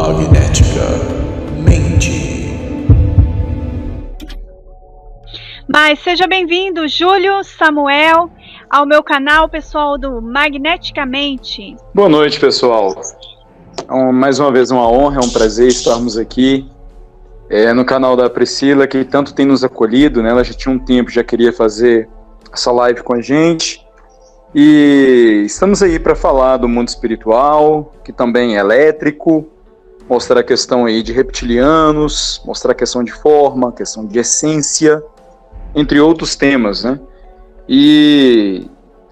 Magnética Mente. Mas seja bem-vindo, Júlio, Samuel, ao meu canal, pessoal do Magneticamente. Boa noite, pessoal. Mais uma vez uma honra, é um prazer estarmos aqui no canal da Priscila, que tanto tem nos acolhido, né? Ela já tinha um tempo, já queria fazer essa live com a gente. E estamos aí para falar do mundo espiritual, que também é elétrico, mostrar a questão aí de reptilianos, mostrar a questão de forma, a questão de essência, entre outros temas, né? E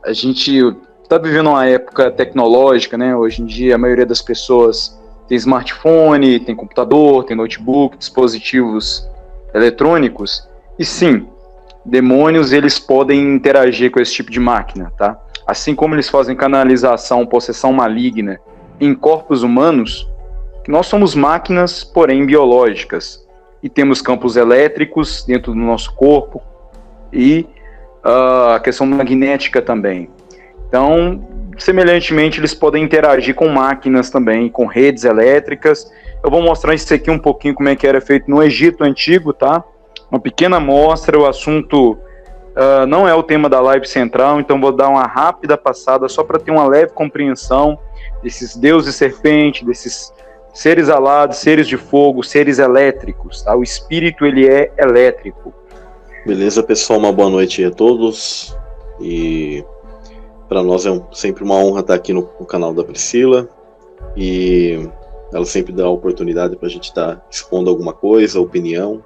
a gente está vivendo uma época tecnológica, né? Hoje em dia a maioria das pessoas tem smartphone, tem computador, tem notebook, dispositivos eletrônicos, e sim, demônios eles podem interagir com esse tipo de máquina, tá? Assim como eles fazem canalização, possessão maligna em corpos humanos, nós somos máquinas, porém biológicas, e temos campos elétricos dentro do nosso corpo e a questão magnética também. Então, semelhantemente, eles podem interagir com máquinas também, com redes elétricas. Eu vou mostrar isso aqui um pouquinho como é que era feito no Egito Antigo, tá? Uma pequena amostra, o assunto não é o tema da live central, então vou dar uma rápida passada só para ter uma leve compreensão desses deuses serpente, desses seres alados, seres de fogo, seres elétricos, tá? O espírito, ele é elétrico. Beleza, pessoal, uma boa noite a todos, e para nós é sempre uma honra estar aqui no canal da Priscila, e ela sempre dá a oportunidade para a gente estar expondo alguma coisa, opinião,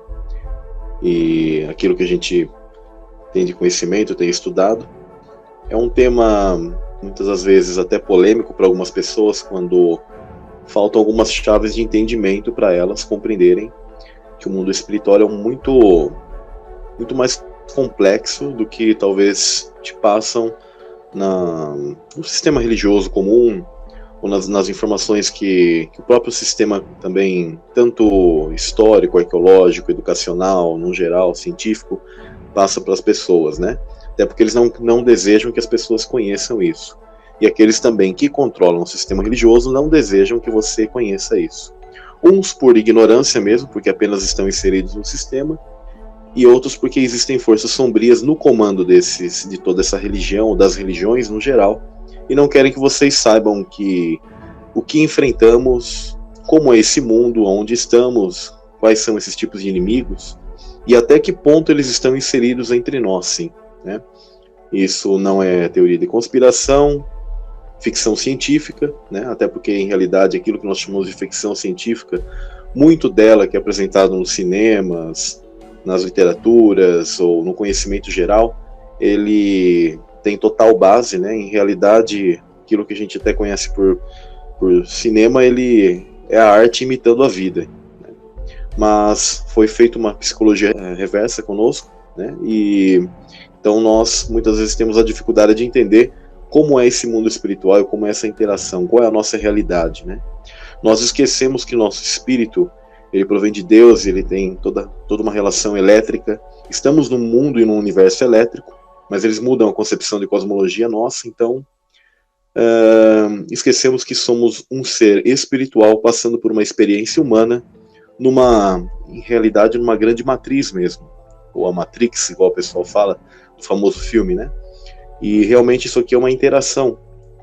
e aquilo que a gente tem de conhecimento, tem estudado. É um tema, muitas das vezes, até polêmico para algumas pessoas, quando faltam algumas chaves de entendimento para elas compreenderem que o mundo espiritual é muito mais complexo do que talvez te passam no sistema religioso comum, ou nas informações que o próprio sistema também, tanto histórico, arqueológico, educacional, no geral, científico, passa para as pessoas, né? Até porque eles não desejam que as pessoas conheçam isso. E aqueles também que controlam o sistema religioso não desejam que você conheça isso. Uns por ignorância mesmo, porque apenas estão inseridos no sistema, e outros porque existem forças sombrias no comando de toda essa religião, ou das religiões no geral, e não querem que vocês saibam o que enfrentamos, como é esse mundo, onde estamos, quais são esses tipos de inimigos, e até que ponto eles estão inseridos entre nós, sim, né? Isso não é teoria de conspiração, ficção científica, né? Até porque, em realidade, aquilo que nós chamamos de ficção científica, muito dela que é apresentado nos cinemas, nas literaturas ou no conhecimento geral, ele tem total base, né? Em realidade, aquilo que a gente até conhece por cinema, ele é a arte imitando a vida, né? Mas foi feita uma psicologia reversa conosco, né? E então nós muitas vezes temos a dificuldade de entender como é esse mundo espiritual e como é essa interação, qual é a nossa realidade, né? Nós esquecemos que nosso espírito, ele provém de Deus, ele tem toda uma relação elétrica. Estamos num mundo e num universo elétrico, mas eles mudam a concepção de cosmologia nossa, então esquecemos que somos um ser espiritual passando por uma experiência humana, em realidade, numa grande matriz mesmo, ou a Matrix, igual o pessoal fala, do famoso filme, né? E realmente isso aqui é uma interação,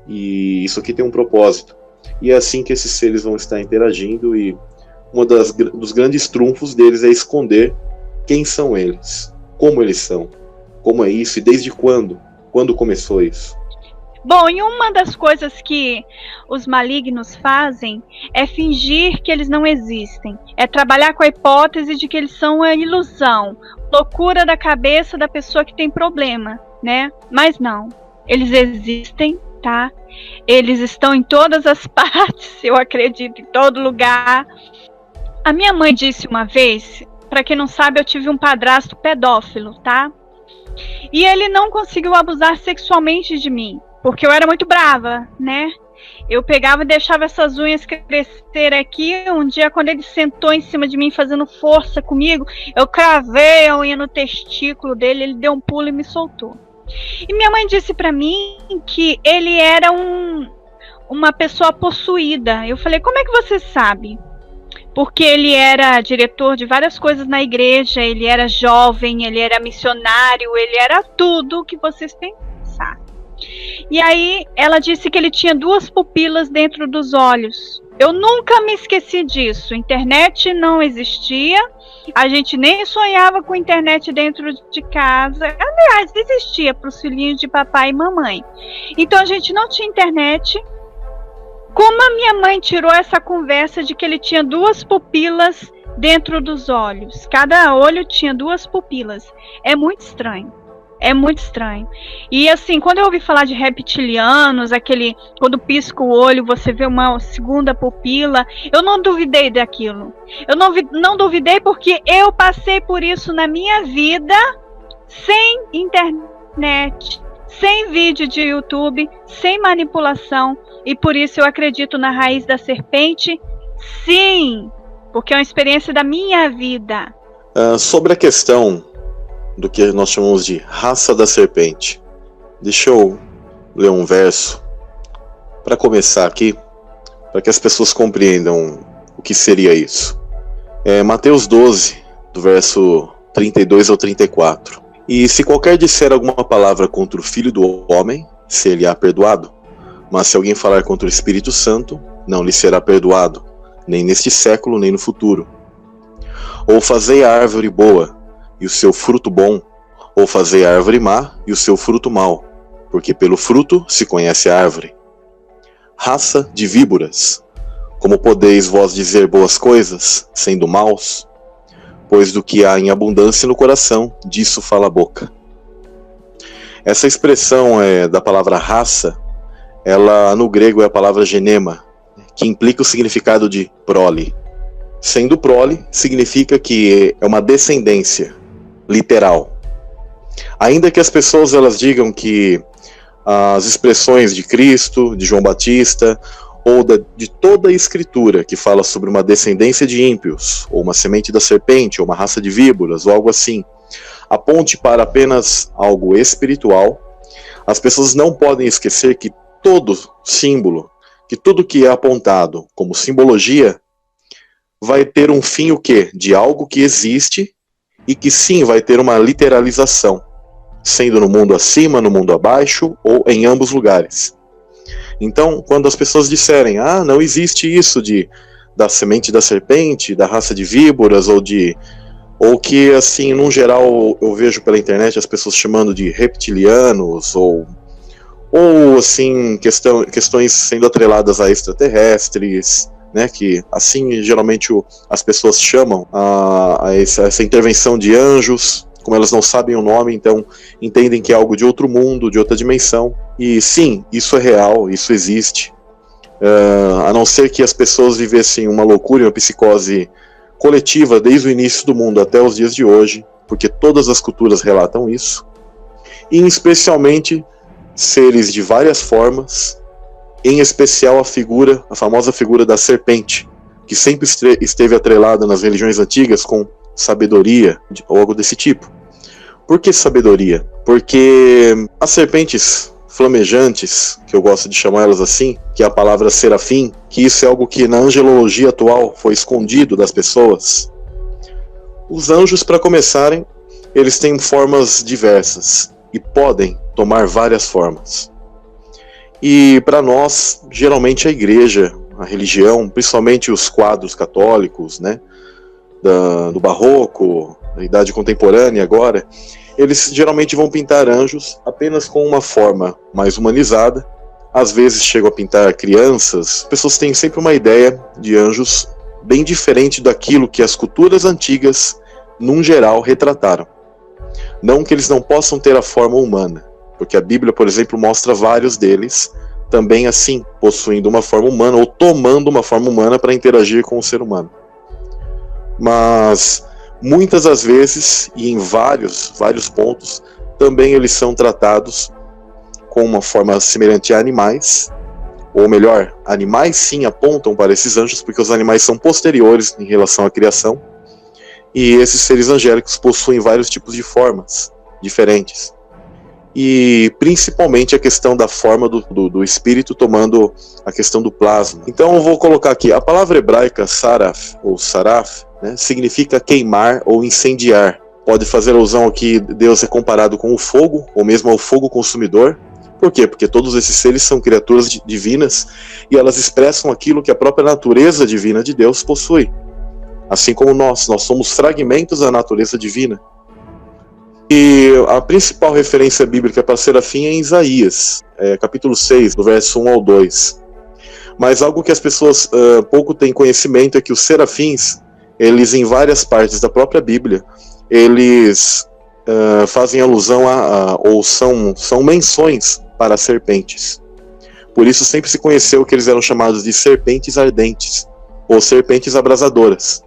e isso aqui tem um propósito, e é assim que esses seres vão estar interagindo, e dos grandes trunfos deles é esconder quem são eles, como eles são, como é isso, e desde quando começou isso. Bom, e uma das coisas que os malignos fazem é fingir que eles não existem. É trabalhar com a hipótese de que eles são uma ilusão, loucura da cabeça da pessoa que tem problema, né? Mas não, eles existem, tá? Eles estão em todas as partes, eu acredito, em todo lugar. A minha mãe disse uma vez, para quem não sabe, eu tive um padrasto pedófilo, tá? E ele não conseguiu abusar sexualmente de mim, porque eu era muito brava, né? Eu pegava e deixava essas unhas crescer aqui. Um dia, quando ele sentou em cima de mim fazendo força comigo, eu cravei a unha no testículo dele, ele deu um pulo e me soltou. E minha mãe disse pra mim que ele era uma pessoa possuída. Eu falei, como é que você sabe? porque ele era diretor de várias coisas na igreja, ele era jovem, ele era missionário, ele era tudo que vocês pensar. E aí ela disse que ele tinha 2 pupilas dentro dos olhos. Eu nunca me esqueci disso. Internet não existia, a gente nem sonhava com internet dentro de casa. Aliás, existia para os filhinhos de papai e mamãe. Então a gente não tinha internet. Como a minha mãe tirou essa conversa de que ele tinha 2 pupilas dentro dos olhos? Cada olho tinha 2 pupilas. É muito estranho. É muito estranho. E assim, quando eu ouvi falar de reptilianos, quando pisca o olho, você vê uma segunda pupila, eu não duvidei daquilo. Eu não duvidei porque eu passei por isso na minha vida, sem internet, sem vídeo de YouTube, sem manipulação. E por isso eu acredito na raiz da serpente, sim, porque é uma experiência da minha vida. Sobre a questão do que nós chamamos de raça da serpente, deixa eu ler um verso para começar aqui, para que as pessoas compreendam o que seria isso. Mateus 12, do verso 32 ao 34. E se qualquer disser alguma palavra contra o Filho do Homem, se ele há perdoado, mas se alguém falar contra o Espírito Santo, não lhe será perdoado, nem neste século, nem no futuro. Ou fazei a árvore boa, e o seu fruto bom, ou fazei a árvore má, e o seu fruto mau, porque pelo fruto se conhece a árvore. Raça de víboras, como podeis vós dizer boas coisas, sendo maus? Pois do que há em abundância no coração, disso fala a boca. Essa expressão da palavra raça, ela no grego é a palavra genema, que implica o significado de prole. Sendo prole, significa que é uma descendência literal. Ainda que as pessoas elas digam que as expressões de Cristo, de João Batista, ou de toda a escritura que fala sobre uma descendência de ímpios, ou uma semente da serpente, ou uma raça de víboras, ou algo assim, aponte para apenas algo espiritual, as pessoas não podem esquecer que todo símbolo, que tudo que é apontado como simbologia, vai ter um fim o quê? De algo que existe e que sim vai ter uma literalização, sendo no mundo acima, no mundo abaixo, ou em ambos lugares. Então, quando as pessoas disserem, não existe isso da semente da serpente, da raça de víboras, ou que, assim, num geral, eu vejo pela internet as pessoas chamando de reptilianos, ou assim, questões sendo atreladas a extraterrestres, né, que assim geralmente as pessoas chamam a essa intervenção de anjos, como elas não sabem o nome, então entendem que é algo de outro mundo, de outra dimensão. E sim, isso é real, isso existe. A não ser que as pessoas vivessem uma loucura, uma psicose coletiva desde o início do mundo até os dias de hoje, porque todas as culturas relatam isso, e especialmente seres de várias formas, em especial a famosa figura da serpente, que sempre esteve atrelada nas religiões antigas com sabedoria, ou algo desse tipo. Por que sabedoria? Porque as serpentes flamejantes, que eu gosto de chamar elas assim, que é a palavra serafim, que isso é algo que na angelologia atual foi escondido das pessoas. Os anjos, para começarem, eles têm formas diversas e podem tomar várias formas. E para nós, geralmente a igreja, a religião, principalmente os quadros católicos, né, do barroco, da idade contemporânea agora, eles geralmente vão pintar anjos apenas com uma forma mais humanizada. Às vezes chegam a pintar crianças. As pessoas têm sempre uma ideia de anjos bem diferente daquilo que as culturas antigas, num geral, retrataram. Não que eles não possam ter a forma humana, porque a Bíblia, por exemplo, mostra vários deles também assim, possuindo uma forma humana ou tomando uma forma humana para interagir com o ser humano. Mas muitas das vezes, e em vários pontos, também eles são tratados com uma forma semelhante a animais, ou melhor, animais sim apontam para esses anjos, porque os animais são posteriores em relação à criação, e esses seres angélicos possuem vários tipos de formas diferentes. e principalmente a questão da forma do espírito tomando a questão do plasma. Então eu vou colocar aqui, a palavra hebraica saraf, ou saraf, né, significa queimar ou incendiar. Pode fazer alusão ao que Deus é comparado com o fogo, ou mesmo ao fogo consumidor. Por quê? Porque todos esses seres são criaturas divinas e elas expressam aquilo que a própria natureza divina de Deus possui. Assim como nós somos fragmentos da natureza divina. E a principal referência bíblica para serafim é em Isaías, capítulo 6, do verso 1 ao 2. Mas algo que as pessoas pouco têm conhecimento é que os serafins, eles em várias partes da própria Bíblia, eles fazem alusão ou são menções para serpentes. Por isso sempre se conheceu que eles eram chamados de serpentes ardentes, ou serpentes abrasadoras.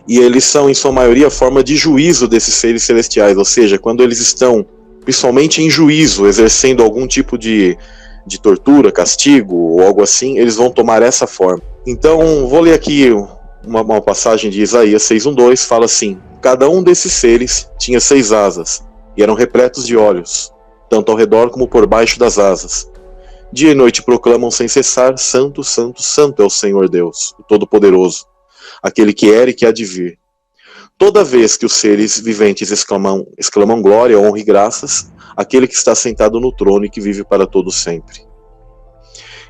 E eles são, em sua maioria, a forma de juízo desses seres celestiais, ou seja, quando eles estão, principalmente em juízo, exercendo algum tipo de tortura, castigo, ou algo assim, eles vão tomar essa forma. Então, vou ler aqui uma passagem de Isaías 6:1-2, fala assim: cada um desses seres tinha 6 asas, e eram repletos de olhos, tanto ao redor como por baixo das asas. Dia e noite proclamam sem cessar: Santo, Santo, Santo é o Senhor Deus, o Todo-Poderoso, aquele que era e que há de vir. Toda vez que os seres viventes exclamam glória, honra e graças, aquele que está sentado no trono e que vive para todo sempre.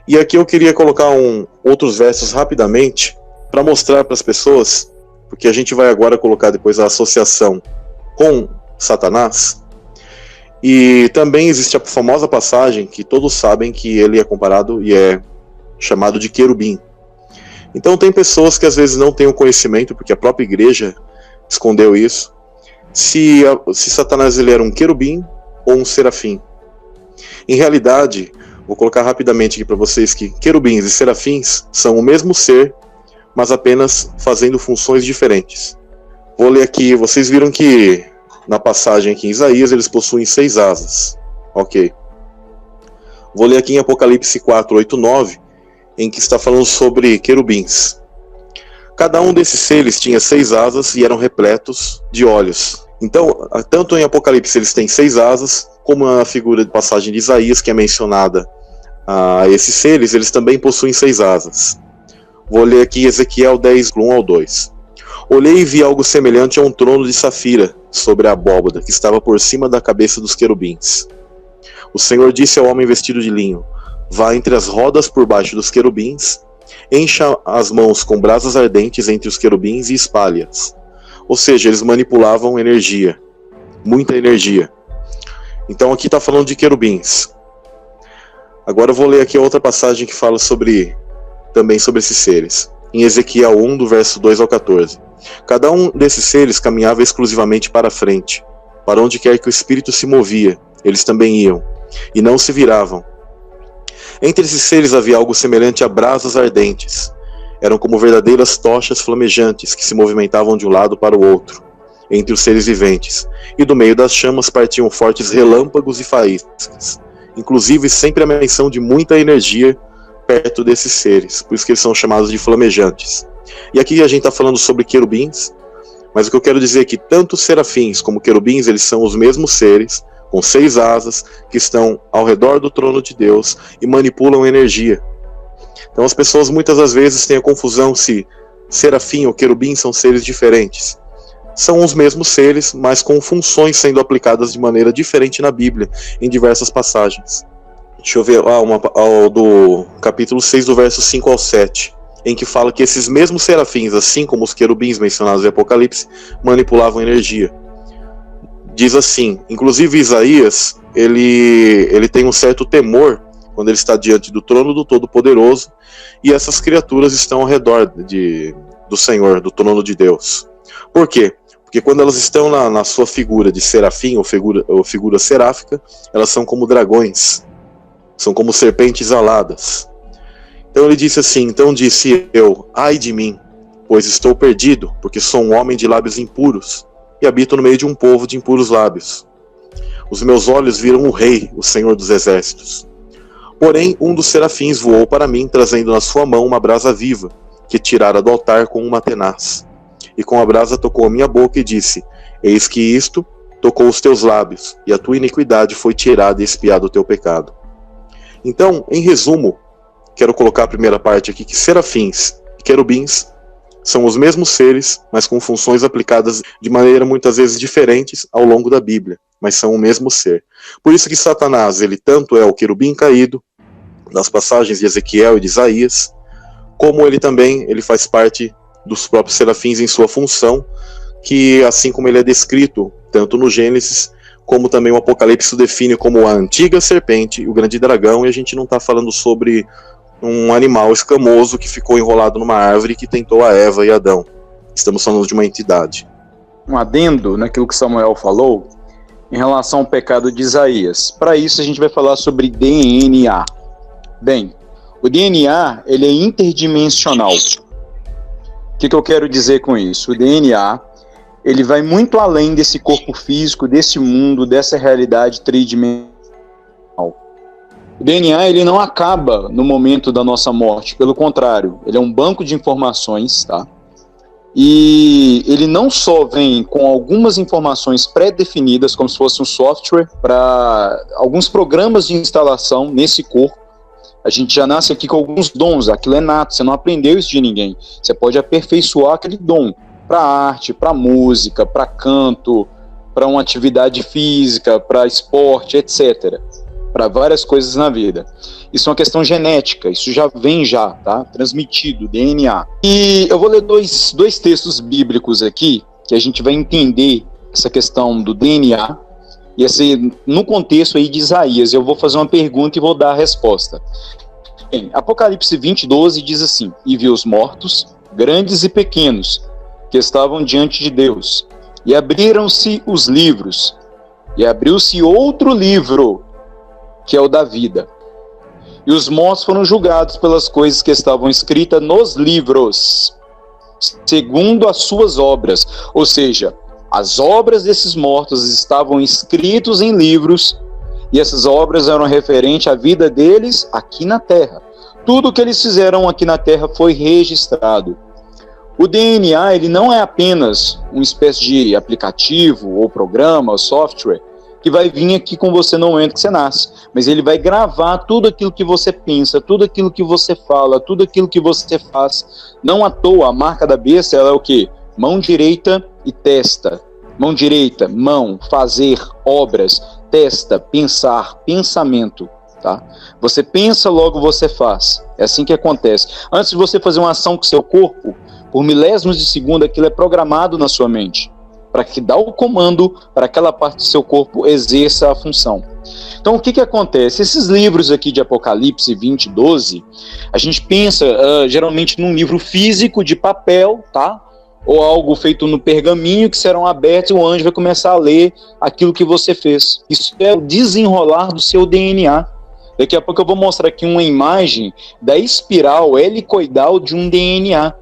E aqui eu queria colocar outros versos rapidamente, para mostrar para as pessoas, porque a gente vai agora colocar depois a associação com Satanás. E também existe a famosa passagem que todos sabem que ele é comparado e é chamado de querubim. Então tem pessoas que às vezes não têm o conhecimento, porque a própria igreja escondeu isso, se Satanás ele era um querubim ou um serafim. Em realidade, vou colocar rapidamente aqui para vocês que querubins e serafins são o mesmo ser, mas apenas fazendo funções diferentes. Vou ler aqui, vocês viram que na passagem aqui em Isaías eles possuem 6 asas. Ok. Vou ler aqui em Apocalipse 4:8-9, em que está falando sobre querubins. Cada um desses seres tinha 6 asas e eram repletos de olhos. Então, tanto em Apocalipse eles têm 6 asas, como a figura de passagem de Isaías, que é mencionada a esses seres, eles também possuem 6 asas. Vou ler aqui Ezequiel 10:1-2. Olhei e vi algo semelhante a um trono de safira sobre a abóbada, que estava por cima da cabeça dos querubins. O Senhor disse ao homem vestido de linho: vá entre as rodas por baixo dos querubins, encha as mãos com brasas ardentes entre os querubins e espalhe-as. Ou seja, eles manipulavam energia, muita energia. Então aqui está falando de querubins. Agora eu vou ler aqui outra passagem que fala também sobre esses seres. Em Ezequiel 1, do verso 2-14. Cada um desses seres caminhava exclusivamente para a frente. Para onde quer que o espírito se movia, eles também iam, e não se viravam. Entre esses seres havia algo semelhante a brasas ardentes. Eram como verdadeiras tochas flamejantes que se movimentavam de um lado para o outro, entre os seres viventes, e do meio das chamas partiam fortes relâmpagos e faíscas. Inclusive sempre a menção de muita energia perto desses seres, por isso que eles são chamados de flamejantes. E aqui a gente está falando sobre querubins, mas o que eu quero dizer é que tanto serafins como querubins, eles são os mesmos seres, com 6 asas, que estão ao redor do trono de Deus e manipulam energia. Então as pessoas muitas das vezes têm a confusão se serafim ou querubim são seres diferentes. São os mesmos seres, mas com funções sendo aplicadas de maneira diferente na Bíblia, em diversas passagens. Deixa eu ver, do capítulo 6, do verso 5-7, em que fala que esses mesmos serafins, assim como os querubins mencionados em Apocalipse, manipulavam energia. Diz assim, inclusive Isaías, ele tem um certo temor quando ele está diante do trono do Todo-Poderoso, e essas criaturas estão ao redor do Senhor, do trono de Deus. Por quê? Porque quando elas estão na sua figura de serafim ou figura seráfica, elas são como dragões, são como serpentes aladas. Então ele disse assim, então disse eu, ai de mim, pois estou perdido, porque sou um homem de lábios impuros, e habito no meio de um povo de impuros lábios. Os meus olhos viram o Rei, o Senhor dos Exércitos. Porém, um dos serafins voou para mim, trazendo na sua mão uma brasa viva, que tirara do altar com uma tenaz. E com a brasa tocou a minha boca e disse, eis que isto tocou os teus lábios, e a tua iniquidade foi tirada e expiado o teu pecado. Então, em resumo, quero colocar a primeira parte aqui, que serafins e querubins são os mesmos seres, mas com funções aplicadas de maneira muitas vezes diferentes ao longo da Bíblia, mas são o mesmo ser. Por isso que Satanás, ele tanto é o querubim caído, nas passagens de Ezequiel e de Isaías, como ele faz parte dos próprios serafins em sua função, que assim como ele é descrito, tanto no Gênesis, como também o Apocalipse o define como a antiga serpente, o grande dragão, e a gente não está falando sobre um animal escamoso que ficou enrolado numa árvore que tentou a Eva e Adão. Estamos falando de uma entidade. Um adendo naquilo que Samuel falou, em relação ao pecado de Isaías. Para isso a gente vai falar sobre DNA. Bem, o DNA ele é interdimensional. O que eu quero dizer com isso? O DNA ele vai muito além desse corpo físico, desse mundo, dessa realidade tridimensional. O DNA ele não acaba no momento da nossa morte, pelo contrário, ele é um banco de informações, tá? E ele não só vem com algumas informações pré-definidas, como se fosse um software, para alguns programas de instalação nesse corpo. A gente já nasce aqui com alguns dons, aquilo é nato, você não aprendeu isso de ninguém. Você pode aperfeiçoar aquele dom para arte, para música, para canto, para uma atividade física, para esporte, etc. Para várias coisas na vida. Isso é uma questão genética, isso já vem tá? Transmitido, DNA. E eu vou ler dois textos bíblicos aqui, que a gente vai entender essa questão do DNA, e assim, no contexto aí de Isaías, eu vou fazer uma pergunta e vou dar a resposta. Bem, Apocalipse 20:12 diz assim: e vi os mortos, grandes e pequenos, que estavam diante de Deus, e abriram-se os livros, e abriu-se outro livro, que é o da vida. E os mortos foram julgados pelas coisas que estavam escritas nos livros, segundo as suas obras. Ou seja, as obras desses mortos estavam escritas em livros, e essas obras eram referentes à vida deles aqui na Terra. Tudo o que eles fizeram aqui na Terra foi registrado. O DNA ele não é apenas uma espécie de aplicativo, ou programa, ou software, que vai vir aqui com você no momento que você nasce, mas ele vai gravar tudo aquilo que você pensa, tudo aquilo que você fala, tudo aquilo que você faz. Não à toa, a marca da besta ela é o quê? Mão direita e testa. Mão direita, mão, fazer, obras, testa, pensar, pensamento. Tá? Você pensa, logo você faz. É assim que acontece. Antes de você fazer uma ação com seu corpo, por milésimos de segundo, aquilo é programado na sua mente, para que dá o comando para aquela parte do seu corpo exerça a função. Então, o que acontece? Esses livros aqui de Apocalipse 20:12, a gente pensa geralmente num livro físico de papel, tá? Ou algo feito no pergaminho que serão abertos e o anjo vai começar a ler aquilo que você fez. Isso é o desenrolar do seu DNA. Daqui a pouco eu vou mostrar aqui uma imagem da espiral helicoidal de um DNA.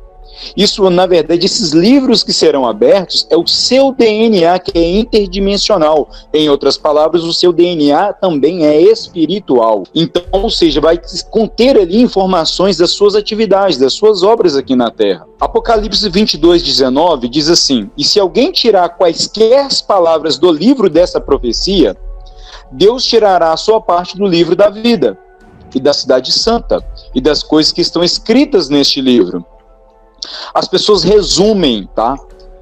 Isso, na verdade, esses livros que serão abertos é o seu DNA que é interdimensional. Em outras palavras, o seu DNA também é espiritual. Então, ou seja, vai conter ali informações das suas atividades, das suas obras aqui na Terra. Apocalipse 22:19 diz assim: e se alguém tirar quaisquer palavras do livro dessa profecia, Deus tirará a sua parte do livro da vida, e da cidade santa, e das coisas que estão escritas neste livro. As pessoas resumem, tá?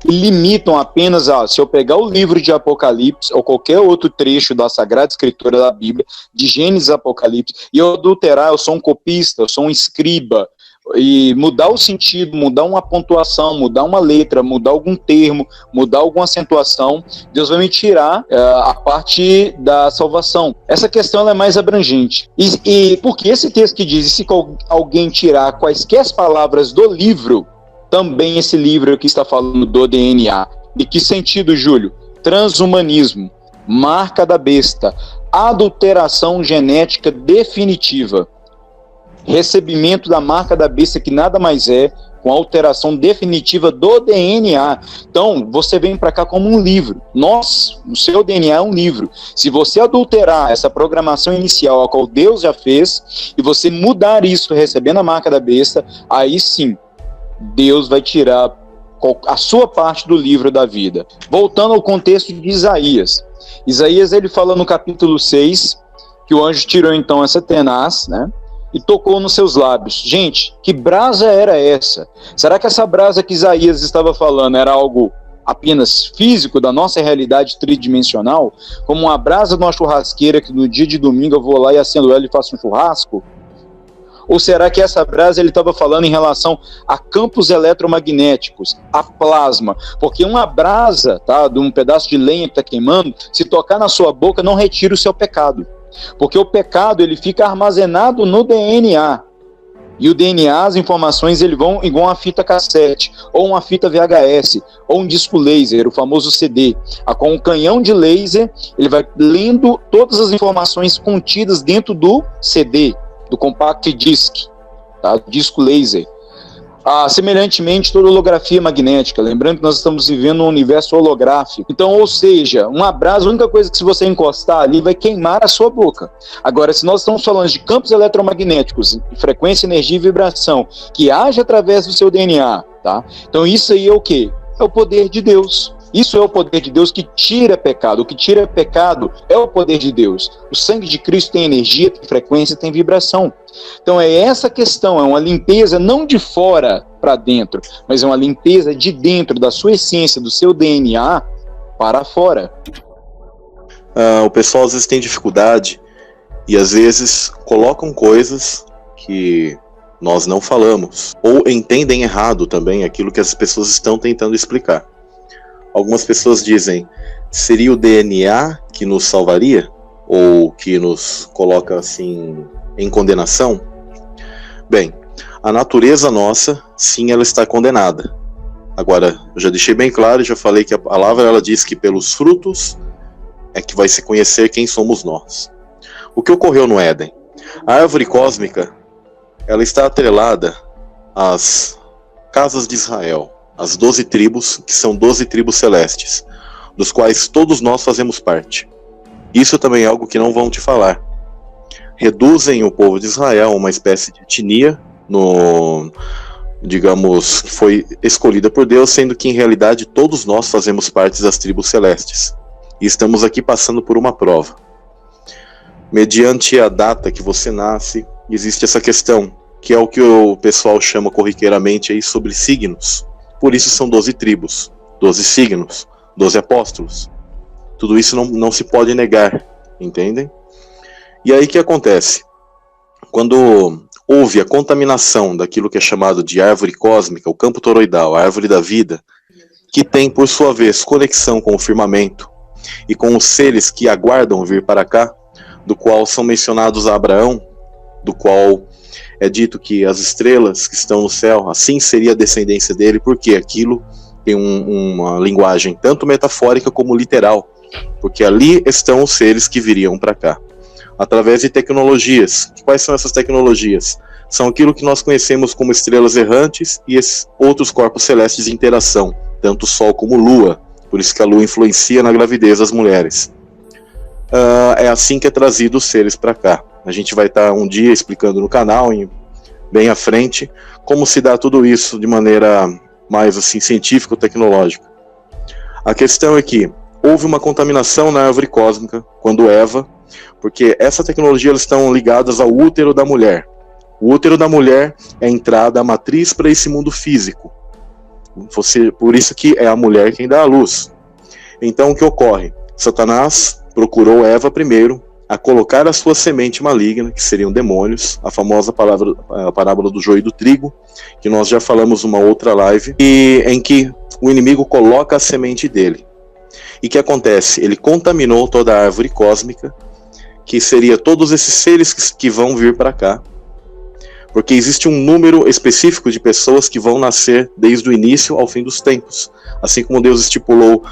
E limitam apenas a, se eu pegar o livro de Apocalipse ou qualquer outro trecho da Sagrada Escritura da Bíblia, de Gênesis e Apocalipse, e eu adulterar, eu sou um copista, eu sou um escriba, e mudar o sentido, mudar uma pontuação, mudar uma letra, mudar algum termo, mudar alguma acentuação, Deus vai me tirar a parte da salvação. Essa questão ela é mais abrangente. E porque esse texto que diz, se alguém tirar quaisquer palavras do livro, também esse livro aqui está falando do DNA. De que sentido, Júlio? Transhumanismo, marca da besta, adulteração genética definitiva. Recebimento da marca da besta, que nada mais é com alteração definitiva do DNA. Então, você vem para cá como um livro. O seu DNA é um livro. Se você adulterar essa programação inicial, a qual Deus já fez, e você mudar isso recebendo a marca da besta, aí sim, Deus vai tirar a sua parte do livro da vida. Voltando ao contexto de Isaías. Isaías, ele fala no capítulo 6, que o anjo tirou então essa tenaz, né? E tocou nos seus lábios. Gente, que brasa era essa? Será que essa brasa que Isaías estava falando era algo apenas físico, da nossa realidade tridimensional? Como uma brasa de uma churrasqueira que no dia de domingo eu vou lá e acendo ela e faço um churrasco? Ou será que essa brasa ele estava falando em relação a campos eletromagnéticos, a plasma? Porque uma brasa, tá, de um pedaço de lenha que está queimando, se tocar na sua boca, não retira o seu pecado. Porque o pecado ele fica armazenado no DNA. E o DNA, as informações, ele vão igual uma fita cassete, ou uma fita VHS, ou um disco laser, o famoso CD. Com um canhão de laser, ele vai lendo todas as informações contidas dentro do CD, do compact disc, tá? Disco laser. Semelhantemente, toda holografia magnética, lembrando que nós estamos vivendo um universo holográfico. Então, ou seja, uma brasa, a única coisa que se você encostar ali vai queimar a sua boca. Agora, se nós estamos falando de campos eletromagnéticos, frequência, energia e vibração, que age através do seu DNA, tá? Então isso aí é o quê? É o poder de Deus. Isso é o poder de Deus que tira pecado. O que tira pecado é o poder de Deus. O sangue de Cristo tem energia, tem frequência, tem vibração. Então é essa questão, é uma limpeza não de fora para dentro, mas é uma limpeza de dentro, da sua essência, do seu DNA para fora. O pessoal às vezes tem dificuldade e às vezes colocam coisas que nós não falamos, ou entendem errado também aquilo que as pessoas estão tentando explicar. Algumas pessoas dizem, seria o DNA que nos salvaria? Ou que nos coloca assim em condenação? Bem, a natureza nossa, sim, ela está condenada. Agora, eu já deixei bem claro, já falei que a palavra ela diz que pelos frutos é que vai se conhecer quem somos nós. O que ocorreu no Éden? A árvore cósmica, ela está atrelada às casas de Israel. As 12 tribos, que são 12 tribos celestes, dos quais todos nós fazemos parte. Isso também é algo que não vão te falar. Reduzem o povo de Israel a uma espécie de etnia, digamos, que foi escolhida por Deus, sendo que em realidade todos nós fazemos parte das tribos celestes. E estamos aqui passando por uma prova. Mediante a data que você nasce, existe essa questão, que é o que o pessoal chama corriqueiramente aí sobre signos. Por isso são 12 tribos, 12 signos, 12 apóstolos. Tudo isso não se pode negar, entendem? E aí o que acontece? Quando houve a contaminação daquilo que é chamado de árvore cósmica, o campo toroidal, a árvore da vida, que tem por sua vez conexão com o firmamento e com os seres que aguardam vir para cá, do qual são mencionados Abraão, do qual é dito que as estrelas que estão no céu, assim seria a descendência dele, porque aquilo tem uma linguagem tanto metafórica como literal, porque ali estão os seres que viriam para cá, através de tecnologias. Quais são essas tecnologias? São aquilo que nós conhecemos como estrelas errantes e outros corpos celestes de interação, tanto Sol como Lua, por isso que a Lua influencia na gravidez das mulheres. É assim que é trazido os seres para cá. A gente vai estar um dia explicando no canal, bem à frente, como se dá tudo isso de maneira mais assim, científica ou tecnológica. A questão é que houve uma contaminação na árvore cósmica, quando Eva, porque essa tecnologia elas estão ligadas ao útero da mulher. O útero da mulher é a entrada, a matriz para esse mundo físico. Por isso que é a mulher quem dá a luz. Então o que ocorre? Satanás procurou Eva primeiro, a colocar a sua semente maligna, que seriam demônios, a famosa parábola do joio e do trigo, que nós já falamos numa outra live, e em que o inimigo coloca a semente dele. E o que acontece? Ele contaminou toda a árvore cósmica, que seria todos esses seres que vão vir para cá, porque existe um número específico de pessoas que vão nascer desde o início ao fim dos tempos, assim como Deus estipulou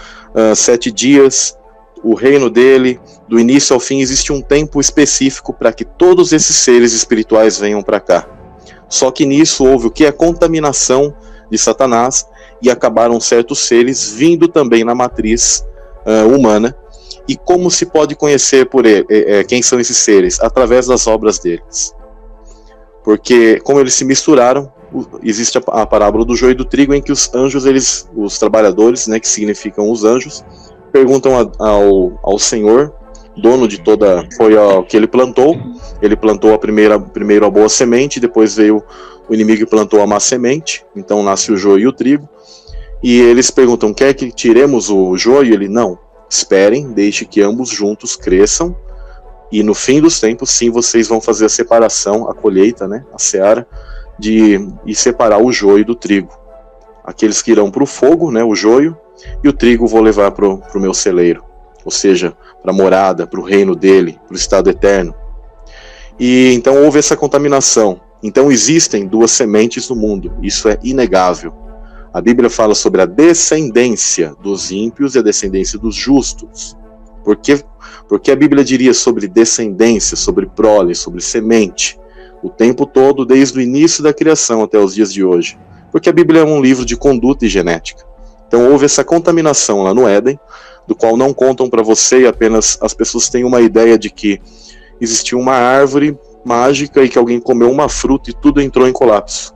7 dias, o reino dele, do início ao fim, existe um tempo específico para que todos esses seres espirituais venham para cá. Só que nisso houve o que? A contaminação de Satanás, e acabaram certos seres vindo também na matriz humana. E como se pode conhecer por ele, quem são esses seres? Através das obras deles. Porque como eles se misturaram, existe a parábola do joio e do trigo, em que os anjos, os trabalhadores, né, que significam os anjos, perguntam ao Senhor, dono de toda, foi o que ele plantou primeiro a boa semente, depois veio o inimigo e plantou a má semente, então nasce o joio e o trigo, e eles perguntam, quer que tiremos o joio? Ele, não, esperem, deixe que ambos juntos cresçam, e no fim dos tempos, sim, vocês vão fazer a separação, a colheita, né, a seara, e separar o joio do trigo. Aqueles que irão para o fogo, né, o joio, e o trigo vou levar para o meu celeiro, ou seja, para a morada, para o reino dele, para o estado eterno. E então houve essa contaminação. Então existem duas sementes no mundo, isso é inegável. A Bíblia fala sobre a descendência dos ímpios e a descendência dos justos. Porque a Bíblia diria sobre descendência, sobre prole, sobre semente, o tempo todo, desde o início da criação até os dias de hoje? Porque a Bíblia é um livro de conduta e genética. Então houve essa contaminação lá no Éden, do qual não contam para você, e apenas as pessoas têm uma ideia de que existiu uma árvore mágica e que alguém comeu uma fruta e tudo entrou em colapso.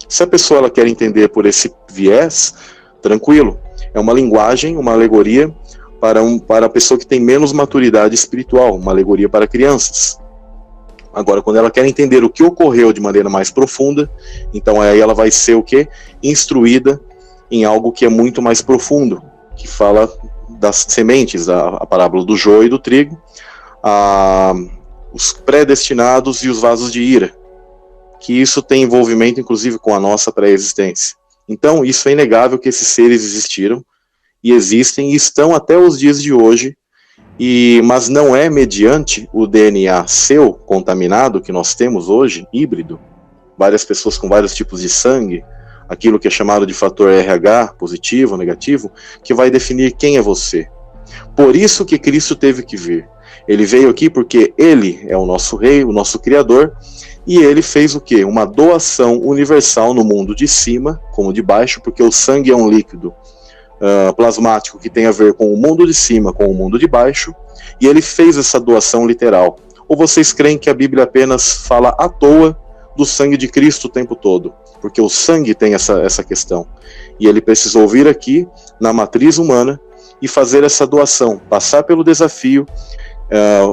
Se a pessoa ela quer entender por esse viés, tranquilo, é uma linguagem, uma alegoria para a pessoa que tem menos maturidade espiritual, uma alegoria para crianças. Agora, quando ela quer entender o que ocorreu de maneira mais profunda, então aí ela vai ser o quê? Instruída em algo que é muito mais profundo, que fala das sementes, a parábola do joio e do trigo, os predestinados e os vasos de ira, que isso tem envolvimento inclusive com a nossa pré-existência. Então, isso é inegável que esses seres existiram, e existem, e estão até os dias de hoje, mas não é mediante o DNA seu contaminado que nós temos hoje, híbrido, várias pessoas com vários tipos de sangue, aquilo que é chamado de fator RH, positivo ou negativo, que vai definir quem é você. Por isso que Cristo teve que vir. Ele veio aqui porque Ele é o nosso Rei, o nosso Criador, e Ele fez o quê? Uma doação universal no mundo de cima, como de baixo, porque o sangue é um líquido plasmático que tem a ver com o mundo de cima, com o mundo de baixo, e Ele fez essa doação literal. Ou vocês creem que a Bíblia apenas fala à toa do sangue de Cristo o tempo todo? Porque o sangue tem essa questão. E Ele precisou vir aqui, na matriz humana, e fazer essa doação, passar pelo desafio,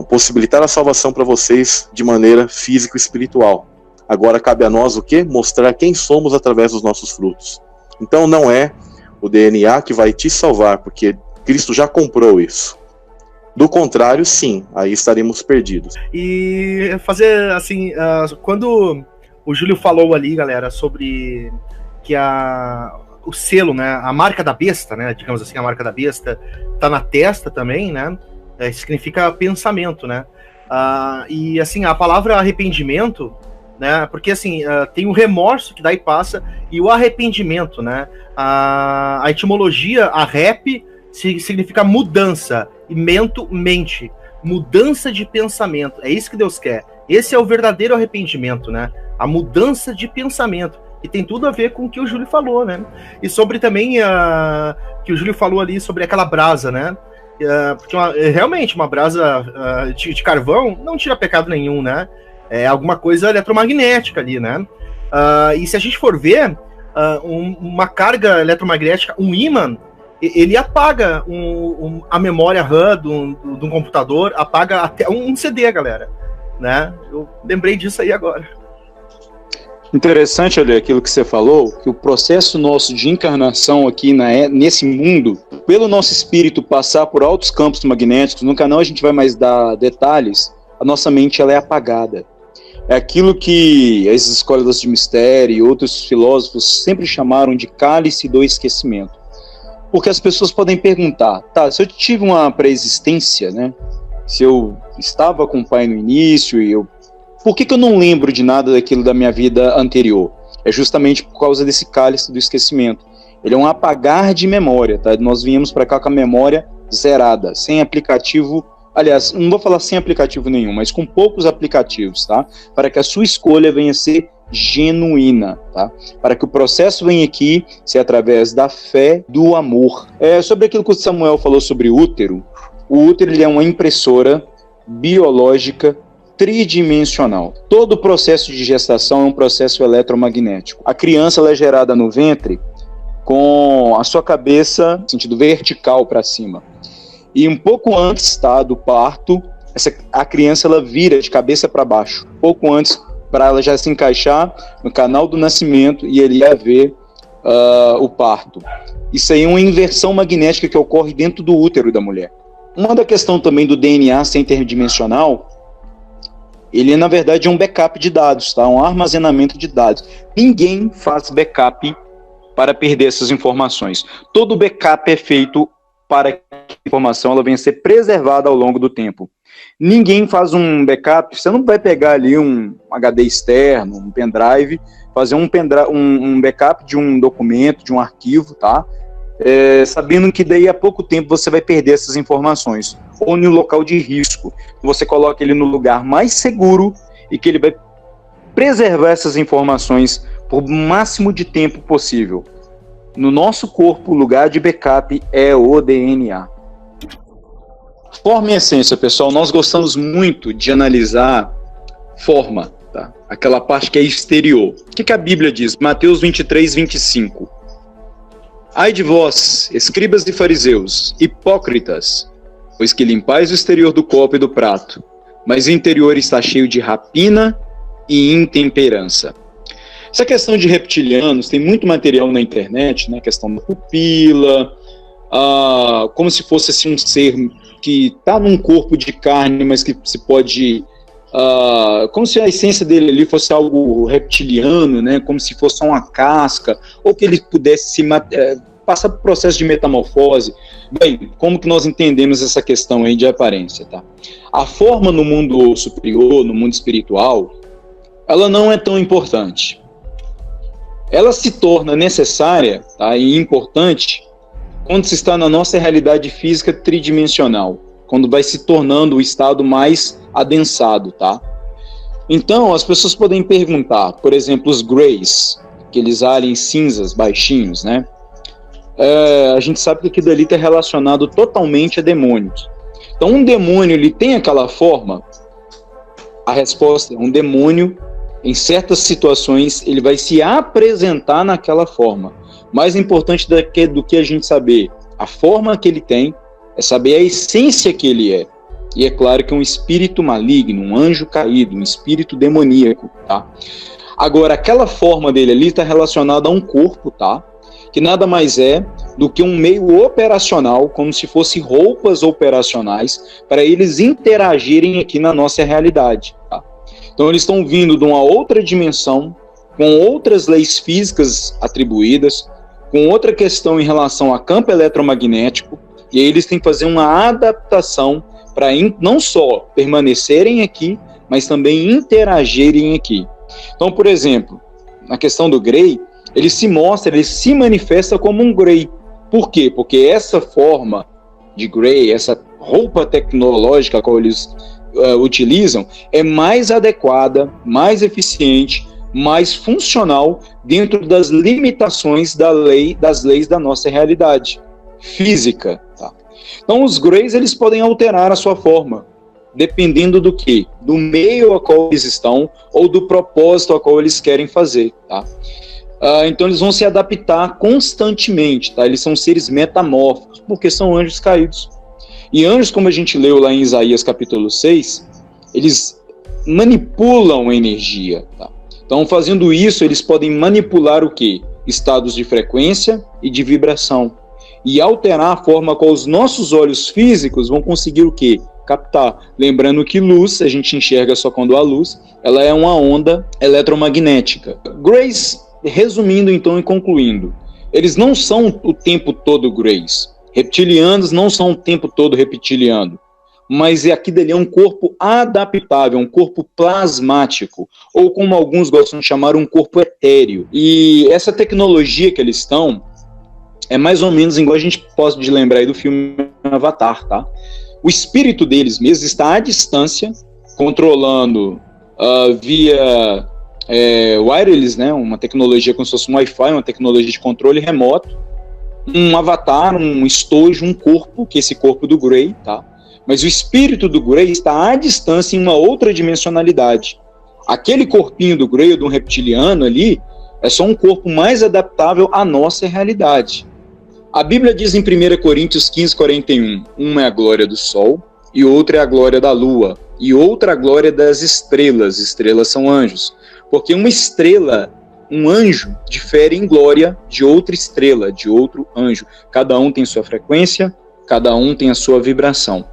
possibilitar a salvação para vocês de maneira físico-espiritual. Agora cabe a nós o quê? Mostrar quem somos através dos nossos frutos. Então não é o DNA que vai te salvar, porque Cristo já comprou isso. Do contrário, sim, aí estaremos perdidos. E fazer assim, quando o Júlio falou ali, galera, sobre que o selo, né, a marca da besta, né, digamos assim, a marca da besta tá na testa também, né, significa pensamento, né, e assim, a palavra arrependimento, né, porque assim, tem o remorso que daí passa e o arrependimento, né, a etimologia, arrep, significa mudança, e mento, mente, mudança de pensamento, é isso que Deus quer, esse é o verdadeiro arrependimento, né, a mudança de pensamento, e tem tudo a ver com o que o Júlio falou, né, e sobre também, que o Júlio falou ali sobre aquela brasa, né, porque realmente uma brasa de carvão não tira pecado nenhum, né, é alguma coisa eletromagnética ali, né, e se a gente for ver, uma carga eletromagnética, um ímã, ele apaga a memória RAM de um computador, apaga até um CD, galera, né? Eu lembrei disso aí agora. Interessante, olha, aquilo que você falou, que o processo nosso de encarnação aqui nesse mundo, pelo nosso espírito passar por altos campos magnéticos, no canal a gente vai mais dar detalhes, a nossa mente ela é apagada. É aquilo que as escolas de mistério e outros filósofos sempre chamaram de cálice do esquecimento. Porque as pessoas podem perguntar, tá, se eu tive uma pré-existência, né, se eu estava com o pai no início, por que eu não lembro de nada daquilo da minha vida anterior? É justamente por causa desse cálice do esquecimento. Ele é um apagar de memória, tá? Nós viemos para cá com a memória zerada, sem aplicativo, aliás, não vou falar sem aplicativo nenhum, mas com poucos aplicativos, tá? Para que a sua escolha venha a ser genuína, tá? Para que o processo venha aqui ser através da fé, do amor. Sobre aquilo que o Samuel falou sobre o útero ele é uma impressora biológica tridimensional. Todo o processo de gestação é um processo eletromagnético. A criança ela é gerada no ventre com a sua cabeça no sentido vertical para cima. E um pouco antes, tá, do parto, a criança ela vira de cabeça para baixo. Pouco antes, para ela já se encaixar no canal do nascimento e ele ia ver o parto. Isso aí é uma inversão magnética que ocorre dentro do útero da mulher. Uma da questão também do DNA ser interdimensional, ele na verdade é um backup de dados, tá? Um armazenamento de dados. Ninguém faz backup para perder essas informações. Todo backup é feito para que a informação ela venha a ser preservada ao longo do tempo. Ninguém faz um backup, você não vai pegar ali um HD externo, um pendrive, fazer um backup de um documento, de um arquivo, tá? Sabendo que daí a pouco tempo você vai perder essas informações, ou no local de risco. Você coloca ele no lugar mais seguro e que ele vai preservar essas informações por máximo de tempo possível. No nosso corpo, o lugar de backup é o DNA. Forma e essência, pessoal, nós gostamos muito de analisar forma, tá? Aquela parte que é exterior. O que a Bíblia diz? Mateus 23, 25. Ai de vós, escribas e fariseus, hipócritas, pois que limpais o exterior do copo e do prato, mas o interior está cheio de rapina e intemperança. Essa questão de reptilianos, tem muito material na internet, né? A questão da pupila, como se fosse assim, um ser que está num corpo de carne, mas que se pode... como se a essência dele ali fosse algo reptiliano, né? Como se fosse uma casca, ou que ele pudesse passar por processo de metamorfose. Bem, como que nós entendemos essa questão aí de aparência, tá? A forma no mundo superior, no mundo espiritual, ela não é tão importante. Ela se torna necessária, tá, e importante quando se está na nossa realidade física tridimensional, quando vai se tornando o estado mais adensado, tá? Então, as pessoas podem perguntar, por exemplo, os Greys, aqueles aliens cinzas, baixinhos, né? A gente sabe que aquilo ali está relacionado totalmente a demônios. Então, um demônio, ele tem aquela forma? A resposta é um demônio. Em certas situações, ele vai se apresentar naquela forma. Mais importante do que a gente saber a forma que ele tem, é saber a essência que ele é. E é claro que é um espírito maligno, um anjo caído, um espírito demoníaco, tá? Agora, aquela forma dele ali está relacionada a um corpo, tá? Que nada mais é do que um meio operacional, como se fossem roupas operacionais, para eles interagirem aqui na nossa realidade, tá? Então eles estão vindo de uma outra dimensão, com outras leis físicas atribuídas, com outra questão em relação a campo eletromagnético, e aí eles têm que fazer uma adaptação para não só permanecerem aqui, mas também interagirem aqui. Então, por exemplo, na questão do Grey, ele se mostra, ele se manifesta como um Grey. Por quê? Porque essa forma de Grey, essa roupa tecnológica a qual eles utilizam, é mais adequada, mais eficiente, mais funcional dentro das limitações das leis da nossa realidade física. Tá? Então, os Greys, eles podem alterar a sua forma, dependendo do quê? Do meio a qual eles estão ou do propósito a qual eles querem fazer. Tá? Então, eles vão se adaptar constantemente. Tá? Eles são seres metamórficos, porque são anjos caídos. E anjos, como a gente leu lá em Isaías capítulo 6, eles manipulam a energia. Tá? Então, fazendo isso, eles podem manipular o quê? Estados de frequência e de vibração. E alterar a forma com os nossos olhos físicos vão conseguir o quê? Captar. Lembrando que luz, a gente enxerga só quando há luz, ela é uma onda eletromagnética. Greys, resumindo então e concluindo, eles não são o tempo todo Greys. Reptilianos não são o tempo todo reptiliano. Mas aqui dele é um corpo adaptável, um corpo plasmático, ou como alguns gostam de chamar, um corpo etéreo. E essa tecnologia que eles estão é mais ou menos igual a gente pode lembrar aí do filme Avatar, tá? O espírito deles mesmo está à distância, controlando via wireless, né? Uma tecnologia como se fosse um Wi-Fi, uma tecnologia de controle remoto, um avatar, um estojo, um corpo, que é esse corpo do Grey, tá? Mas o espírito do Grey está à distância em uma outra dimensionalidade. Aquele corpinho do Grey, ou do reptiliano ali, é só um corpo mais adaptável à nossa realidade. A Bíblia diz em 1 Coríntios 15:41, uma é a glória do sol, e outra é a glória da lua, e outra a glória das estrelas. Estrelas são anjos. Porque uma estrela, um anjo, difere em glória de outra estrela, de outro anjo. Cada um tem sua frequência, cada um tem a sua vibração.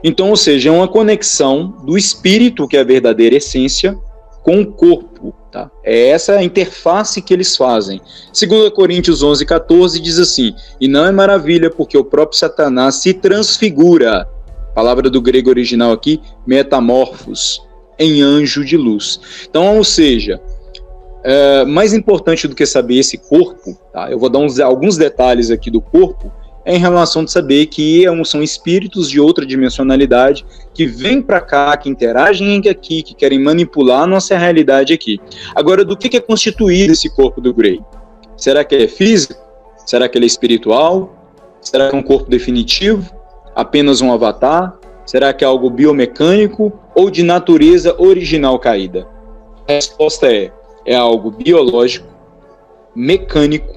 Então, ou seja, é uma conexão do espírito, que é a verdadeira essência, com o corpo. Tá? É essa a interface que eles fazem. 2 Coríntios 11:14 diz assim, e não é maravilha, porque o próprio Satanás se transfigura, palavra do grego original aqui, metamorfos, em anjo de luz. Então, ou seja, mais importante do que saber esse corpo, tá? Eu vou dar alguns detalhes aqui do corpo, em relação de saber que são espíritos de outra dimensionalidade que vêm para cá, que interagem aqui, que querem manipular a nossa realidade aqui. Agora, do que é constituído esse corpo do Grey? Será que ele é físico? Será que ele é espiritual? Será que é um corpo definitivo? Apenas um avatar? Será que é algo biomecânico ou de natureza original caída? A resposta é algo biológico, mecânico,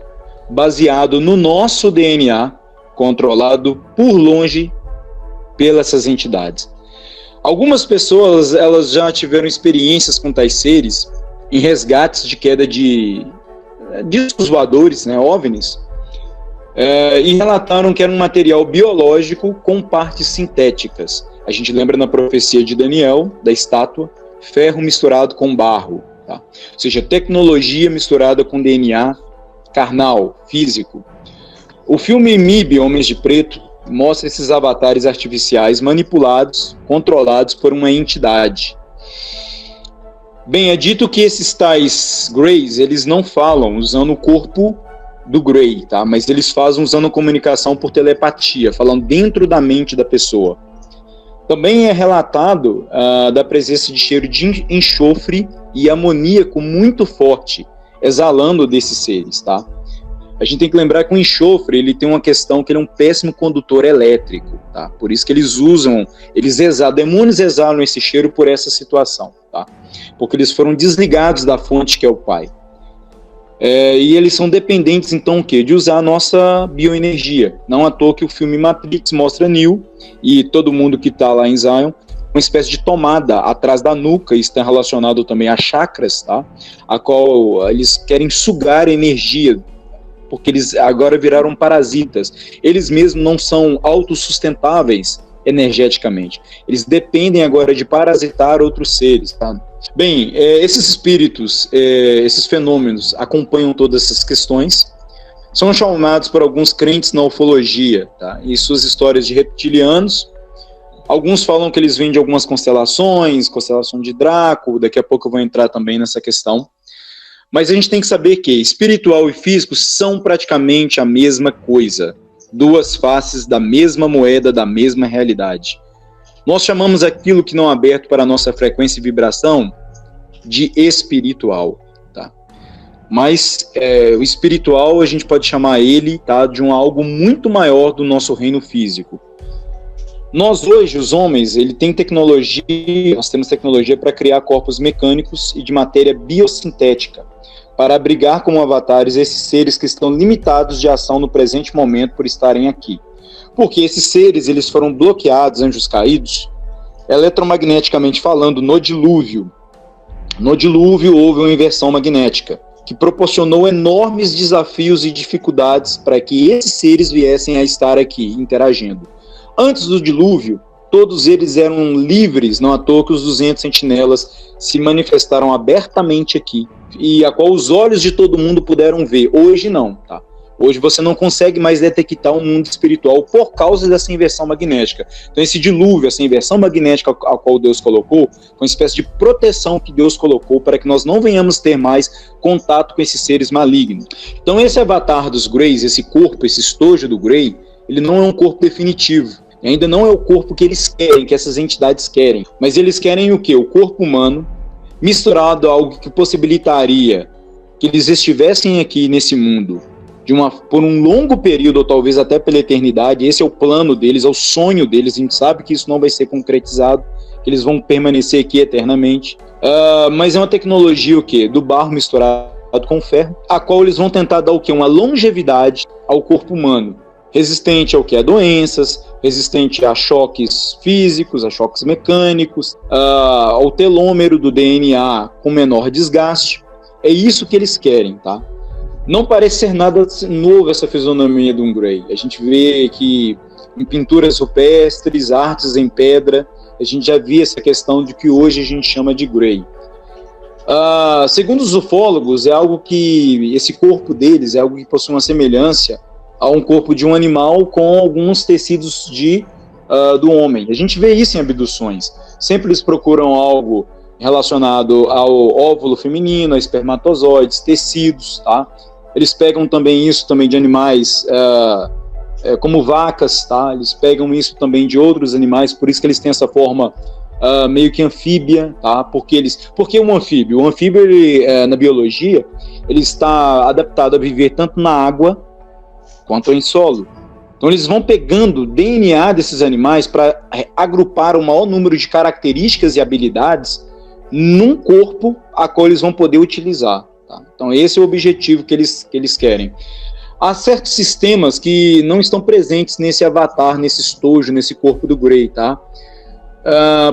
baseado no nosso DNA, controlado por longe pelas essas entidades. Algumas pessoas elas já tiveram experiências com tais seres em resgates de queda de discos voadores, né, OVNIs, e relataram que era um material biológico com partes sintéticas. A gente lembra na profecia de Daniel, da estátua, ferro misturado com barro. Tá? Ou seja, tecnologia misturada com DNA carnal, físico. O filme MIB, Homens de Preto, mostra esses avatares artificiais manipulados, controlados por uma entidade. Bem, é dito que esses tais Greys, eles não falam usando o corpo do Grey, tá? Mas eles fazem usando comunicação por telepatia, falando dentro da mente da pessoa. Também é relatado da presença de cheiro de enxofre e amoníaco muito forte, exalando desses seres, tá? A gente tem que lembrar que o enxofre, ele tem uma questão que ele é um péssimo condutor elétrico, tá? Por isso que eles exalam, demônios exalam esse cheiro por essa situação, tá? Porque eles foram desligados da fonte que é o Pai. E eles são dependentes, então, o quê? De usar a nossa bioenergia. Não à toa que o filme Matrix mostra Neo e todo mundo que está lá em Zion, uma espécie de tomada atrás da nuca, isso está relacionado também a chakras, tá? A qual eles querem sugar energia, porque eles agora viraram parasitas. Eles mesmos não são autossustentáveis energeticamente. Eles dependem agora de parasitar outros seres, tá? Bem, esses espíritos, esses fenômenos acompanham todas essas questões, são chamados por alguns crentes na ufologia, tá? E suas histórias de reptilianos. Alguns falam que eles vêm de algumas constelações, constelação de Draco, daqui a pouco eu vou entrar também nessa questão. Mas a gente tem que saber que espiritual e físico são praticamente a mesma coisa. Duas faces da mesma moeda, da mesma realidade. Nós chamamos aquilo que não é aberto para a nossa frequência e vibração de espiritual. Tá? Mas o espiritual a gente pode chamar ele, tá, de algo muito maior do nosso reino físico. Nós hoje, os homens, nós temos tecnologia para criar corpos mecânicos e de matéria biosintética, para abrigar como avatares esses seres que estão limitados de ação no presente momento por estarem aqui. Porque esses seres, eles foram bloqueados, anjos caídos, eletromagneticamente falando, no dilúvio. No dilúvio houve uma inversão magnética, que proporcionou enormes desafios e dificuldades para que esses seres viessem a estar aqui, interagindo. Antes do dilúvio, todos eles eram livres, não à toa que os 200 sentinelas se manifestaram abertamente aqui, e a qual os olhos de todo mundo puderam ver. Hoje não, tá? Hoje você não consegue mais detectar o mundo espiritual por causa dessa inversão magnética. Então esse dilúvio, essa inversão magnética a qual Deus colocou, foi uma espécie de proteção que Deus colocou para que nós não venhamos ter mais contato com esses seres malignos. Então esse avatar dos Greys, esse corpo, esse estojo do Grey, ele não é um corpo definitivo. Ainda não é o corpo que eles querem, que essas entidades querem. Mas eles querem o quê? O corpo humano misturado a algo que possibilitaria que eles estivessem aqui nesse mundo de por um longo período, ou talvez até pela eternidade. Esse é o plano deles, é o sonho deles. A gente sabe que isso não vai ser concretizado, que eles vão permanecer aqui eternamente. Mas é uma tecnologia o quê? Do barro misturado com ferro, a qual eles vão tentar dar o quê? Uma longevidade ao corpo humano, resistente ao quê? A doenças, resistente a choques físicos, a choques mecânicos, ao telômero do DNA com menor desgaste. É isso que eles querem, tá? Não parece ser nada novo essa fisionomia do Grey. A gente vê que em pinturas rupestres, artes em pedra, a gente já via essa questão de que hoje a gente chama de Grey. Segundo os ufólogos, é algo que esse corpo deles é algo que possui uma semelhança a um corpo de um animal com alguns tecidos do homem. A gente vê isso em abduções. Sempre eles procuram algo relacionado ao óvulo feminino, a espermatozoides, tecidos, tá? Eles pegam também isso também de animais como vacas, tá? Eles pegam isso também de outros animais, por isso que eles têm essa forma meio que anfíbia, tá? Por que um anfíbio? O anfíbio, ele, na biologia, ele está adaptado a viver tanto na água quanto em solo. Então eles vão pegando o DNA desses animais para agrupar o maior número de características e habilidades num corpo a qual eles vão poder utilizar. Tá? Então esse é o objetivo que eles querem. Há certos sistemas que não estão presentes nesse avatar, nesse estojo, nesse corpo do Grey, tá?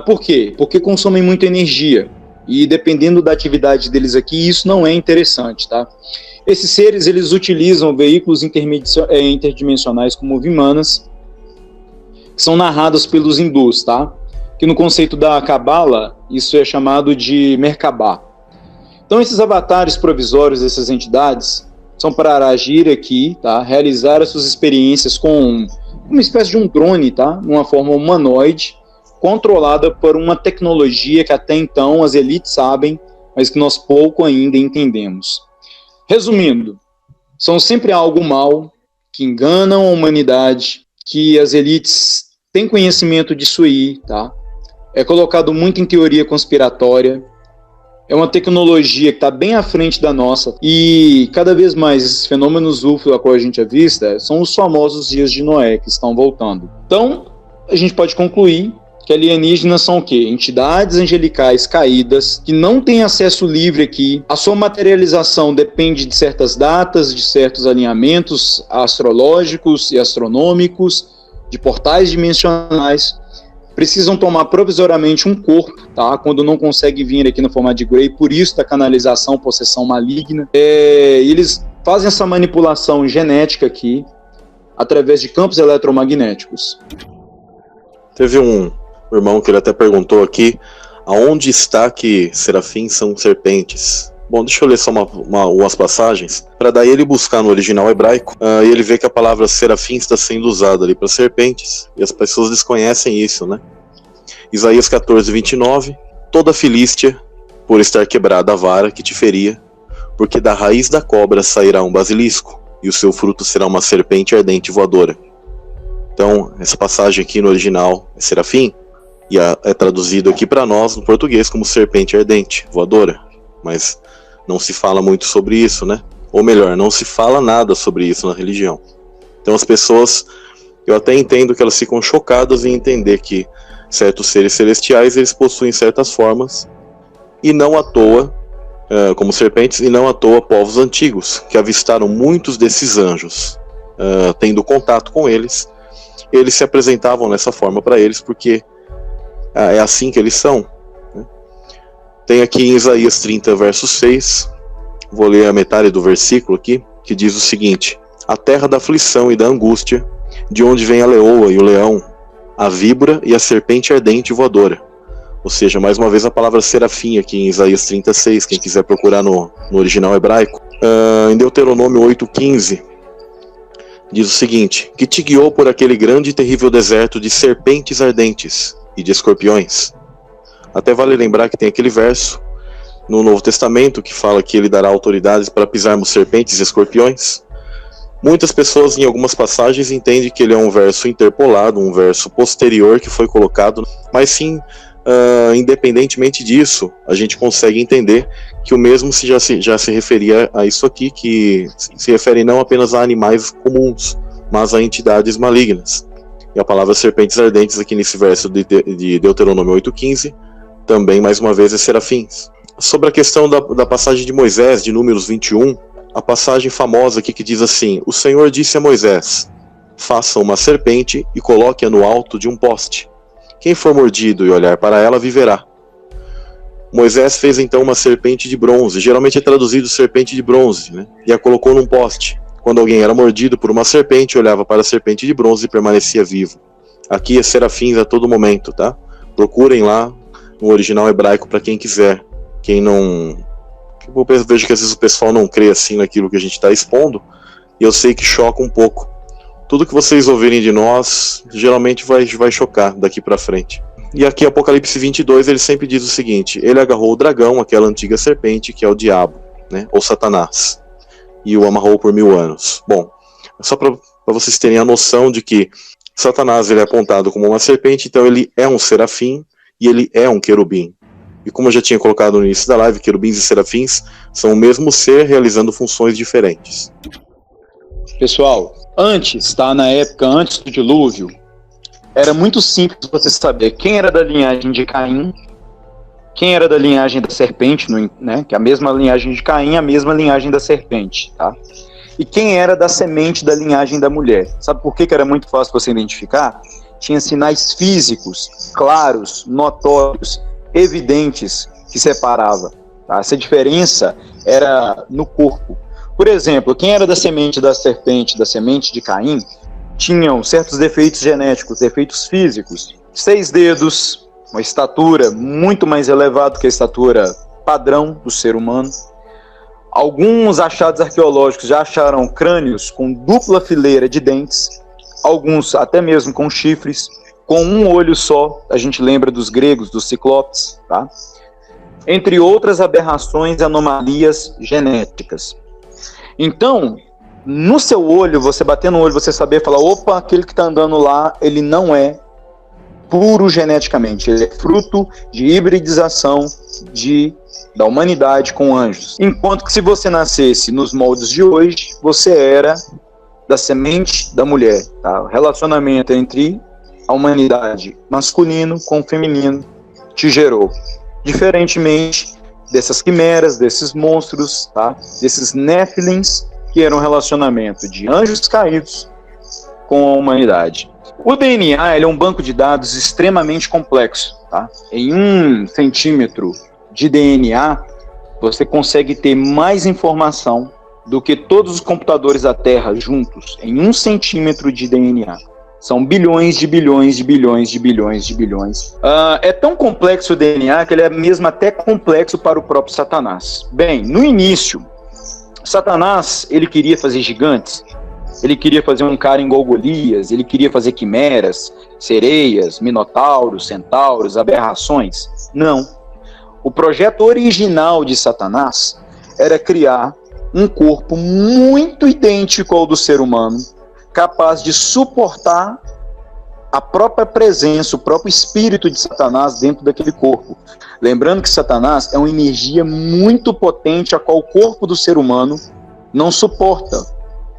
Por quê? Porque consomem muita energia, e dependendo da atividade deles aqui, isso não é interessante, tá? Esses seres, eles utilizam veículos interdimensionais como Vimanas, que são narrados pelos hindus, tá? Que no conceito da Cabala, isso é chamado de Merkabah. Então esses avatares provisórios dessas entidades são para agir aqui, tá? Realizar as suas experiências com uma espécie de um drone, tá? Numa forma humanoide, controlada por uma tecnologia que até então as elites sabem, mas que nós pouco ainda entendemos. Resumindo, são sempre algo mal, que enganam a humanidade, que as elites têm conhecimento disso aí, tá? É colocado muito em teoria conspiratória, é uma tecnologia que está bem à frente da nossa, e cada vez mais esses fenômenos UFO a qual a gente avista são os famosos dias de Noé que estão voltando. Então, a gente pode concluir que alienígenas são o quê? Entidades angelicais caídas, que não têm acesso livre aqui. A sua materialização depende de certas datas, de certos alinhamentos astrológicos e astronômicos, de portais dimensionais. Precisam tomar provisoriamente um corpo, tá? Quando não consegue vir aqui no formato de Grey, por isso da canalização, possessão maligna. E eles fazem essa manipulação genética aqui, através de campos eletromagnéticos. Teve um irmão que ele até perguntou aqui, aonde está que serafins são serpentes? Bom, deixa eu ler só umas passagens, para daí ele buscar no original hebraico, e ele vê que a palavra serafim está sendo usada ali para serpentes, e as pessoas desconhecem isso, né? Isaías 14, 29, toda Filístia, por estar quebrada a vara que te feria, porque da raiz da cobra sairá um basilisco, e o seu fruto será uma serpente ardente voadora. Então, essa passagem aqui no original é serafim, e é traduzido aqui para nós no português como serpente ardente, voadora. Mas não se fala muito sobre isso, né? Ou melhor, não se fala nada sobre isso na religião. Então as pessoas, eu até entendo que elas ficam chocadas em entender que certos seres celestiais, eles possuem certas formas, e não à toa, como serpentes, e não à toa povos antigos, que avistaram muitos desses anjos, tendo contato com eles se apresentavam nessa forma para eles, porque é assim que eles são. Né? Tem aqui em Isaías 30, verso 6, vou ler a metade do versículo aqui, que diz o seguinte: a terra da aflição e da angústia, de onde vem a leoa e o leão, a víbora e a serpente ardente voadora. Ou seja, mais uma vez a palavra serafim aqui em Isaías 36, quem quiser procurar no original hebraico. Em Deuteronômio 8,15, diz o seguinte: que te guiou por aquele grande e terrível deserto de serpentes ardentes e de escorpiões. Até vale lembrar que tem aquele verso no Novo Testamento que fala que ele dará autoridades para pisarmos serpentes e escorpiões. Muitas pessoas em algumas passagens entendem que ele é um verso interpolado, um verso posterior que foi colocado, mas sim, independentemente disso, a gente consegue entender que o mesmo já se referia a isso aqui, que se refere não apenas a animais comuns, mas a entidades malignas. E a palavra serpentes ardentes aqui nesse verso de Deuteronômio 8,15, também mais uma vez é serafins. Sobre a questão da passagem de Moisés, de Números 21, a passagem famosa aqui que diz assim: o Senhor disse a Moisés, faça uma serpente e coloque-a no alto de um poste. Quem for mordido e olhar para ela, viverá. Moisés fez então uma serpente de bronze, geralmente é traduzido serpente de bronze, né? E a colocou num poste. Quando alguém era mordido por uma serpente, olhava para a serpente de bronze e permanecia vivo. Aqui é serafins a todo momento, tá? Procurem lá no original hebraico para quem quiser. Quem não... Eu vejo que às vezes o pessoal não crê assim naquilo que a gente está expondo, e eu sei que choca um pouco. Tudo que vocês ouvirem de nós, geralmente vai chocar daqui para frente. E aqui, Apocalipse 22, ele sempre diz o seguinte: ele agarrou o dragão, aquela antiga serpente, que é o diabo, né, ou Satanás, e o amarrou por 1000 anos. Bom, só para vocês terem a noção de que Satanás ele é apontado como uma serpente, então ele é um serafim e ele é um querubim. E como eu já tinha colocado no início da live, querubins e serafins são o mesmo ser realizando funções diferentes. Pessoal, antes, tá? Na época antes do dilúvio, era muito simples você saber quem era da linhagem de Caim, quem era da linhagem da serpente, né? Que é a mesma linhagem de Caim, a mesma linhagem da serpente, tá? E quem era da semente da linhagem da mulher. Sabe por que era muito fácil você identificar? Tinha sinais físicos, claros, notórios, evidentes, que separava. Tá? Essa diferença era no corpo. Por exemplo, quem era da semente da serpente, da semente de Caim, tinham certos defeitos genéticos, defeitos físicos. 6 dedos, uma estatura muito mais elevada que a estatura padrão do ser humano. Alguns achados arqueológicos já acharam crânios com dupla fileira de dentes, alguns até mesmo com chifres, com um olho só. A gente lembra dos gregos, dos ciclopes, tá? Entre outras aberrações e anomalias genéticas. Então, no seu olho, você bater no olho, você saber falar, opa, aquele que está andando lá, ele não é puro geneticamente, ele é fruto de hibridização da humanidade com anjos. Enquanto que se você nascesse nos moldes de hoje, você era da semente da mulher. Tá? O relacionamento entre a humanidade masculino com feminino te gerou. Diferentemente dessas quimeras, desses monstros, tá? Desses Néfilins, que era um relacionamento de anjos caídos com a humanidade. O DNA ele é um banco de dados extremamente complexo. Tá? Em 1 centímetro de DNA, você consegue ter mais informação do que todos os computadores da Terra juntos, em 1 centímetro de DNA. São bilhões de bilhões de bilhões de bilhões de bilhões. É tão complexo o DNA que ele é mesmo até complexo para o próprio Satanás. Bem, no início, Satanás ele queria fazer gigantes, ele queria fazer um cara igual Golias, ele queria fazer quimeras, sereias, minotauros, centauros, aberrações. Não. O projeto original de Satanás era criar um corpo muito idêntico ao do ser humano, capaz de suportar a própria presença, o próprio espírito de Satanás dentro daquele corpo. Lembrando que Satanás é uma energia muito potente, a qual o corpo do ser humano não suporta,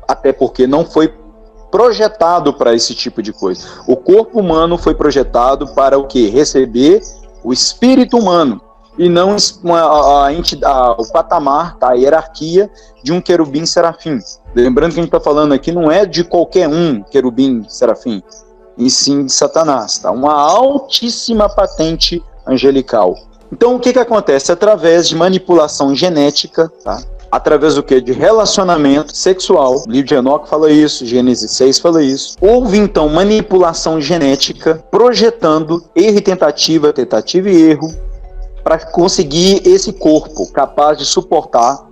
até porque não foi projetado para esse tipo de coisa. O corpo humano foi projetado para o quê? Receber o espírito humano, e não o patamar, tá? A hierarquia de um querubim serafim. Lembrando que a gente está falando aqui não é de qualquer um querubim serafim, e sim de Satanás, tá? Uma altíssima patente angelical. Então o que acontece? Através de manipulação genética, tá? Através do que? De relacionamento sexual. O livro de Enoque fala isso, Gênesis 6 fala isso. Houve então manipulação genética, projetando erro e tentativa, tentativa e erro, para conseguir esse corpo capaz de suportar,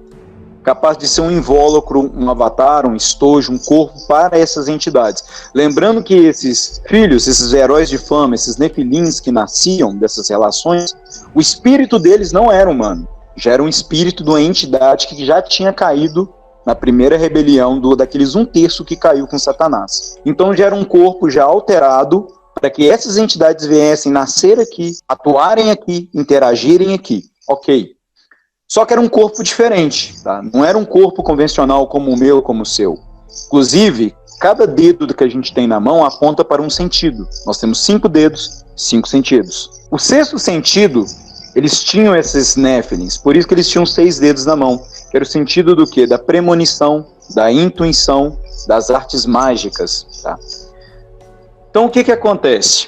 capaz de ser um invólucro, um avatar, um estojo, um corpo para essas entidades. Lembrando que esses filhos, esses heróis de fama, esses nefilins que nasciam dessas relações, o espírito deles não era humano, já era um espírito de uma entidade que já tinha caído na primeira rebelião daqueles 1/3 que caiu com Satanás. Então já era um corpo já alterado para que essas entidades viessem nascer aqui, atuarem aqui, interagirem aqui. Ok. Só que era um corpo diferente, tá? Não era um corpo convencional como o meu, como o seu. Inclusive, cada dedo que a gente tem na mão aponta para um sentido. Nós temos 5 dedos, 5 sentidos. O 6º sentido, eles tinham esses Néfilins, por isso que eles tinham 6 dedos na mão, que era o sentido do quê? Da premonição, da intuição, das artes mágicas, tá? Então, o que acontece?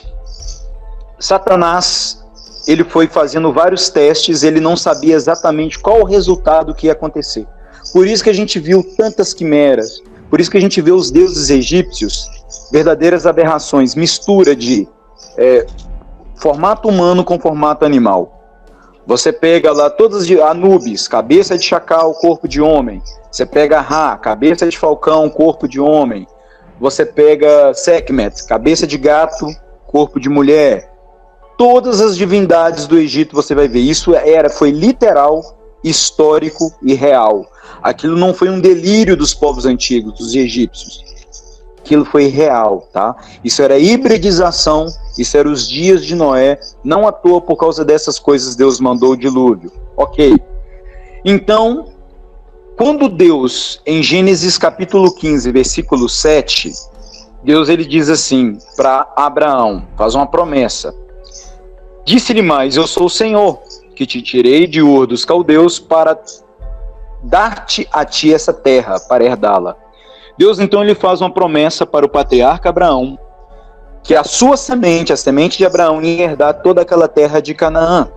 Satanás, ele foi fazendo vários testes, ele não sabia exatamente qual o resultado que ia acontecer. Por isso que a gente viu tantas quimeras, por isso que a gente vê os deuses egípcios, verdadeiras aberrações, mistura de formato humano com formato animal. Você pega lá todas de Anubis, cabeça de chacal, corpo de homem. Você pega Ra, cabeça de falcão, corpo de homem. Você pega Sekhmet, cabeça de gato, corpo de mulher. Todas as divindades do Egito você vai ver. Isso foi literal, histórico e real. Aquilo não foi um delírio dos povos antigos, dos egípcios. Aquilo foi real, tá? Isso era hibridização, isso era os dias de Noé. Não à toa, por causa dessas coisas, Deus mandou o dilúvio. Ok. Então, quando Deus, em Gênesis capítulo 15, versículo 7, Deus ele diz assim para Abraão, faz uma promessa. Disse-lhe mais, eu sou o Senhor, que te tirei de Ur dos Caldeus para dar-te a ti essa terra, para herdá-la. Deus então ele faz uma promessa para o patriarca Abraão, que a sua semente, a semente de Abraão, ia herdar toda aquela terra de Canaã.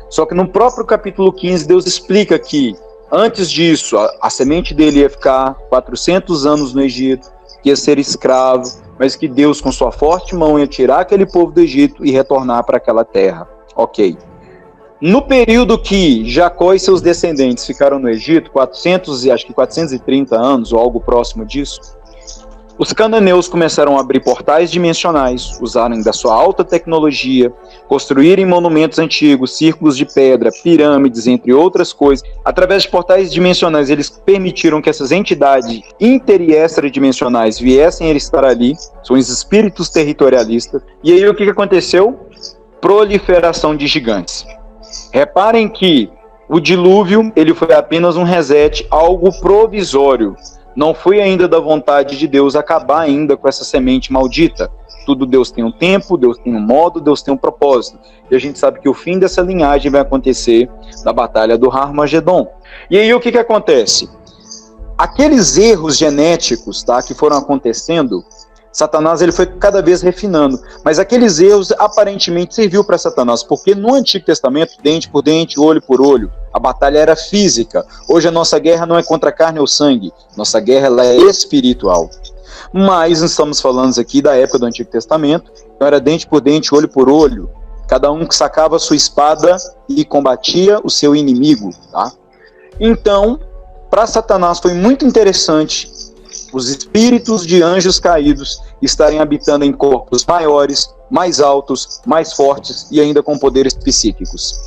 Só que no próprio capítulo 15, Deus explica que, antes disso, a semente dele ia ficar 400 anos no Egito, que ia ser escravo, mas que Deus, com sua forte mão, ia tirar aquele povo do Egito e retornar para aquela terra. Ok. No período que Jacó e seus descendentes ficaram no Egito, 430 anos, ou algo próximo disso, os cananeus começaram a abrir portais dimensionais, usarem da sua alta tecnologia, construírem monumentos antigos, círculos de pedra, pirâmides, entre outras coisas. Através de portais dimensionais, eles permitiram que essas entidades inter- e extradimensionais viessem a estar ali, são os espíritos territorialistas. E aí o que aconteceu? Proliferação de gigantes. Reparem que o dilúvio ele foi apenas um reset, algo provisório. Não foi ainda da vontade de Deus acabar ainda com essa semente maldita. Tudo Deus tem um tempo, Deus tem um modo, Deus tem um propósito. E a gente sabe que o fim dessa linhagem vai acontecer na batalha do Armagedon. E aí o que acontece? Aqueles erros genéticos, tá, que foram acontecendo, Satanás ele foi cada vez refinando, mas aqueles erros aparentemente serviu para Satanás, porque no Antigo Testamento, dente por dente, olho por olho, a batalha era física. Hoje a nossa guerra não é contra carne ou sangue, nossa guerra ela é espiritual. Mas estamos falando aqui da época do Antigo Testamento, então era dente por dente, olho por olho, cada um que sacava a sua espada e combatia o seu inimigo, tá? Então, para Satanás foi muito interessante os espíritos de anjos caídos estarem habitando em corpos maiores, mais altos, mais fortes e ainda com poderes psíquicos.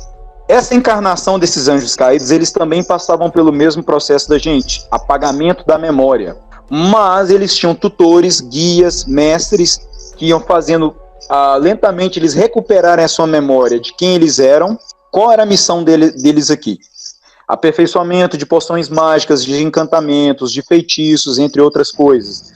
Essa encarnação desses anjos caídos, eles também passavam pelo mesmo processo da gente, apagamento da memória. Mas eles tinham tutores, guias, mestres, que iam fazendo lentamente eles recuperarem a sua memória de quem eles eram, qual era a missão deles aqui. Aperfeiçoamento de poções mágicas, de encantamentos, de feitiços, entre outras coisas.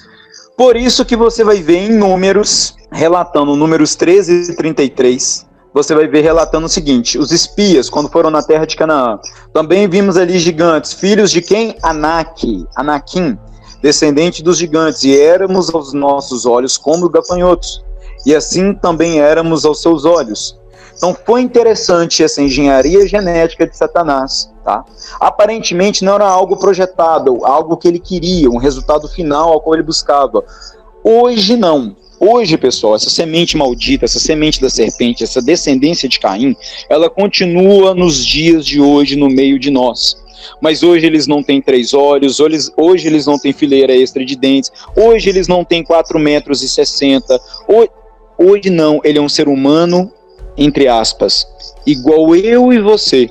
Por isso que você vai ver em números, relatando números 13 e 33, você vai ver relatando o seguinte: os espias, quando foram na terra de Canaã, também vimos ali gigantes, filhos de quem? Anakim, descendente dos gigantes, e éramos aos nossos olhos como gafanhotos, e assim também éramos aos seus olhos. Então foi interessante essa engenharia genética de Satanás, tá? Aparentemente não era algo projetado, algo que ele queria, um resultado final ao qual ele buscava. Hoje não. Hoje, pessoal, essa semente maldita, essa semente da serpente, essa descendência de Caim, ela continua nos dias de hoje no meio de nós. Mas hoje eles não têm 3 olhos, hoje eles não têm fileira extra de dentes, hoje eles não têm 4,60 metros. Hoje não, ele é um ser humano, entre aspas, igual eu e você.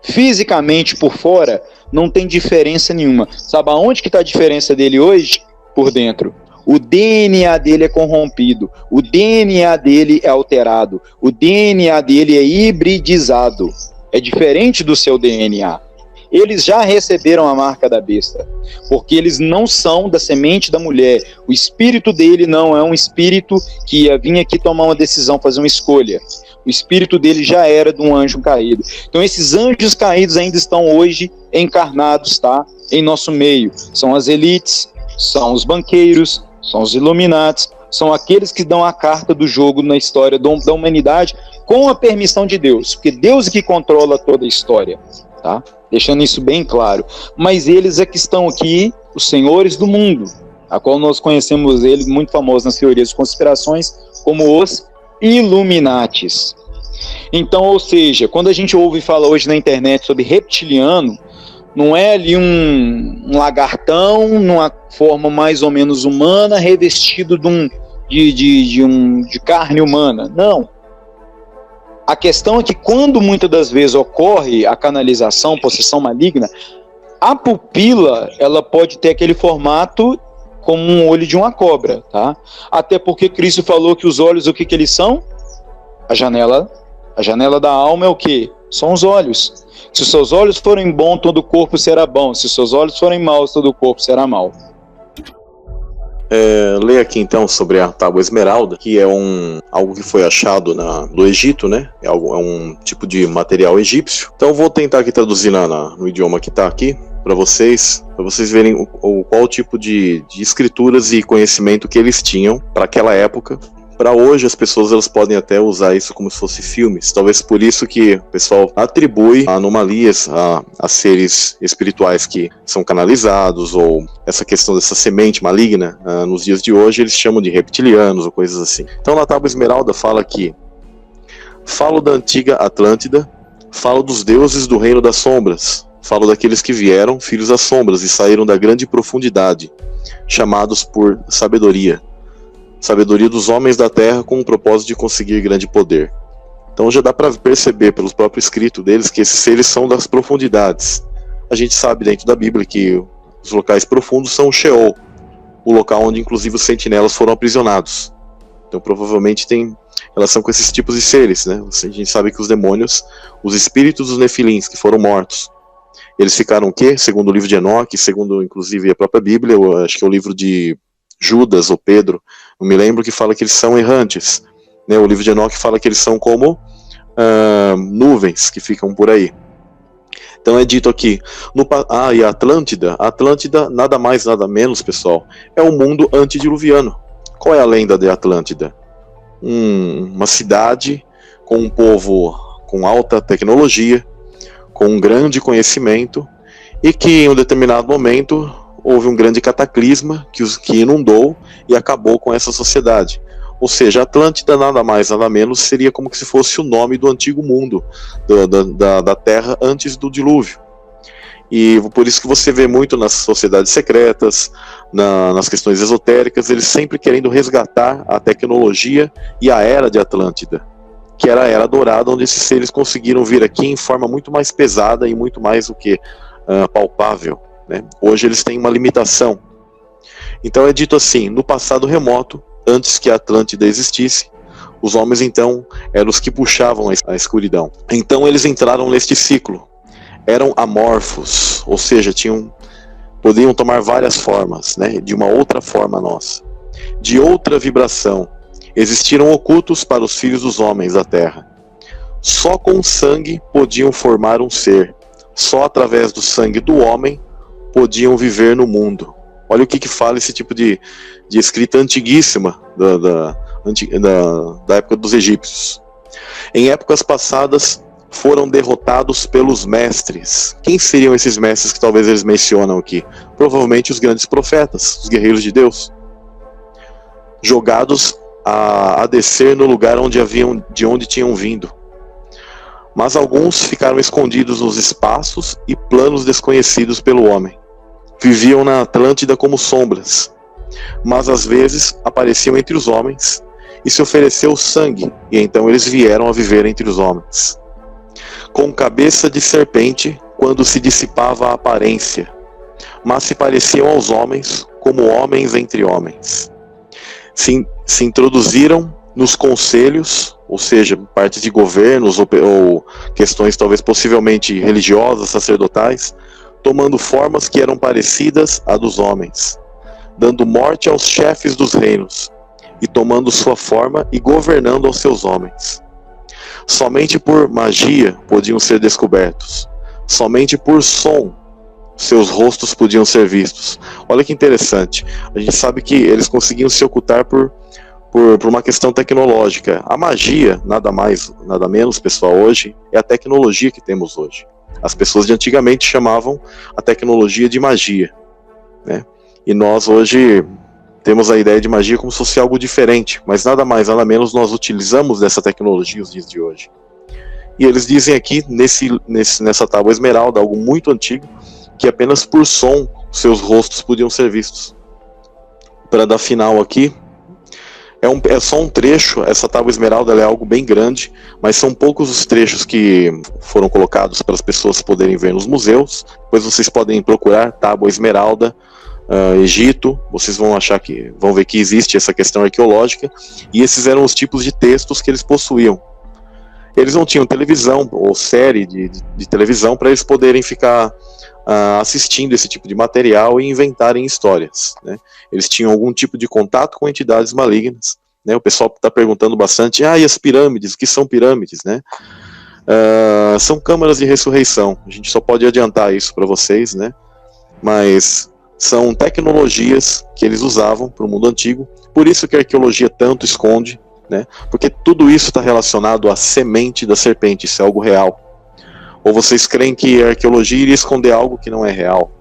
Fisicamente, por fora, não tem diferença nenhuma. Sabe aonde que está a diferença dele hoje? Por dentro. O DNA dele é corrompido, o DNA dele é alterado, o DNA dele é hibridizado. É diferente do seu DNA. Eles já receberam a marca da besta, porque eles não são da semente da mulher. O espírito dele não é um espírito que ia vir aqui tomar uma decisão, fazer uma escolha. O espírito dele já era de um anjo caído. Então esses anjos caídos ainda estão hoje encarnados, tá? Em nosso meio. São as elites, são os banqueiros, são os Illuminatis, são aqueles que dão a carta do jogo na história da humanidade com a permissão de Deus, porque Deus é que controla toda a história, tá? Deixando isso bem claro. Mas eles é que estão aqui, os senhores do mundo, a qual nós conhecemos eles, muito famosos nas teorias de conspirações, como os Illuminatis. Então, ou seja, quando a gente ouve falar hoje na internet sobre reptiliano, não é ali um lagartão, numa forma mais ou menos humana, revestido de carne humana. Não. A questão é que quando muitas das vezes ocorre a canalização, possessão maligna, a pupila, ela pode ter aquele formato como um olho de uma cobra, tá? Até porque Cristo falou que os olhos, o que eles são? A janela da alma é o quê? São os olhos. Se os seus olhos forem bons, todo o corpo será bom. Se os seus olhos forem maus, todo o corpo será mau. Leia aqui então sobre a tábua esmeralda, que é algo que foi achado no Egito, né? É um tipo de material egípcio. Então vou tentar aqui traduzir no idioma que está aqui para vocês verem qual tipo de escrituras e conhecimento que eles tinham para aquela época. Para hoje as pessoas elas podem até usar isso como se fosse filmes. Talvez por isso que o pessoal atribui anomalias a seres espirituais que são canalizados, ou essa questão dessa semente maligna, nos dias de hoje eles chamam de reptilianos ou coisas assim. Então na tábua esmeralda fala que falo da antiga Atlântida, falo dos deuses do reino das sombras, falo daqueles que vieram, filhos das sombras, e saíram da grande profundidade, chamados por sabedoria dos homens da terra, com o propósito de conseguir grande poder. Então já dá para perceber pelo próprio escrito deles que esses seres são das profundidades. A gente sabe dentro da Bíblia que os locais profundos são o Sheol, o local onde inclusive os sentinelas foram aprisionados. Então provavelmente tem relação com esses tipos de seres, né? A gente sabe que os demônios, os espíritos dos nefilins que foram mortos, eles ficaram o quê? Segundo o livro de Enoque, segundo inclusive a própria Bíblia, eu acho que é o livro de Judas ou Pedro, não me lembro, que fala que eles são errantes, né? O livro de Enoque fala que eles são como nuvens que ficam por aí. Então é dito aqui, e a Atlântida nada mais nada menos, pessoal, é o mundo antediluviano. Qual é a lenda de Atlântida? Uma cidade com um povo com alta tecnologia, com um grande conhecimento, e que em um determinado momento houve um grande cataclisma que inundou e acabou com essa sociedade. Ou seja, Atlântida nada mais nada menos seria como se fosse o nome do antigo mundo, da Terra antes do dilúvio. E por isso que você vê muito nas sociedades secretas, nas questões esotéricas, eles sempre querendo resgatar a tecnologia e a era de Atlântida, que era a era dourada, onde esses seres conseguiram vir aqui em forma muito mais pesada e muito mais palpável. Né? Hoje eles têm uma limitação. Então é dito assim, no passado remoto, antes que a Atlântida existisse, os homens então eram os que puxavam a escuridão. Então eles entraram neste ciclo. Eram amorfos, ou seja, podiam tomar várias formas, né? De uma outra forma nossa, de outra vibração. Existiram ocultos para os filhos dos homens da terra. Só com sangue podiam formar um ser. Só através do sangue do homem podiam viver no mundo. Olha o que fala esse tipo de escrita antiguíssima da época dos egípcios. Em épocas passadas foram derrotados pelos mestres. Quem seriam esses mestres que talvez eles mencionam aqui? Provavelmente os grandes profetas, os guerreiros de Deus, jogados a descer no lugar de onde tinham vindo. Mas alguns ficaram escondidos nos espaços e planos desconhecidos pelo homem. Viviam na Atlântida como sombras, mas às vezes apareciam entre os homens e se ofereceu sangue, e então eles vieram a viver entre os homens. Com cabeça de serpente, quando se dissipava a aparência, mas se pareciam aos homens como homens entre homens. se introduziram nos conselhos, ou seja, partes de governos ou questões talvez possivelmente religiosas, sacerdotais, tomando formas que eram parecidas à dos homens, dando morte aos chefes dos reinos, e tomando sua forma e governando aos seus homens. Somente por magia podiam ser descobertos, somente por som seus rostos podiam ser vistos. Olha que interessante, a gente sabe que eles conseguiam se ocultar por uma questão tecnológica. A magia, nada mais, nada menos, pessoal, hoje, é a tecnologia que temos hoje. As pessoas de antigamente chamavam a tecnologia de magia, né? E nós hoje temos a ideia de magia como se fosse algo diferente, mas nada mais, nada menos nós utilizamos dessa tecnologia os dias de hoje. E eles dizem aqui, nessa tábua esmeralda, algo muito antigo, que apenas por som seus rostos podiam ser vistos. Para dar final aqui, é só um trecho. Essa tábua esmeralda é algo bem grande, mas são poucos os trechos que foram colocados para as pessoas poderem ver nos museus. Depois vocês podem procurar tábua esmeralda, Egito, vocês vão ver que existe essa questão arqueológica, e esses eram os tipos de textos que eles possuíam. Eles não tinham televisão ou série de televisão para eles poderem ficar assistindo esse tipo de material e inventarem histórias, né? Eles tinham algum tipo de contato com entidades malignas, né? O pessoal está perguntando bastante, e as pirâmides, o que são pirâmides, né? São câmaras de ressurreição. A gente só pode adiantar isso para vocês, né? Mas são tecnologias que eles usavam para o mundo antigo, por isso que a arqueologia tanto esconde, né? Porque tudo isso está relacionado à semente da serpente, isso é algo real. Ou vocês creem que a arqueologia iria esconder algo que não é real?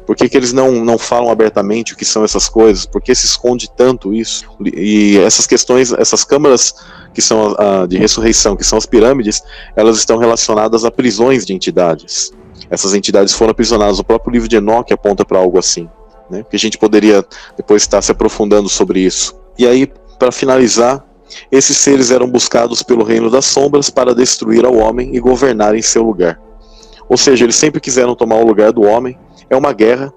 Por que eles não falam abertamente o que são essas coisas? Por que se esconde tanto isso? E essas questões, essas câmaras que são de ressurreição, que são as pirâmides, elas estão relacionadas a prisões de entidades. Essas entidades foram aprisionadas. O próprio livro de Enoque aponta para algo assim, né? Que a gente poderia depois estar se aprofundando sobre isso. E aí, para finalizar, esses seres eram buscados pelo reino das sombras para destruir ao homem e governar em seu lugar. Ou seja, eles sempre quiseram tomar o lugar do homem. É uma guerra.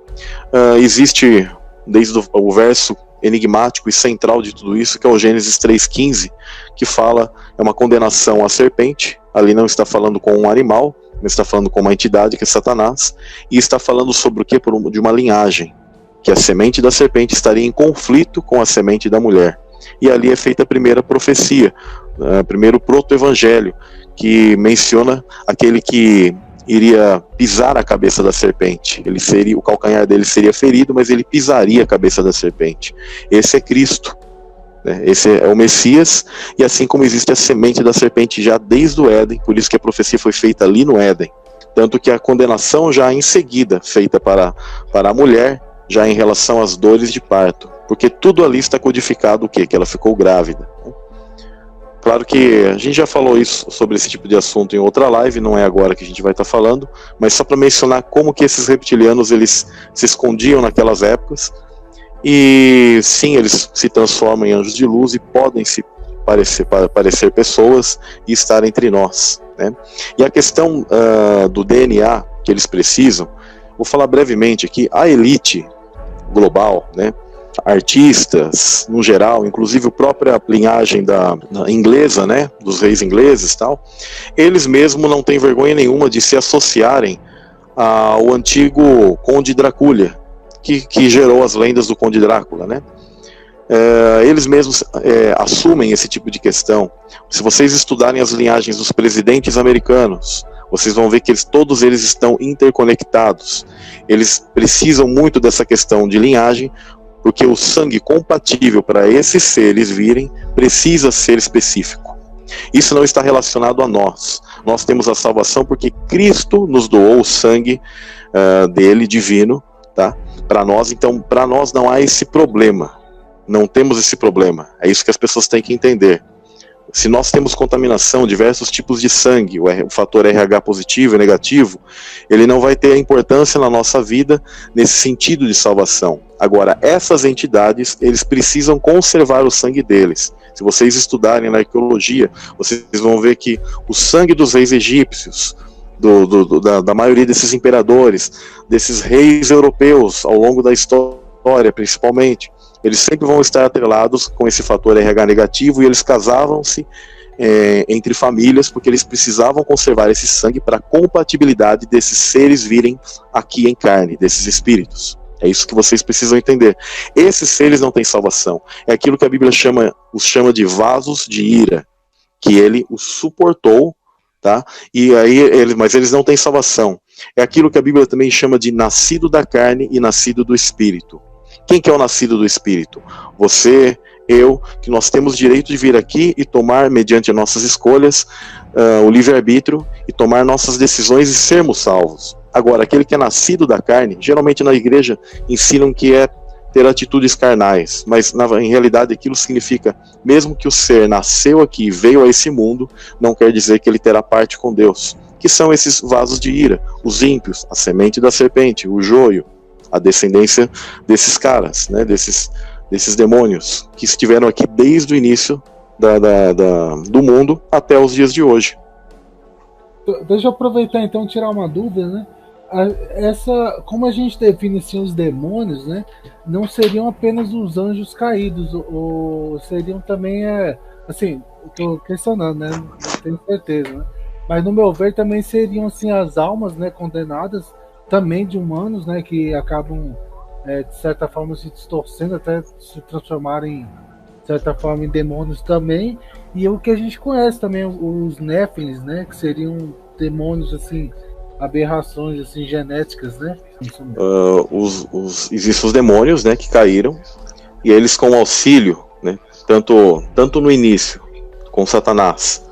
Existe, desde o verso enigmático e central de tudo isso, que é o Gênesis 3,15, que fala, é uma condenação à serpente. Ali não está falando com um animal, mas está falando com uma entidade, que é Satanás, e está falando sobre o quê? De uma linhagem, que a semente da serpente estaria em conflito com a semente da mulher. E ali é feita a primeira profecia, primeiro proto-evangelho, que menciona aquele que iria pisar a cabeça da serpente. O calcanhar dele seria ferido, mas ele pisaria a cabeça da serpente. Esse é Cristo, né? Esse é o Messias, e assim como existe a semente da serpente já desde o Éden, por isso que a profecia foi feita ali no Éden. Tanto que a condenação já em seguida, feita para a mulher, já em relação às dores de parto. Porque tudo ali está codificado o quê? Que ela ficou grávida. Claro que a gente já falou isso sobre esse tipo de assunto em outra live, não é agora que a gente vai estar falando, mas só para mencionar como que esses reptilianos eles se escondiam naquelas épocas, e sim, eles se transformam em anjos de luz e podem se parecer pessoas e estar entre nós, né? E a questão do DNA que eles precisam, vou falar brevemente aqui. A elite global, né? Artistas, no geral, inclusive a própria linhagem da inglesa, né, dos reis ingleses e tal, eles mesmos não têm vergonha nenhuma de se associarem ao antigo Conde Drácula, que gerou as lendas do Conde Drácula, né? Eles mesmos assumem esse tipo de questão. Se vocês estudarem as linhagens dos presidentes americanos, vocês vão ver que todos eles estão interconectados. Eles precisam muito dessa questão de linhagem, porque o sangue compatível para esses seres virem precisa ser específico. Isso não está relacionado a nós. Nós temos a salvação porque Cristo nos doou o sangue dele, divino, tá? Para nós. Então, para nós não há esse problema. Não temos esse problema. É isso que as pessoas têm que entender. Se nós temos contaminação, diversos tipos de sangue, o fator RH positivo e negativo, ele não vai ter a importância na nossa vida nesse sentido de salvação. Agora, essas entidades, eles precisam conservar o sangue deles. Se vocês estudarem na arqueologia, vocês vão ver que o sangue dos reis egípcios, da maioria desses imperadores, desses reis europeus ao longo da história, principalmente, eles sempre vão estar atrelados com esse fator RH negativo, e eles casavam-se entre famílias, porque eles precisavam conservar esse sangue para a compatibilidade desses seres virem aqui em carne, desses espíritos. É isso que vocês precisam entender. Esses seres não têm salvação. É aquilo que a Bíblia os chama de vasos de ira, que ele os suportou, tá? E aí, mas eles não têm salvação. É aquilo que a Bíblia também chama de nascido da carne e nascido do espírito. Quem que é o nascido do espírito? Você, eu, que nós temos direito de vir aqui e tomar, mediante nossas escolhas, o livre-arbítrio, e tomar nossas decisões e sermos salvos. Agora, aquele que é nascido da carne, geralmente na igreja ensinam que é ter atitudes carnais, mas em realidade aquilo significa, mesmo que o ser nasceu aqui e veio a esse mundo, não quer dizer que ele terá parte com Deus, que são esses vasos de ira, os ímpios, a semente da serpente, o joio, a descendência desses caras, né, desses demônios, que estiveram aqui desde o início do mundo até os dias de hoje. Deixa eu aproveitar então e tirar uma dúvida, né? Como a gente define assim, os demônios, né? Não seriam apenas os anjos caídos, ou seriam também, assim, estou questionando, né? Não tenho certeza, né? Mas no meu ver também seriam assim as almas, né, condenadas também de humanos, né, que acabam de certa forma se distorcendo até se transformarem de certa forma em demônios também. E o que a gente conhece também, os Néfilins, né, que seriam demônios assim, aberrações assim genéticas, né? Existem os demônios, né, que caíram, e eles com auxílio, né, tanto no início com Satanás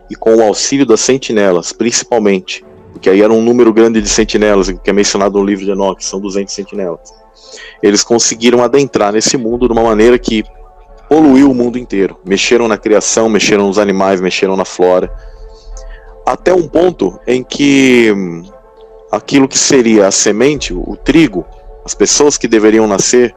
e com o auxílio das sentinelas, principalmente, porque aí era um número grande de sentinelas, que é mencionado no livro de Enoque, são 200 sentinelas. Eles conseguiram adentrar nesse mundo de uma maneira que poluiu o mundo inteiro. Mexeram na criação, mexeram nos animais, mexeram na flora, até um ponto em que aquilo que seria a semente, o trigo, as pessoas que deveriam nascer,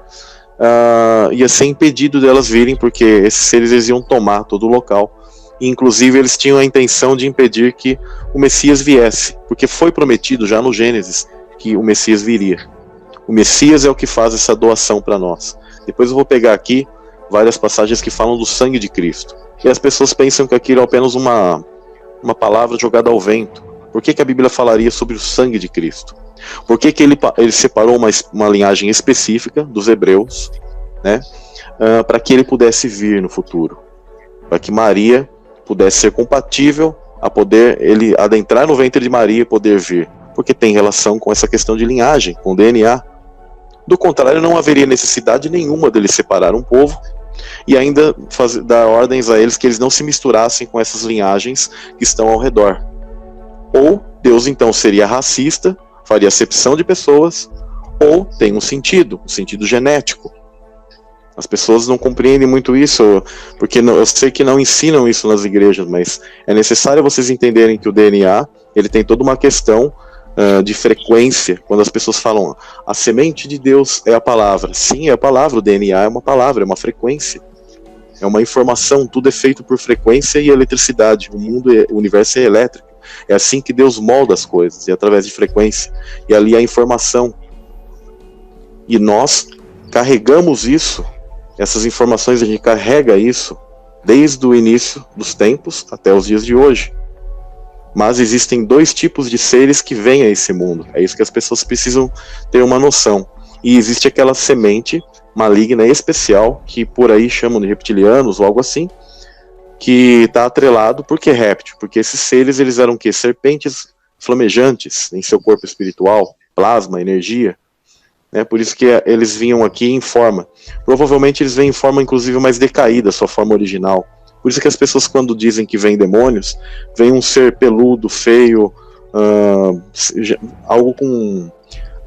ia ser impedido delas virem, porque esses seres eles iam tomar todo o local. E, inclusive, eles tinham a intenção de impedir que o Messias viesse, porque foi prometido já no Gênesis que o Messias viria. O Messias é o que faz essa doação para nós. Depois eu vou pegar aqui várias passagens que falam do sangue de Cristo. E as pessoas pensam que aquilo é apenas uma palavra jogada ao vento. Por que a Bíblia falaria sobre o sangue de Cristo? Por que ele separou uma linhagem específica dos hebreus, né, para que ele pudesse vir no futuro? Para que Maria pudesse ser compatível a poder ele adentrar no ventre de Maria e poder vir. Porque tem relação com essa questão de linhagem, com DNA. Do contrário, não haveria necessidade nenhuma dele separar um povo e ainda dar ordens a eles que eles não se misturassem com essas linhagens que estão ao redor. Ou Deus então seria racista, faria acepção de pessoas, ou tem um sentido genético. As pessoas não compreendem muito isso, porque eu sei que não ensinam isso nas igrejas, mas é necessário vocês entenderem que o DNA ele tem toda uma questão de frequência. Quando as pessoas falam a semente de Deus é a palavra, sim, é a palavra, o DNA é uma palavra, é uma frequência, é uma informação, tudo é feito por frequência e eletricidade, o universo é elétrico, é assim que Deus molda as coisas, é através de frequência, e ali a informação, e nós carregamos isso, essas informações, a gente carrega isso desde o início dos tempos até os dias de hoje. Mas existem dois tipos de seres que vêm a esse mundo. É isso que as pessoas precisam ter uma noção. E existe aquela semente maligna especial, que por aí chamam de reptilianos ou algo assim, que está atrelado. Por que réptil? Porque esses seres eles eram o quê? Serpentes flamejantes em seu corpo espiritual, plasma, energia. Por isso que eles vinham aqui em forma. Provavelmente eles vêm em forma inclusive mais decaída, sua forma original. Por isso que as pessoas, quando dizem que vêm demônios, vem um ser peludo, feio, algo com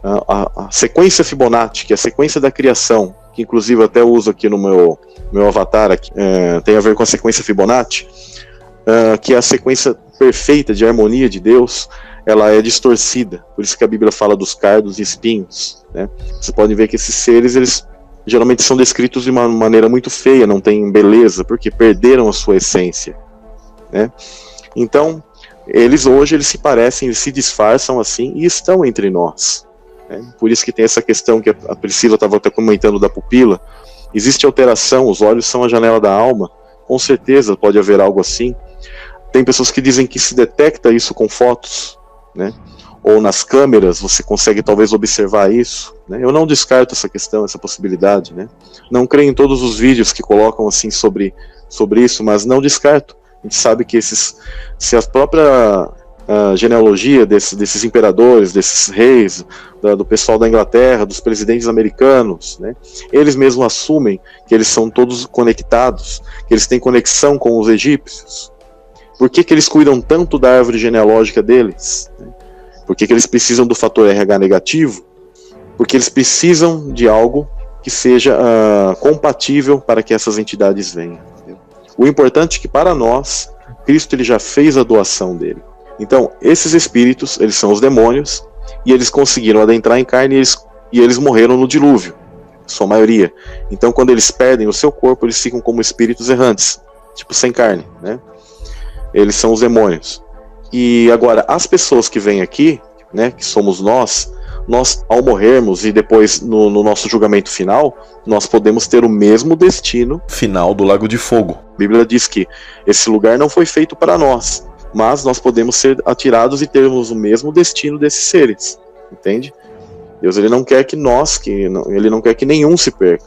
a sequência Fibonacci, que é a sequência da criação, que inclusive até uso aqui no meu avatar, aqui, tem a ver com a sequência Fibonacci, que é a sequência perfeita de harmonia de Deus. Ela é distorcida, por isso que a Bíblia fala dos cardos e espinhos, né? Você pode ver que esses seres, eles geralmente são descritos de uma maneira muito feia, não tem beleza, porque perderam a sua essência, né? Então, hoje eles se parecem, eles se disfarçam assim e estão entre nós, né? Por isso que tem essa questão que a Priscila estava até comentando da pupila, Existe alteração, os olhos são a janela da alma, com certeza pode haver algo assim. Tem pessoas que dizem que se detecta isso com fotos, né? Ou nas câmeras você consegue talvez observar isso, né? Eu não descarto essa questão, essa possibilidade, né? Não creio em todos os vídeos que colocam assim sobre isso, mas não descarto. A gente sabe que se a própria genealogia desses imperadores, desses reis, do pessoal da Inglaterra, dos presidentes americanos, né? Eles mesmos assumem que eles são todos conectados, que eles têm conexão com os egípcios. Por que eles cuidam tanto da árvore genealógica deles? Por que eles precisam do fator RH negativo? Porque eles precisam de algo que seja compatível para que essas entidades venham. O importante é que para nós, Cristo ele já fez a doação dele. Então, esses espíritos, eles são os demônios, e eles conseguiram adentrar em carne e eles morreram no dilúvio, sua maioria. Então, quando eles perdem o seu corpo, eles ficam como espíritos errantes, tipo sem carne, né? Eles são os demônios. E agora, as pessoas que vêm aqui, né, que somos nós ao morrermos e depois no nosso julgamento final, nós podemos ter o mesmo destino Final do Lago de Fogo. A Bíblia diz que esse lugar não foi feito para nós, mas nós podemos ser atirados e termos o mesmo destino desses seres, entende? Deus ele não quer que ele não quer que nenhum se perca,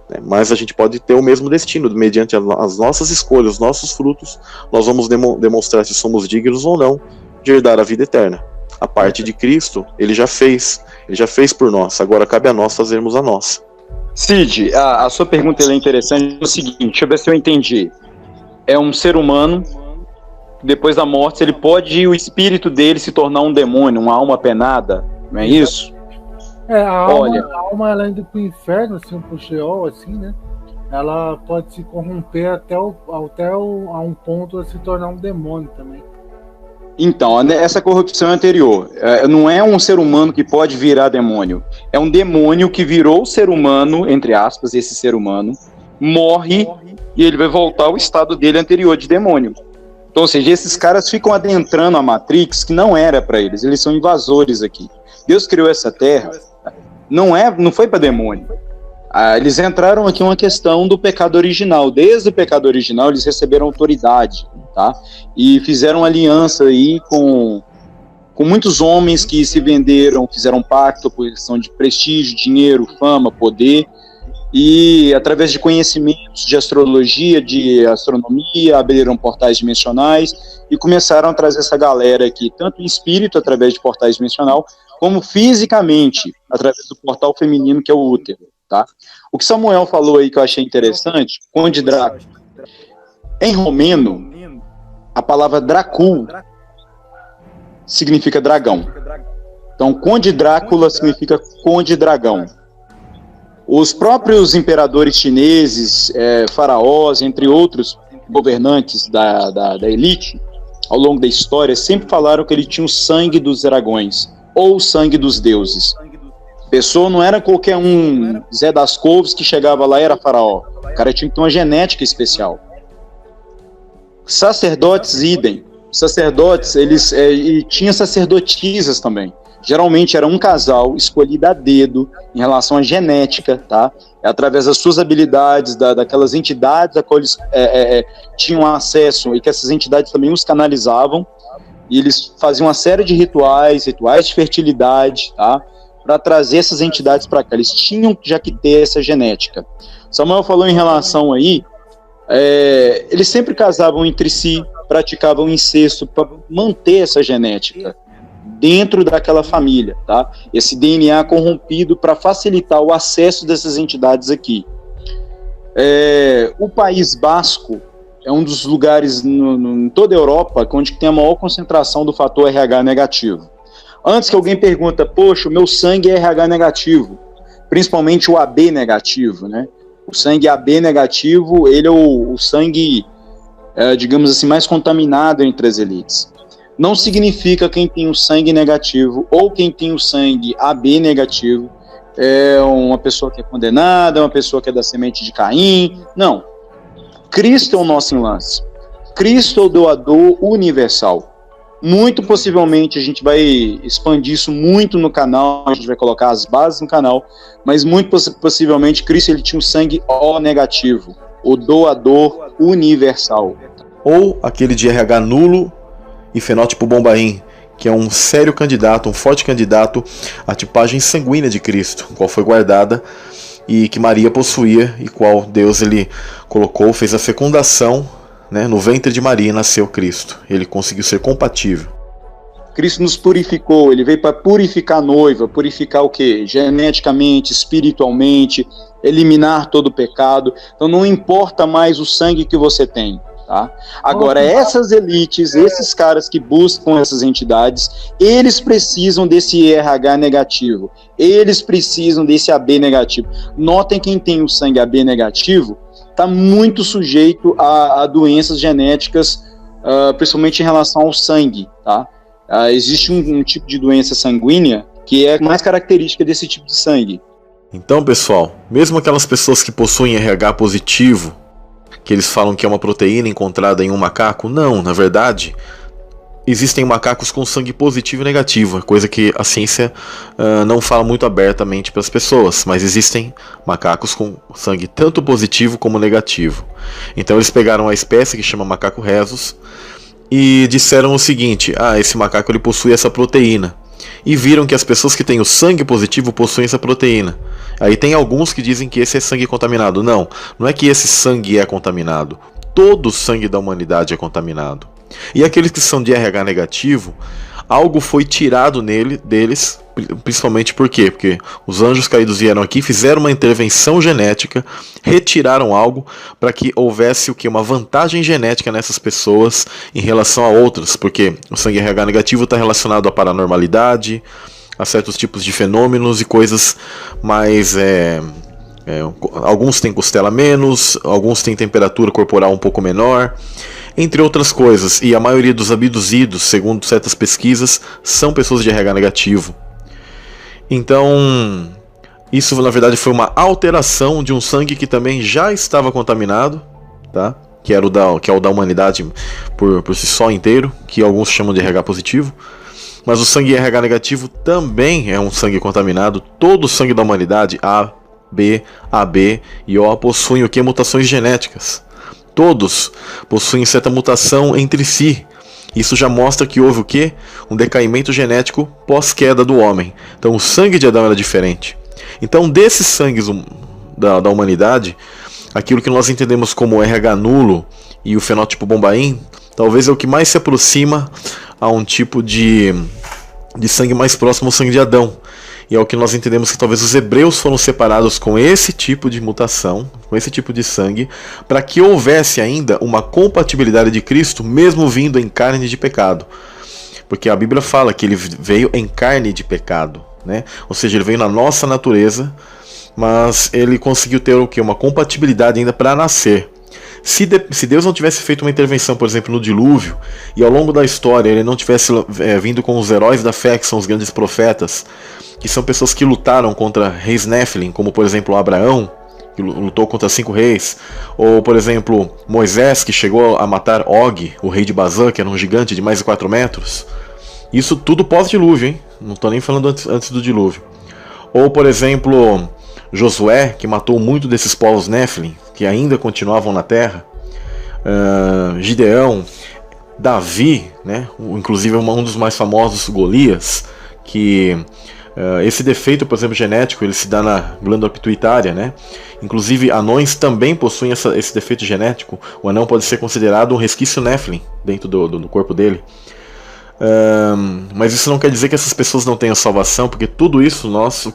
né? Mas a gente pode ter o mesmo destino, mediante as nossas escolhas, os nossos frutos, nós vamos demonstrar se somos dignos ou não de herdar a vida eterna. A parte de Cristo, ele já fez por nós, agora cabe a nós fazermos a nossa. Cid, a sua pergunta é interessante. É o seguinte, deixa eu ver se eu entendi. É um ser humano, depois da morte, ele pode, o espírito dele se tornar um demônio, uma alma penada, não é isso? A alma ela indo pro inferno, assim, pro Sheol, assim, né? Ela pode se corromper até a um ponto a se tornar um demônio também. Então, essa corrupção anterior, não é um ser humano que pode virar demônio. É um demônio que virou ser humano, entre aspas, esse ser humano, morre e ele vai voltar ao estado dele anterior de demônio. Então, ou seja, esses caras ficam adentrando a Matrix, que não era para eles são invasores aqui. Deus criou essa terra, não foi para demônio. Eles entraram aqui uma questão do pecado original. Desde o pecado original, eles receberam autoridade, tá? E fizeram aliança aí com muitos homens que se venderam, fizeram pacto por questão de prestígio, dinheiro, fama, poder, e através de conhecimentos de astrologia, de astronomia, abriram portais dimensionais e começaram a trazer essa galera aqui, tanto em espírito, através de portais dimensional, como fisicamente, através do portal feminino, que é o útero. Tá? O que Samuel falou aí que eu achei interessante, Conde Drácula. Em romeno, a palavra Dracul significa dragão. Então, Conde Drácula significa Conde Dragão. Os próprios imperadores chineses, faraós, entre outros governantes da elite, ao longo da história, sempre falaram que ele tinha o sangue dos dragões, ou o sangue dos deuses. Pessoa não era qualquer um Zé das Couves que chegava lá e era faraó. O cara tinha que ter uma genética especial. Sacerdotes, idem. Sacerdotes, eles e tinha sacerdotisas também. Geralmente era um casal escolhido a dedo em relação à genética, tá? Através das suas habilidades, daquelas entidades a qual eles tinham acesso e que essas entidades também os canalizavam. E eles faziam uma série de rituais de fertilidade, tá? Para trazer essas entidades para cá. Eles tinham já que ter essa genética. Samuel falou em relação aí, eles sempre casavam entre si, praticavam incesto para manter essa genética dentro daquela família, tá? Esse DNA corrompido para facilitar o acesso dessas entidades aqui. O País Basco é um dos lugares em toda a Europa onde tem a maior concentração do fator RH negativo. Antes que alguém pergunta, poxa, o meu sangue é RH negativo, principalmente o AB negativo, né? O sangue AB negativo, ele é o sangue, digamos assim, mais contaminado entre as elites. Não significa quem tem o sangue negativo ou quem tem o sangue AB negativo é uma pessoa que é condenada, uma pessoa que é da semente de Caim. Não. Cristo é o nosso enlace. Cristo é o doador universal. Muito possivelmente a gente vai expandir isso muito no canal, a gente vai colocar as bases no canal, mas muito possivelmente Cristo ele tinha um sangue O negativo, o doador universal. Ou aquele de RH nulo e fenótipo Bombaim, que é um sério candidato, um forte candidato à tipagem sanguínea de Cristo, qual foi guardada e que Maria possuía e qual Deus ele colocou, fez a fecundação, né, no ventre de Maria nasceu Cristo. Ele conseguiu ser compatível. Cristo nos purificou, ele veio para purificar a noiva, purificar o quê? Geneticamente, espiritualmente, eliminar todo o pecado. Então não importa mais o sangue que você tem. Tá? Agora, essas elites, esses caras que buscam essas entidades, eles precisam desse RH negativo, eles precisam desse AB negativo. Notem quem tem o sangue AB negativo está muito sujeito a doenças genéticas, principalmente em relação ao sangue. Tá? Existe um tipo de doença sanguínea que é mais característica desse tipo de sangue. Então, pessoal, mesmo aquelas pessoas que possuem RH positivo, que eles falam que é uma proteína encontrada em um macaco, não, na verdade, existem macacos com sangue positivo e negativo, coisa que a ciência não fala muito abertamente para as pessoas, mas existem macacos com sangue tanto positivo como negativo. Então eles pegaram a espécie que chama macaco rhesus e disseram o seguinte: esse macaco ele possui essa proteína. E viram que as pessoas que têm o sangue positivo possuem essa proteína. Aí tem alguns que dizem que esse é sangue contaminado. Não, não é que esse sangue é contaminado. Todo o sangue da humanidade é contaminado. E aqueles que são de RH negativo, algo foi tirado deles, principalmente por quê? Porque os anjos caídos vieram aqui, fizeram uma intervenção genética, retiraram algo para que houvesse uma vantagem genética nessas pessoas em relação a outras, porque o sangue RH negativo está relacionado à paranormalidade, a certos tipos de fenômenos e coisas mais... alguns têm costela menos, alguns têm temperatura corporal um pouco menor, entre outras coisas, e a maioria dos abduzidos, segundo certas pesquisas, são pessoas de RH negativo. Então, isso na verdade foi uma alteração de um sangue que também já estava contaminado, tá? Que é o da humanidade por si só inteiro, que alguns chamam de RH positivo. Mas o sangue RH negativo também é um sangue contaminado. Todo o sangue da humanidade, A, B, AB e O, possuem o que? Mutações genéticas. Todos possuem certa mutação entre si. Isso já mostra que houve o quê? Um decaimento genético pós-queda do homem. Então o sangue de Adão era diferente. Então desses sangues da humanidade, aquilo que nós entendemos como RH nulo e o fenótipo Bombaim, talvez é o que mais se aproxima a um tipo de sangue mais próximo ao sangue de Adão. E é o que nós entendemos que talvez os hebreus foram separados com esse tipo de mutação, com esse tipo de sangue, para que houvesse ainda uma compatibilidade de Cristo, mesmo vindo em carne de pecado. Porque a Bíblia fala que ele veio em carne de pecado, né? Ou seja, ele veio na nossa natureza, mas ele conseguiu ter o quê? Uma compatibilidade ainda para nascer. Se Deus não tivesse feito uma intervenção, por exemplo, no dilúvio, e ao longo da história ele não tivesse vindo com os heróis da fé, que são os grandes profetas, que são pessoas que lutaram contra reis Nephilim, como por exemplo Abraão, que lutou contra 5 reis, ou por exemplo Moisés, que chegou a matar Og, o rei de Bazã, que era um gigante de mais de 4 metros. Isso tudo pós-dilúvio, hein? Não estou nem falando antes do dilúvio. Ou por exemplo Josué, que matou muito desses povos Nephilim, que ainda continuavam na terra. Gideão, Davi, né? Inclusive um dos mais famosos, Golias, que esse defeito, por exemplo, genético, ele se dá na glândula pituitária, né? Inclusive anões também possuem esse defeito genético. O anão pode ser considerado um resquício Nephilim dentro do corpo dele. Mas isso não quer dizer que essas pessoas não tenham salvação, porque tudo isso nós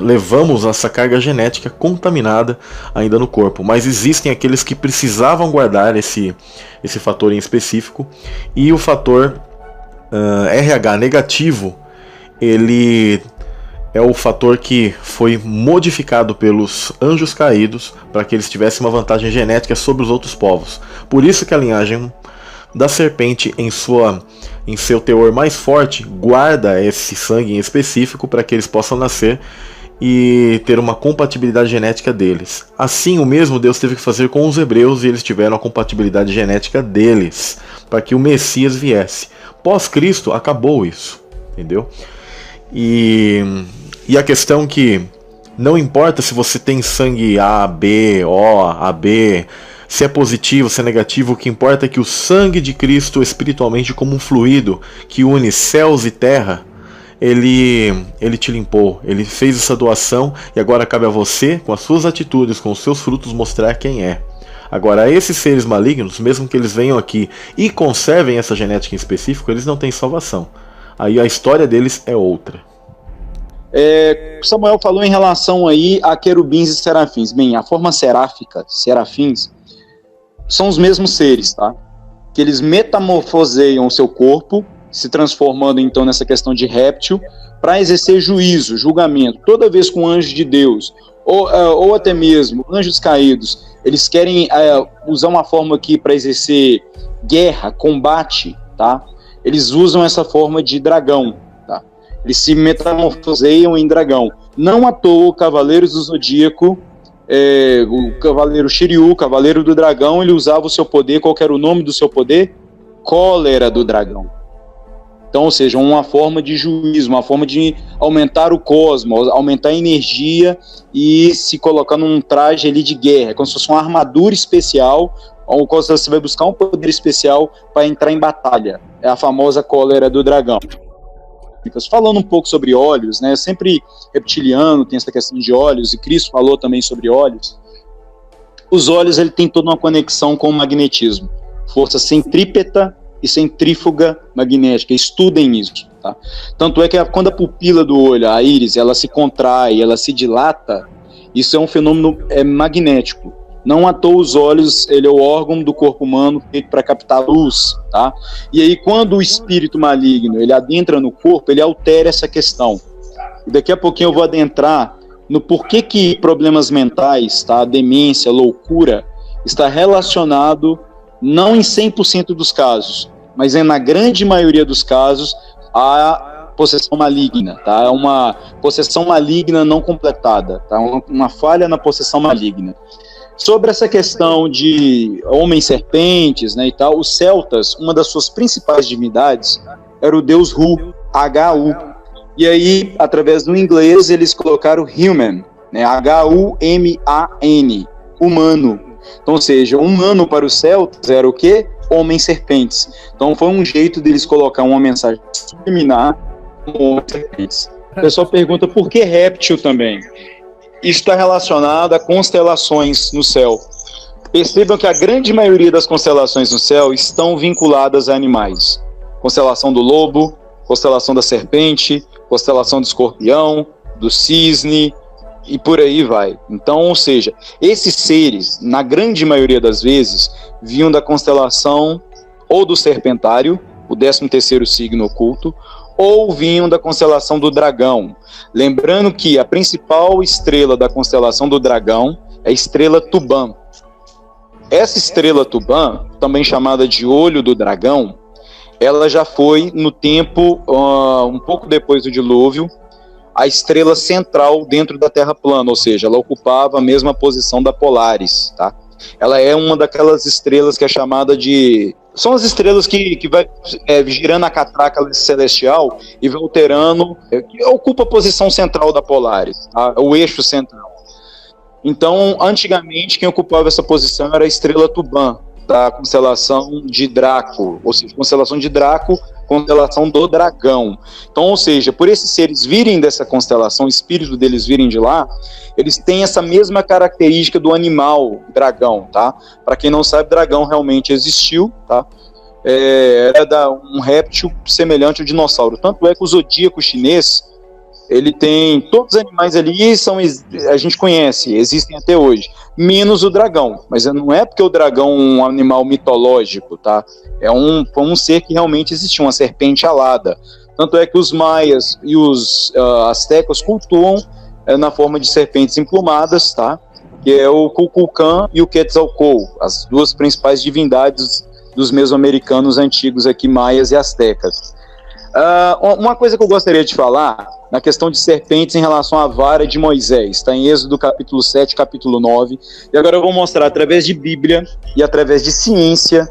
levamos essa carga genética contaminada ainda no corpo. Mas existem aqueles que precisavam guardar esse fator em específico, e o fator RH negativo, ele é o fator que foi modificado pelos anjos caídos para que eles tivessem uma vantagem genética sobre os outros povos. Por isso que a linhagem da serpente, em seu teor mais forte, guarda esse sangue em específico para que eles possam nascer e ter uma compatibilidade genética deles. Assim, o mesmo Deus teve que fazer com os hebreus e eles tiveram a compatibilidade genética deles, para que o Messias viesse. Pós-Cristo, acabou isso, entendeu? E a questão que não importa se você tem sangue A, B, O, AB, se é positivo, se é negativo, o que importa é que o sangue de Cristo, espiritualmente, como um fluido que une céus e terra, ele te limpou, ele fez essa doação e agora cabe a você, com as suas atitudes, com os seus frutos, mostrar quem é. Agora, esses seres malignos, mesmo que eles venham aqui e conservem essa genética em específico, eles não têm salvação. Aí a história deles é outra. Samuel falou em relação aí a querubins e serafins. Bem, a forma seráfica, serafins, são os mesmos seres, tá? Que eles metamorfoseiam o seu corpo, se transformando então nessa questão de réptil, para exercer juízo, julgamento. Toda vez que um anjo de Deus, ou até mesmo anjos caídos, eles querem usar uma forma aqui para exercer guerra, combate, tá? Eles usam essa forma de dragão, tá? Eles se metamorfoseiam em dragão. Não à toa, Cavaleiros do Zodíaco, o Cavaleiro Shiryu, Cavaleiro do Dragão, ele usava o seu poder. Qual que era o nome do seu poder? Cólera do Dragão. Então, ou seja, uma forma de juízo, uma forma de aumentar o cosmos, aumentar a energia e se colocar num traje ali de guerra, como se fosse uma armadura especial, ou você vai buscar um poder especial para entrar em batalha. É a famosa cólera do dragão. Falando um pouco sobre olhos, né? Sempre reptiliano tem essa questão de olhos, e Cristo falou também sobre olhos. Os olhos, ele tem toda uma conexão com o magnetismo, força centrípeta e centrífuga magnética. Estudem isso, tá? Tanto é que quando a pupila do olho, a íris, ela se contrai, ela se dilata, isso é um fenômeno magnético. Não à toa os olhos, ele é o órgão do corpo humano feito para captar luz, tá? E aí quando o espírito maligno, ele adentra no corpo, ele altera essa questão. E daqui a pouquinho eu vou adentrar no porquê que problemas mentais, tá? Demência, loucura, está relacionado, não em 100% dos casos, mas na grande maioria dos casos, a possessão maligna, tá? É uma possessão maligna não completada, tá? Uma falha na possessão maligna. Sobre essa questão de homens-serpentes, né, e tal, os celtas, uma das suas principais divindades era o deus Hu, H-U. E aí, através do inglês, eles colocaram human, né, H-U-M-A-N, humano. Então, ou seja, humano para os celtas era o quê? Homens-serpentes. Então, foi um jeito deles colocar uma mensagem subliminar como homens-serpentes. O pessoal pergunta por que réptil também? Isso está relacionado a constelações no céu. Percebam que a grande maioria das constelações no céu estão vinculadas a animais. Constelação do lobo, constelação da serpente, constelação do escorpião, do cisne, e por aí vai. Então, ou seja, esses seres, na grande maioria das vezes, vinham da constelação ou do serpentário, o 13º signo oculto, ou vinham da constelação do dragão. Lembrando que a principal estrela da constelação do dragão é a estrela Tubã. Essa estrela Tubã, também chamada de olho do dragão, ela já foi, no tempo, um pouco depois do dilúvio, a estrela central dentro da Terra plana, ou seja, ela ocupava a mesma posição da Polaris, tá? Ela é uma daquelas estrelas que é chamada de... São as estrelas que vai girando a catraca celestial e vai alterando, que ocupa a posição central da Polaris, tá? O eixo central. Então, antigamente, quem ocupava essa posição era a estrela Tubã, da constelação de Draco, ou seja, constelação de Draco, constelação do dragão. Então, ou seja, por esses seres virem dessa constelação, o espírito deles virem de lá, eles têm essa mesma característica do animal dragão, tá? Para quem não sabe, dragão realmente existiu, tá? Era um réptil semelhante ao dinossauro. Tanto é que o zodíaco chinês, ele tem todos os animais ali, a gente conhece, existem até hoje, menos o dragão. Mas não é porque o dragão é um animal mitológico, tá? Foi um ser que realmente existiu, uma serpente alada. Tanto é que os maias e os astecas cultuam na forma de serpentes emplumadas, tá? Que é o Kukulkan e o Quetzalcoatl, as duas principais divindades dos mesoamericanos antigos aqui, maias e astecas. Uma coisa que eu gostaria de falar na questão de serpentes em relação à vara de Moisés. Está em Êxodo capítulo 7, capítulo 9. E agora eu vou mostrar através de Bíblia e através de ciência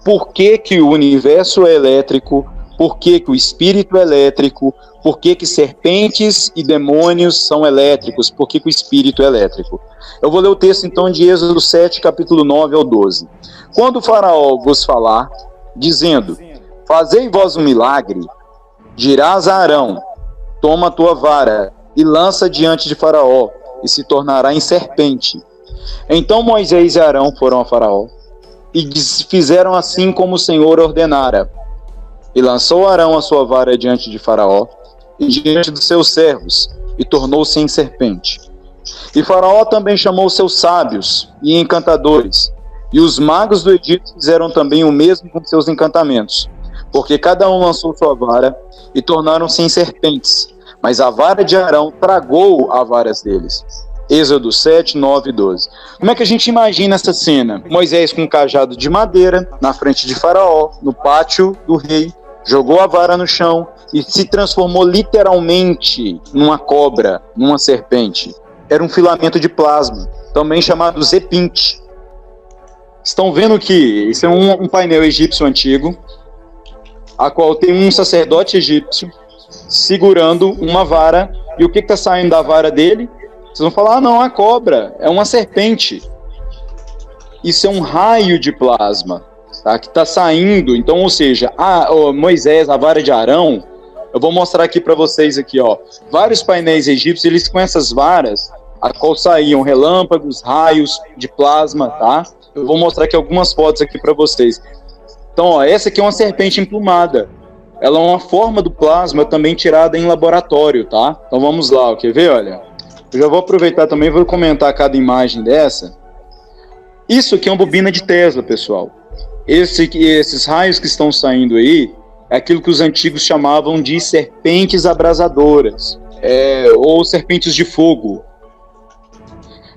por que que o universo é elétrico, por que que o espírito é elétrico, por que que serpentes e demônios são elétricos, por que que o espírito é elétrico. Eu vou ler o texto então de Êxodo 7, capítulo 9 ao 12. Quando o faraó vos falar, dizendo, fazei vós um milagre, dirás a Arão, toma a tua vara e lança diante de Faraó, e se tornará em serpente. Então Moisés e Arão foram a Faraó, e fizeram assim como o Senhor ordenara. E lançou Arão a sua vara diante de Faraó, e diante dos seus servos, e tornou-se em serpente. E Faraó também chamou seus sábios e encantadores, e os magos do Egito fizeram também o mesmo com seus encantamentos, porque cada um lançou sua vara, e tornaram-se em serpentes, mas a vara de Arão tragou as varas deles. Êxodo 7, 9 e 12. Como é que a gente imagina essa cena? Moisés com um cajado de madeira, na frente de Faraó, no pátio do rei, jogou a vara no chão e se transformou literalmente numa cobra, numa serpente. Era um filamento de plasma, também chamado zepinte. Estão vendo que isso é um painel egípcio antigo, a qual tem um sacerdote egípcio segurando uma vara, e o que está saindo da vara dele? Vocês vão falar, não, a cobra, é uma serpente. Isso é um raio de plasma, tá, que está saindo. Então, ou seja, Moisés, a vara de Arão, eu vou mostrar aqui para vocês aqui, ó, vários painéis egípcios, eles com essas varas, a qual saíam relâmpagos, raios de plasma, tá? Eu vou mostrar aqui algumas fotos aqui para vocês. Então, ó, essa aqui é uma serpente emplumada. Ela é uma forma do plasma também tirada em laboratório, tá? Então vamos lá, ó, quer ver, olha? Eu já vou aproveitar também e vou comentar cada imagem dessa. Isso aqui é uma bobina de Tesla, pessoal. Esses raios que estão saindo aí é aquilo que os antigos chamavam de serpentes abrasadoras, ou serpentes de fogo.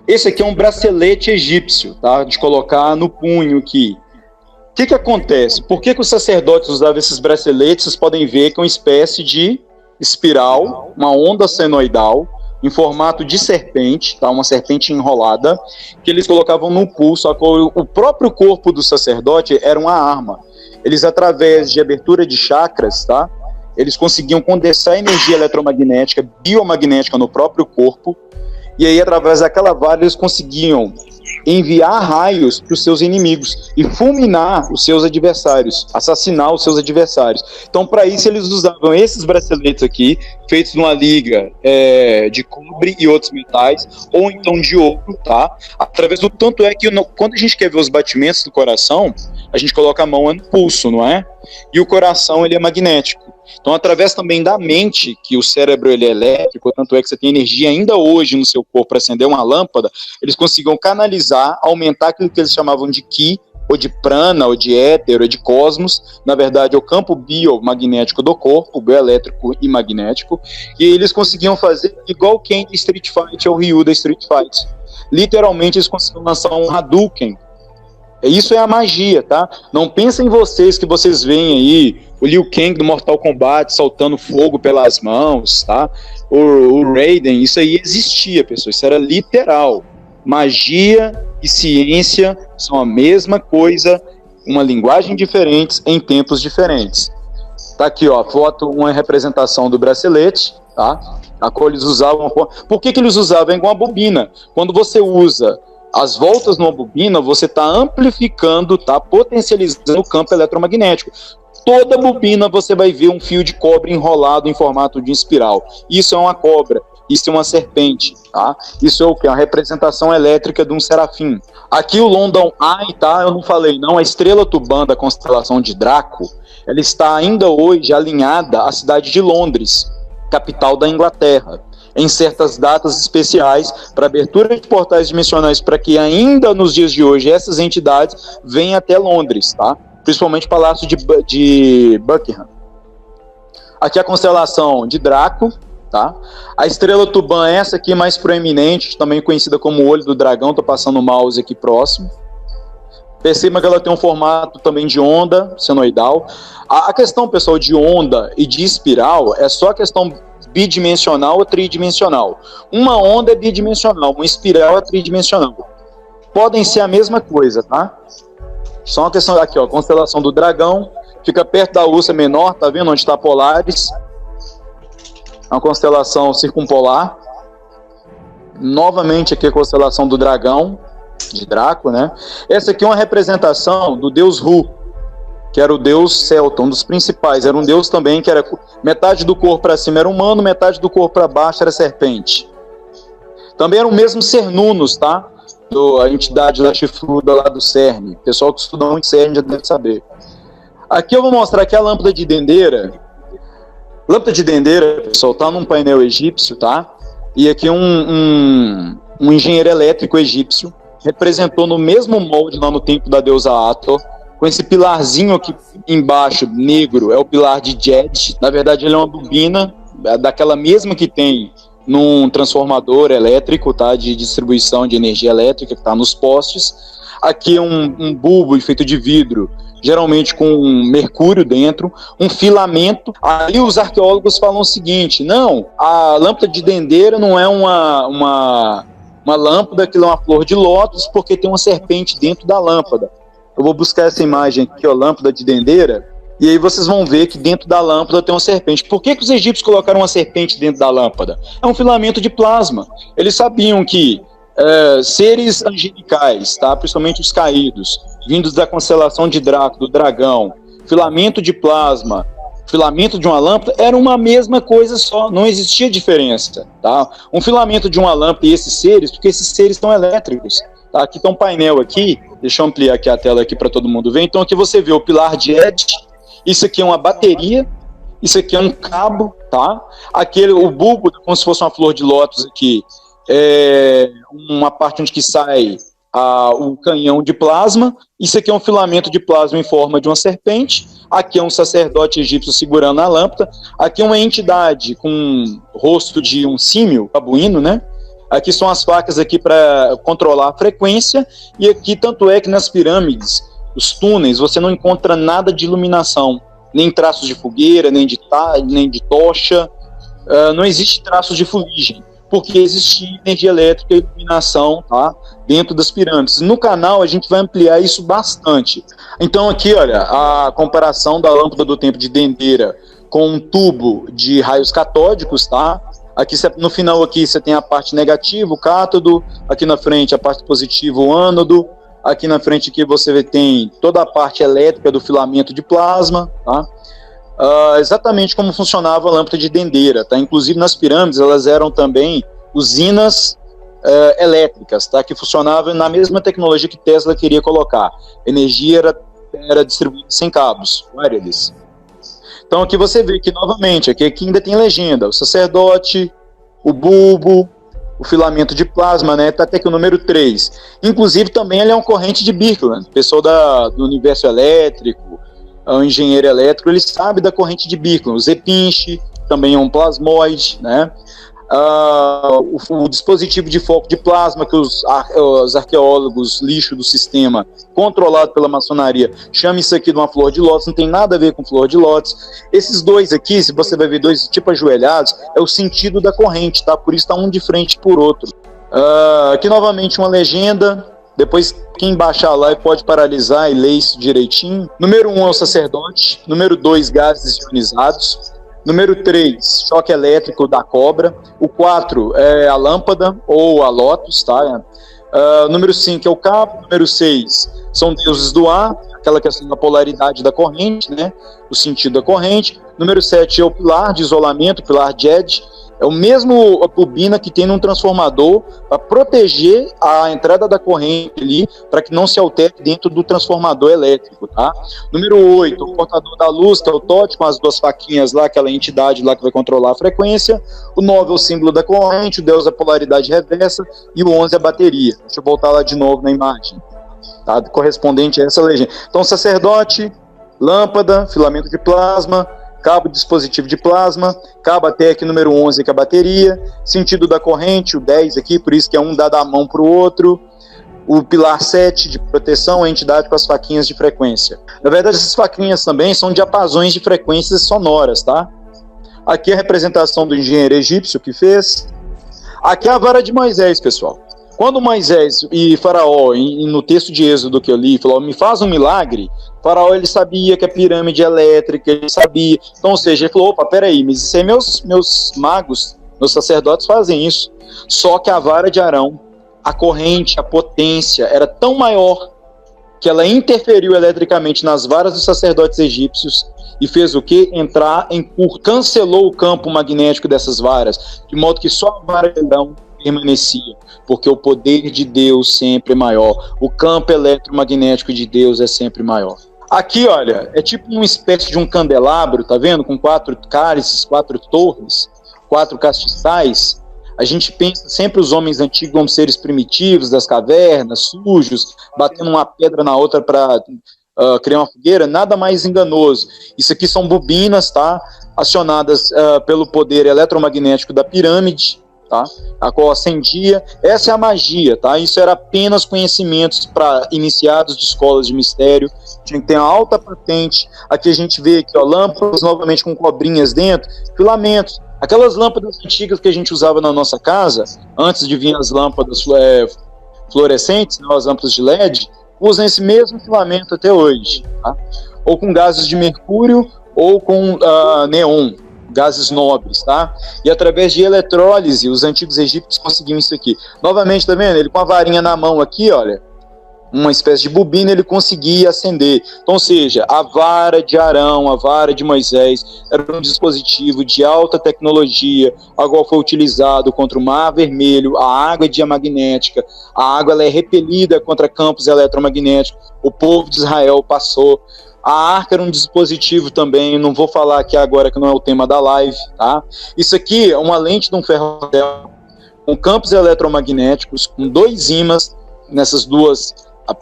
Esse aqui é um bracelete egípcio, tá? De colocar no punho aqui. O que acontece? Por que os sacerdotes usavam esses braceletes? Vocês podem ver que é uma espécie de espiral, uma onda senoidal, em formato de serpente, tá? Uma serpente enrolada, que eles colocavam no pulso. O próprio corpo do sacerdote era uma arma. Eles, através de abertura de chakras, tá? Eles conseguiam condensar energia eletromagnética, biomagnética no próprio corpo, e aí, através daquela vara, eles conseguiam enviar raios para os seus inimigos e fulminar os seus adversários, assassinar os seus adversários. Então, para isso, eles usavam esses braceletes aqui, feitos numa liga de cobre e outros metais, ou então de ouro, tá? Através do tanto é que quando a gente quer ver os batimentos do coração, a gente coloca a mão no pulso, não é? E o coração, ele é magnético. Então, através também da mente, que o cérebro ele é elétrico, tanto é que você tem energia ainda hoje no seu corpo para acender uma lâmpada, eles conseguiam canalizar, aumentar aquilo que eles chamavam de Ki, ou de prana, ou de éter, ou de cosmos. Na verdade, é o campo biomagnético do corpo, bioelétrico e magnético, e eles conseguiam fazer igual quem de Street Fight, ou Ryu da Street Fight. Literalmente, eles conseguiam lançar um Hadouken. Isso é a magia, tá? Não pensem em vocês que vocês veem aí o Liu Kang do Mortal Kombat soltando fogo pelas mãos, tá? O Raiden, isso aí existia, pessoal, isso era literal. Magia e ciência são a mesma coisa, uma linguagem diferente em tempos diferentes. Tá aqui, ó, foto, uma representação do bracelete, tá? A qual eles usavam. Por que eles usavam? É igual uma bobina. Quando você usa as voltas numa bobina, você está amplificando, está potencializando o campo eletromagnético. Toda bobina você vai ver um fio de cobre enrolado em formato de espiral. Isso é uma cobra, isso é uma serpente, tá? Isso é o que? A representação elétrica de um serafim. Aqui o London Eye, tá? Eu não falei não, a estrela Tubã da constelação de Draco, ela está ainda hoje alinhada à cidade de Londres, capital da Inglaterra, em certas datas especiais para abertura de portais dimensionais, para que ainda nos dias de hoje essas entidades venham até Londres, tá? Principalmente o Palácio de Buckingham. Aqui a constelação de Draco, tá? A estrela Tubã, essa aqui mais proeminente, também conhecida como Olho do Dragão, tô passando o mouse aqui próximo. Perceba que ela tem um formato também de onda senoidal. A questão, pessoal, de onda e de espiral é só a questão bidimensional ou tridimensional. Uma onda é bidimensional, uma espiral é tridimensional. Podem ser a mesma coisa, tá? Só uma questão aqui, ó, constelação do Dragão, fica perto da Ursa Menor, tá vendo onde está Polaris? É uma constelação circumpolar. Novamente aqui a constelação do Dragão, de Draco, né? Essa aqui é uma representação do deus Ru, que era o deus celta, um dos principais. Era um deus também que era metade do corpo para cima era humano, metade do corpo para baixo era serpente. Também era o mesmo Cernunnos, tá? A entidade da chifruda lá do CERN. O pessoal que estuda muito CERN já deve saber. Aqui eu vou mostrar aqui a lâmpada de Dendeira. Lâmpada de Dendeira, pessoal, tá num painel egípcio, tá? E aqui um engenheiro elétrico egípcio representou no mesmo molde lá no templo da deusa Hathor, com esse pilarzinho aqui embaixo, negro, é o pilar de Djed. Na verdade, ele é uma bobina, daquela mesma que tem num transformador elétrico, tá, de distribuição de energia elétrica, que está nos postes. Aqui é um bulbo feito de vidro, geralmente com mercúrio dentro, um filamento. Aí os arqueólogos falam o seguinte: não, a lâmpada de Dendeira não é uma lâmpada que é uma flor de lótus, porque tem uma serpente dentro da lâmpada. Eu vou buscar essa imagem aqui, ó, lâmpada de Dendeira, e aí vocês vão ver que dentro da lâmpada tem uma serpente. Por que os egípcios colocaram uma serpente dentro da lâmpada? É um filamento de plasma. Eles sabiam que seres angelicais, tá? Principalmente os caídos, vindos da constelação de Draco, do dragão, filamento de plasma, filamento de uma lâmpada, era uma mesma coisa só, não existia diferença, tá? Um filamento de uma lâmpada e esses seres, porque esses seres são elétricos, tá? Aqui tem um painel aqui, deixa eu ampliar aqui a tela aqui para todo mundo ver. Então aqui você vê o pilar de Ed, isso aqui é uma bateria, isso aqui é um cabo, tá? O bulbo, como se fosse uma flor de lótus aqui, é uma parte onde que sai o canhão de plasma. Isso aqui é um filamento de plasma em forma de uma serpente. Aqui é um sacerdote egípcio segurando a lâmpada. Aqui é uma entidade com rosto de um símio babuíno, né? Aqui são as facas aqui para controlar a frequência. E aqui, tanto é que nas pirâmides, os túneis, você não encontra nada de iluminação, nem traços de fogueira, nem de tocha. Não existe traços de fuligem, porque existe energia elétrica e iluminação, tá, dentro das pirâmides. No canal a gente vai ampliar isso bastante. Então aqui, olha, a comparação da lâmpada do templo de Dendeira com um tubo de raios catódicos, tá? Aqui no final aqui você tem a parte negativa, o cátodo, aqui na frente a parte positiva, o ânodo, aqui na frente aqui você tem toda a parte elétrica do filamento de plasma, tá? Exatamente como funcionava a lâmpada de Dendeira, tá? Inclusive nas pirâmides elas eram também usinas elétricas, tá? Que funcionavam na mesma tecnologia que Tesla queria colocar. Energia era distribuída sem cabos, wireless. Então aqui você vê que novamente, aqui ainda tem legenda, o sacerdote, o bulbo, o filamento de plasma, né? Tá até aqui o número 3. Inclusive também ele é uma corrente de Birkeland, pessoa do universo elétrico, o engenheiro elétrico, ele sabe da corrente de Birkeland. O Zepinch também é um plasmoide, né? O dispositivo de foco de plasma que os arqueólogos lixo do sistema, controlado pela maçonaria, chama isso aqui de uma flor de lótus, não tem nada a ver com flor de lótus. Esses dois aqui, se você vai ver dois tipo ajoelhados, é o sentido da corrente, tá? Por isso tá um de frente por outro. Aqui novamente uma legenda. Depois, quem baixar lá pode paralisar e ler isso direitinho. Número 1 é o sacerdote. Número 2, gases ionizados. Número 3, choque elétrico da cobra. O 4 é a lâmpada ou a lótus, tá? Número 5 é o cabo. Número 6 são deuses do ar, aquela questão da polaridade da corrente, né? O sentido da corrente. Número 7 é o pilar de isolamento, o pilar Djed. É o mesmo bobina que tem num transformador para proteger a entrada da corrente ali, para que não se altere dentro do transformador elétrico, tá? Número 8, o portador da luz, que é o Tote, com as duas faquinhas lá, aquela entidade lá que vai controlar a frequência. O 9 é o símbolo da corrente, o deus da polaridade reversa, e o 11 é a bateria. Deixa eu voltar lá de novo na imagem, tá? Correspondente a essa legenda. Então, sacerdote, lâmpada, filamento de plasma, cabo dispositivo de plasma, cabo até aqui número 11 que é a bateria, sentido da corrente, o 10 aqui, por isso que é um dá da mão para o outro, o pilar 7 de proteção, a entidade com as faquinhas de frequência. Na verdade, essas faquinhas também são diapasões de frequências sonoras, tá? Aqui a representação do engenheiro egípcio que fez. Aqui é a vara de Moisés, pessoal. Quando Moisés e Faraó, no texto de Êxodo que eu li, falou, me faz um milagre, Faraó, ele sabia que a pirâmide elétrica, ele sabia. Então, ou seja, ele falou, opa, peraí, mas isso aí meus magos, meus sacerdotes fazem isso. Só que a vara de Arão, a corrente, a potência, era tão maior que ela interferiu eletricamente nas varas dos sacerdotes egípcios e fez o quê? Entrar em curto, cancelou o campo magnético dessas varas, de modo que só a vara de Arão permanecia, porque o poder de Deus sempre é maior, o campo eletromagnético de Deus é sempre maior. Aqui, olha, é tipo uma espécie de um candelabro, tá vendo? Com 4 cálices, 4 torres, 4 castiçais. A gente pensa sempre os homens antigos como seres primitivos, das cavernas, sujos, batendo uma pedra na outra para criar uma fogueira, nada mais enganoso. Isso aqui são bobinas, tá? Acionadas pelo poder eletromagnético da pirâmide, tá? A qual acendia. Essa é a magia, tá? Isso era apenas conhecimentos para iniciados de escolas de mistério. Tinha que ter uma alta patente. Aqui a gente vê aqui, ó, lâmpadas novamente com cobrinhas dentro, filamentos. Aquelas lâmpadas antigas que a gente usava na nossa casa, antes de vir as lâmpadas fluorescentes, né, as lâmpadas de LED, usam esse mesmo filamento até hoje, tá? Ou com gases de mercúrio ou com neon, gases nobres, tá? E através de eletrólise, os antigos egípcios conseguiam isso aqui. Novamente, tá vendo? Ele com a varinha na mão aqui, olha, uma espécie de bobina, ele conseguia acender. Então, ou seja, a vara de Arão, a vara de Moisés, era um dispositivo de alta tecnologia, a qual foi utilizado contra o Mar Vermelho, a água é diamagnética, a água ela é repelida contra campos eletromagnéticos, o povo de Israel passou. A arca era um dispositivo também, não vou falar aqui agora que não é o tema da live, tá? Isso aqui é uma lente de um ferrotel com campos eletromagnéticos, com 2 ímãs nessas duas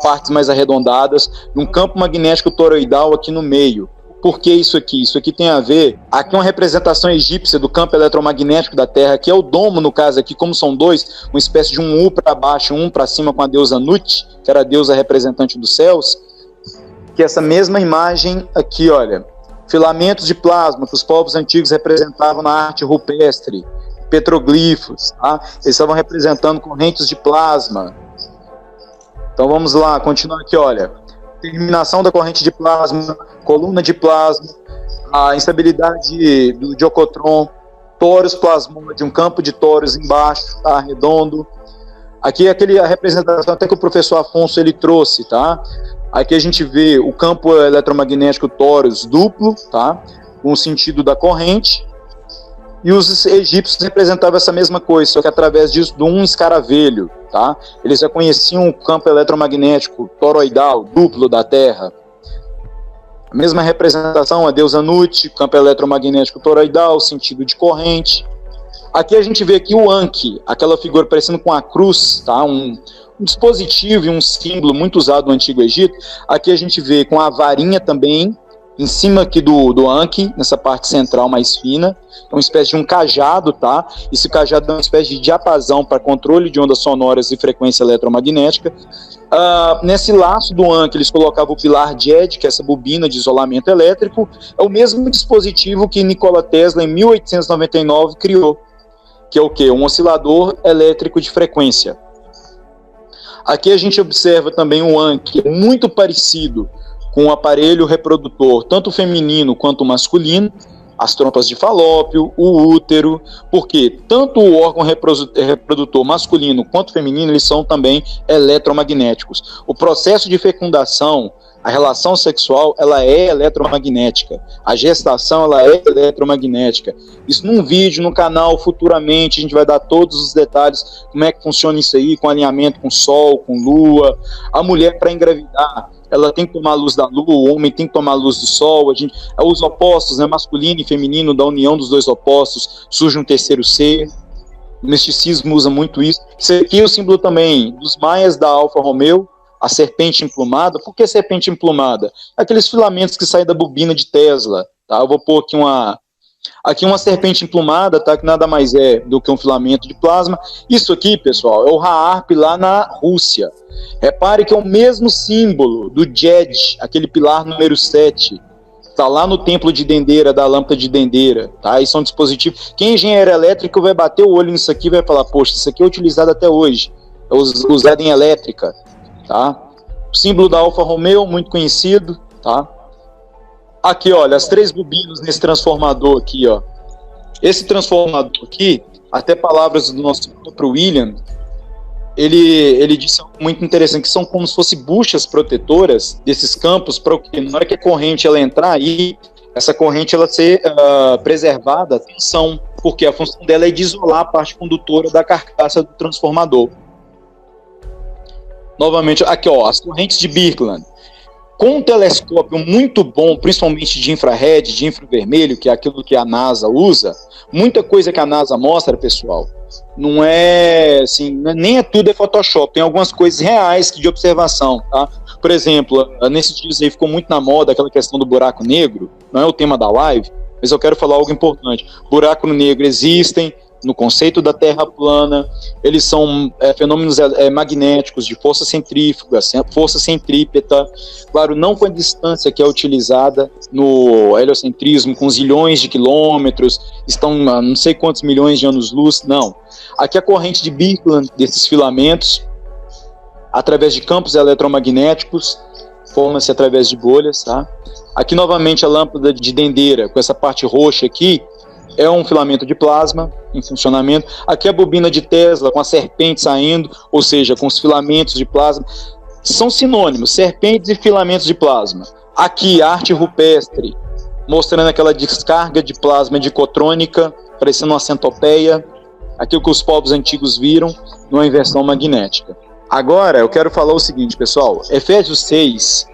partes mais arredondadas, e um campo magnético toroidal aqui no meio. Por que isso aqui? Isso aqui tem a ver, aqui é uma representação egípcia do campo eletromagnético da Terra, que é o domo, no caso aqui, como são 2, uma espécie de um U para baixo, um para cima com a deusa Nut, que era a deusa representante dos céus, que essa mesma imagem aqui, olha, filamentos de plasma que os povos antigos representavam na arte rupestre, petroglifos, tá? Eles estavam representando correntes de plasma. Então vamos lá, continuar aqui, olha, terminação da corrente de plasma, coluna de plasma, a instabilidade do diocotron, torus plasmode, um campo de torus embaixo, tá, redondo. Aqui é a representação até que o professor Afonso ele trouxe, tá? Aqui a gente vê o campo eletromagnético torus duplo, tá? Com o sentido da corrente. E os egípcios representavam essa mesma coisa, só que através disso, de um escaravelho, tá? Eles já conheciam o campo eletromagnético toroidal, duplo da Terra. A mesma representação, a deusa Nut, campo eletromagnético toroidal, sentido de corrente. Aqui a gente vê aqui o Anki, aquela figura parecendo com a cruz, tá? Um dispositivo e um símbolo muito usado no Antigo Egito. Aqui a gente vê com a varinha também, em cima aqui do Anki, nessa parte central mais fina, é uma espécie de um cajado, tá? Esse cajado é uma espécie de diapasão para controle de ondas sonoras e frequência eletromagnética. Nesse laço do Anki, eles colocavam o pilar JED, que é essa bobina de isolamento elétrico, é o mesmo dispositivo que Nikola Tesla, em 1899, criou, que é o quê? Um oscilador elétrico de frequência. Aqui a gente observa também o Anki, muito parecido com o aparelho reprodutor, tanto feminino quanto masculino, as trompas de falópio, o útero, porque tanto o órgão reprodutor masculino quanto feminino, eles são também eletromagnéticos. O processo de fecundação, a relação sexual, ela é eletromagnética. A gestação, ela é eletromagnética. Isso num vídeo, no canal, futuramente, a gente vai dar todos os detalhes, como é que funciona isso aí, com alinhamento com Sol, com Lua. A mulher, para engravidar, ela tem que tomar a luz da Lua, o homem tem que tomar a luz do Sol. Os opostos, né, masculino e feminino, da união dos 2 opostos, surge um terceiro ser. O misticismo usa muito isso. Isso aqui é o símbolo também dos maias da Alfa Romeo, a serpente emplumada. Por que serpente emplumada? Aqueles filamentos que saem da bobina de Tesla, tá? Eu vou pôr aqui uma serpente emplumada, tá? Que nada mais é do que um filamento de plasma. Isso aqui, pessoal, é o Harp lá na Rússia. Repare que é o mesmo símbolo do JED, aquele pilar número 7, Tá lá no templo de Dendeira, da lâmpada de Dendeira, tá? Isso é um dispositivo. Quem é engenheiro elétrico vai bater o olho nisso aqui e vai falar, poxa, isso aqui é utilizado até hoje. É usado em elétrica, tá? O símbolo da Alfa Romeo, muito conhecido, tá? Aqui, olha, as 3 bobinas nesse transformador aqui, ó. Esse transformador aqui, até palavras do nosso próprio William, ele disse algo muito interessante, que são como se fossem buchas protetoras desses campos, para o que na hora que a corrente ela entrar aí, essa corrente ela ser preservada, atenção, porque a função dela é de isolar a parte condutora da carcaça do transformador. Novamente, aqui ó, as correntes de Birkeland. Com um telescópio muito bom, principalmente de infrared, de infravermelho, que é aquilo que a NASA usa, muita coisa que a NASA mostra, pessoal, não é assim, nem é tudo é Photoshop, tem algumas coisas reais de observação, tá? Por exemplo, nesses dias aí ficou muito na moda aquela questão do buraco negro, não é o tema da live, mas eu quero falar algo importante. Buraco negro existem no conceito da Terra plana, eles são fenômenos magnéticos de força centrífuga, força centrípeta, claro, não com a distância que é utilizada no heliocentrismo, com zilhões de quilômetros, estão a não sei quantos milhões de anos-luz, não. Aqui a corrente de Birkeland, desses filamentos, através de campos eletromagnéticos, forma-se através de bolhas, tá? Aqui novamente a lâmpada de Dendeira, com essa parte roxa aqui, é um filamento de plasma em funcionamento. Aqui a bobina de Tesla com a serpente saindo, ou seja, com os filamentos de plasma. São sinônimos, serpentes e filamentos de plasma. Aqui a arte rupestre, mostrando aquela descarga de plasma dicotrônica, parecendo uma centopeia. Aquilo que os povos antigos viram numa inversão magnética. Agora eu quero falar o seguinte, pessoal. Efésios 6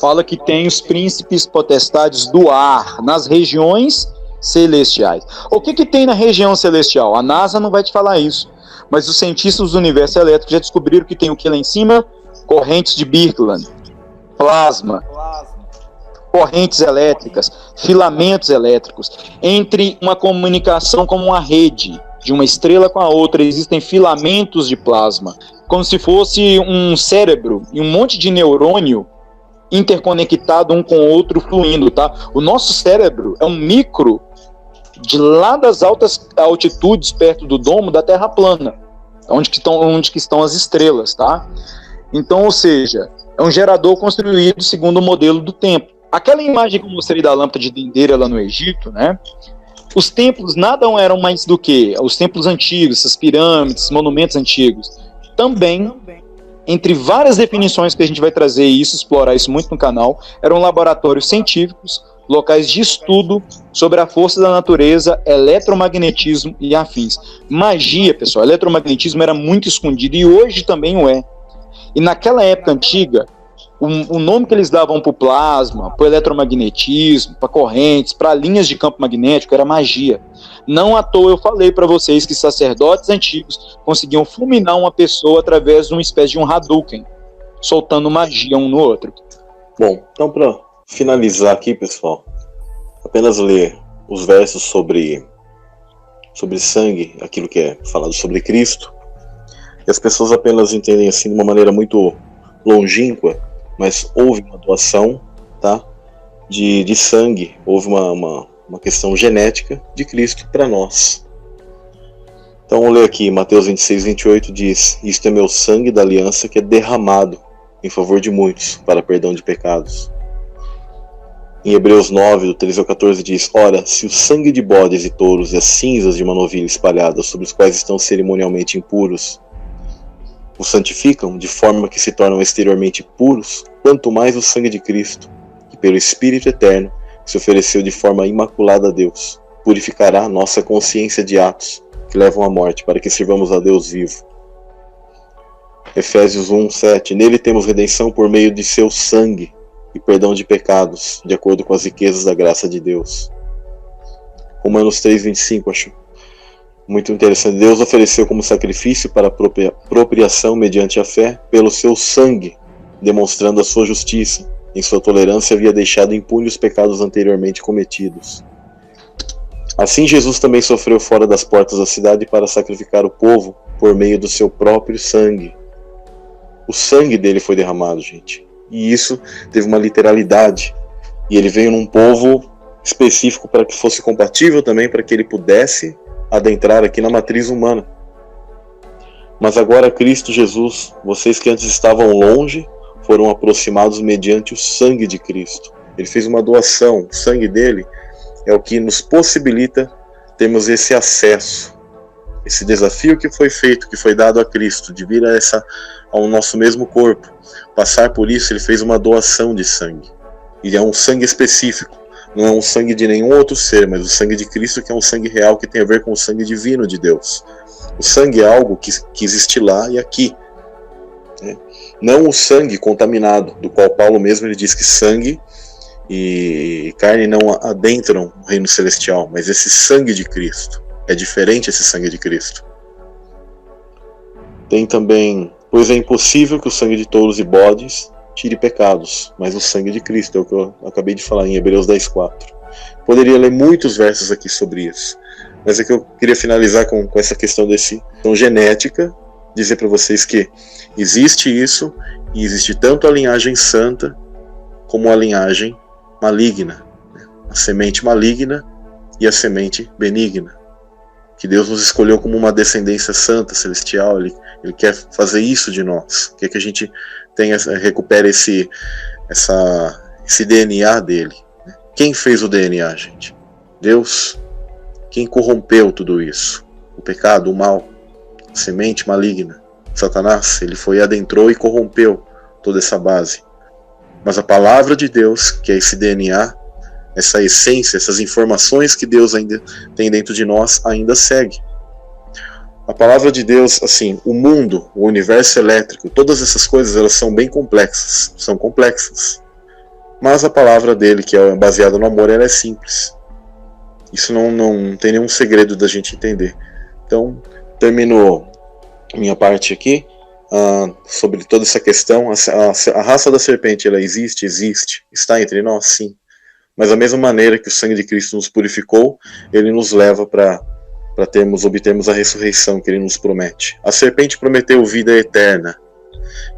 fala que tem os príncipes potestades do ar nas regiões celestiais. O que tem na região celestial? A NASA não vai te falar isso, mas os cientistas do universo elétrico já descobriram que tem o que lá em cima? Correntes de Birkeland, plasma, correntes elétricas, filamentos elétricos. Entre uma comunicação como uma rede, de uma estrela com a outra, existem filamentos de plasma, como se fosse um cérebro e um monte de neurônio interconectado um com o outro, fluindo, tá? O nosso cérebro é um micro de lá das altas altitudes, perto do domo da Terra plana, onde que estão as estrelas, tá? Então, ou seja, é um gerador construído segundo o modelo do tempo. Aquela imagem que eu mostrei da lâmpada de Dendeira lá no Egito, né? Os templos nada eram mais do que os templos antigos, essas pirâmides, monumentos antigos. Também, entre várias definições que a gente vai trazer isso, explorar isso muito no canal, eram laboratórios científicos, locais de estudo sobre a força da natureza, eletromagnetismo e afins. Magia, pessoal, eletromagnetismo era muito escondido e hoje também o é. E naquela época antiga, o nome que eles davam para o plasma, para o eletromagnetismo, para correntes, para linhas de campo magnético, era magia. Não à toa eu falei para vocês que sacerdotes antigos conseguiam fulminar uma pessoa através de uma espécie de um Hadouken, soltando magia um no outro. Bom, então para finalizar aqui, pessoal, apenas ler os versos sobre sangue, aquilo que é falado sobre Cristo, e as pessoas apenas entendem assim de uma maneira muito longínqua, mas houve uma doação, tá, de sangue, houve uma questão genética de Cristo para nós. Então vamos ler aqui, Mateus 26, 28 diz: isto é meu sangue da aliança que é derramado em favor de muitos para perdão de pecados. Em Hebreus 9, do 13 ao 14 diz: ora, se o sangue de bodes e touros e as cinzas de uma novilha espalhadas sobre os quais estão cerimonialmente impuros os santificam, de forma que se tornam exteriormente puros, quanto mais o sangue de Cristo, que pelo Espírito Eterno se ofereceu de forma imaculada a Deus, purificará nossa consciência de atos que levam à morte, para que sirvamos a Deus vivo. Efésios 1, 7. Nele temos redenção por meio de seu sangue e perdão de pecados, de acordo com as riquezas da graça de Deus. Romanos 3, 25, acho muito interessante. Deus ofereceu como sacrifício para apropriação mediante a fé pelo seu sangue, demonstrando a sua justiça. Em sua tolerância havia deixado impunes os pecados anteriormente cometidos. Assim Jesus também sofreu fora das portas da cidade para sacrificar o povo por meio do seu próprio sangue. O sangue dele foi derramado, gente. E isso teve uma literalidade. E ele veio num povo específico para que fosse compatível também, para que ele pudesse adentrar aqui na matriz humana. Mas agora Cristo Jesus, vocês que antes estavam longe, foram aproximados mediante o sangue de Cristo. Ele fez uma doação, o sangue dele é o que nos possibilita termos esse acesso, esse desafio que foi feito, que foi dado a Cristo, de vir ao nosso mesmo corpo. Passar por isso, ele fez uma doação de sangue. E é um sangue específico, não é um sangue de nenhum outro ser, mas o sangue de Cristo, que é um sangue real, que tem a ver com o sangue divino de Deus. O sangue é algo que existe lá e aqui, né? Não o sangue contaminado, do qual Paulo mesmo ele diz que sangue e carne não adentram o reino celestial, mas esse sangue de Cristo. É diferente esse sangue de Cristo. Tem também, pois é impossível que o sangue de touros e bodes tire pecados, mas o sangue de Cristo, é o que eu acabei de falar em Hebreus 10:4. Poderia ler muitos versos aqui sobre isso, mas é que eu queria finalizar com essa questão genética, dizer para vocês que existe isso, e existe tanto a linhagem santa, como a linhagem maligna, né? A semente maligna e a semente benigna, que Deus nos escolheu como uma descendência santa, celestial. Ele quer fazer isso de nós, quer que a gente recupere esse DNA dele. Quem fez o DNA, gente? Deus. Quem corrompeu tudo isso? O pecado, o mal, a semente maligna, Satanás. Ele adentrou e corrompeu toda essa base. Mas a palavra de Deus, que é esse DNA, essa essência, essas informações que Deus ainda tem dentro de nós, ainda segue. A palavra de Deus, assim, o mundo, o universo elétrico, todas essas coisas, elas são bem complexas, são complexas. Mas a palavra dele, que é baseada no amor, ela é simples. Isso não tem nenhum segredo da gente entender. Então, terminou minha parte aqui, sobre toda essa questão. A raça da serpente, ela existe, está entre nós, sim. Mas da mesma maneira que o sangue de Cristo nos purificou, ele nos leva para obtermos a ressurreição que ele nos promete. A serpente prometeu vida eterna,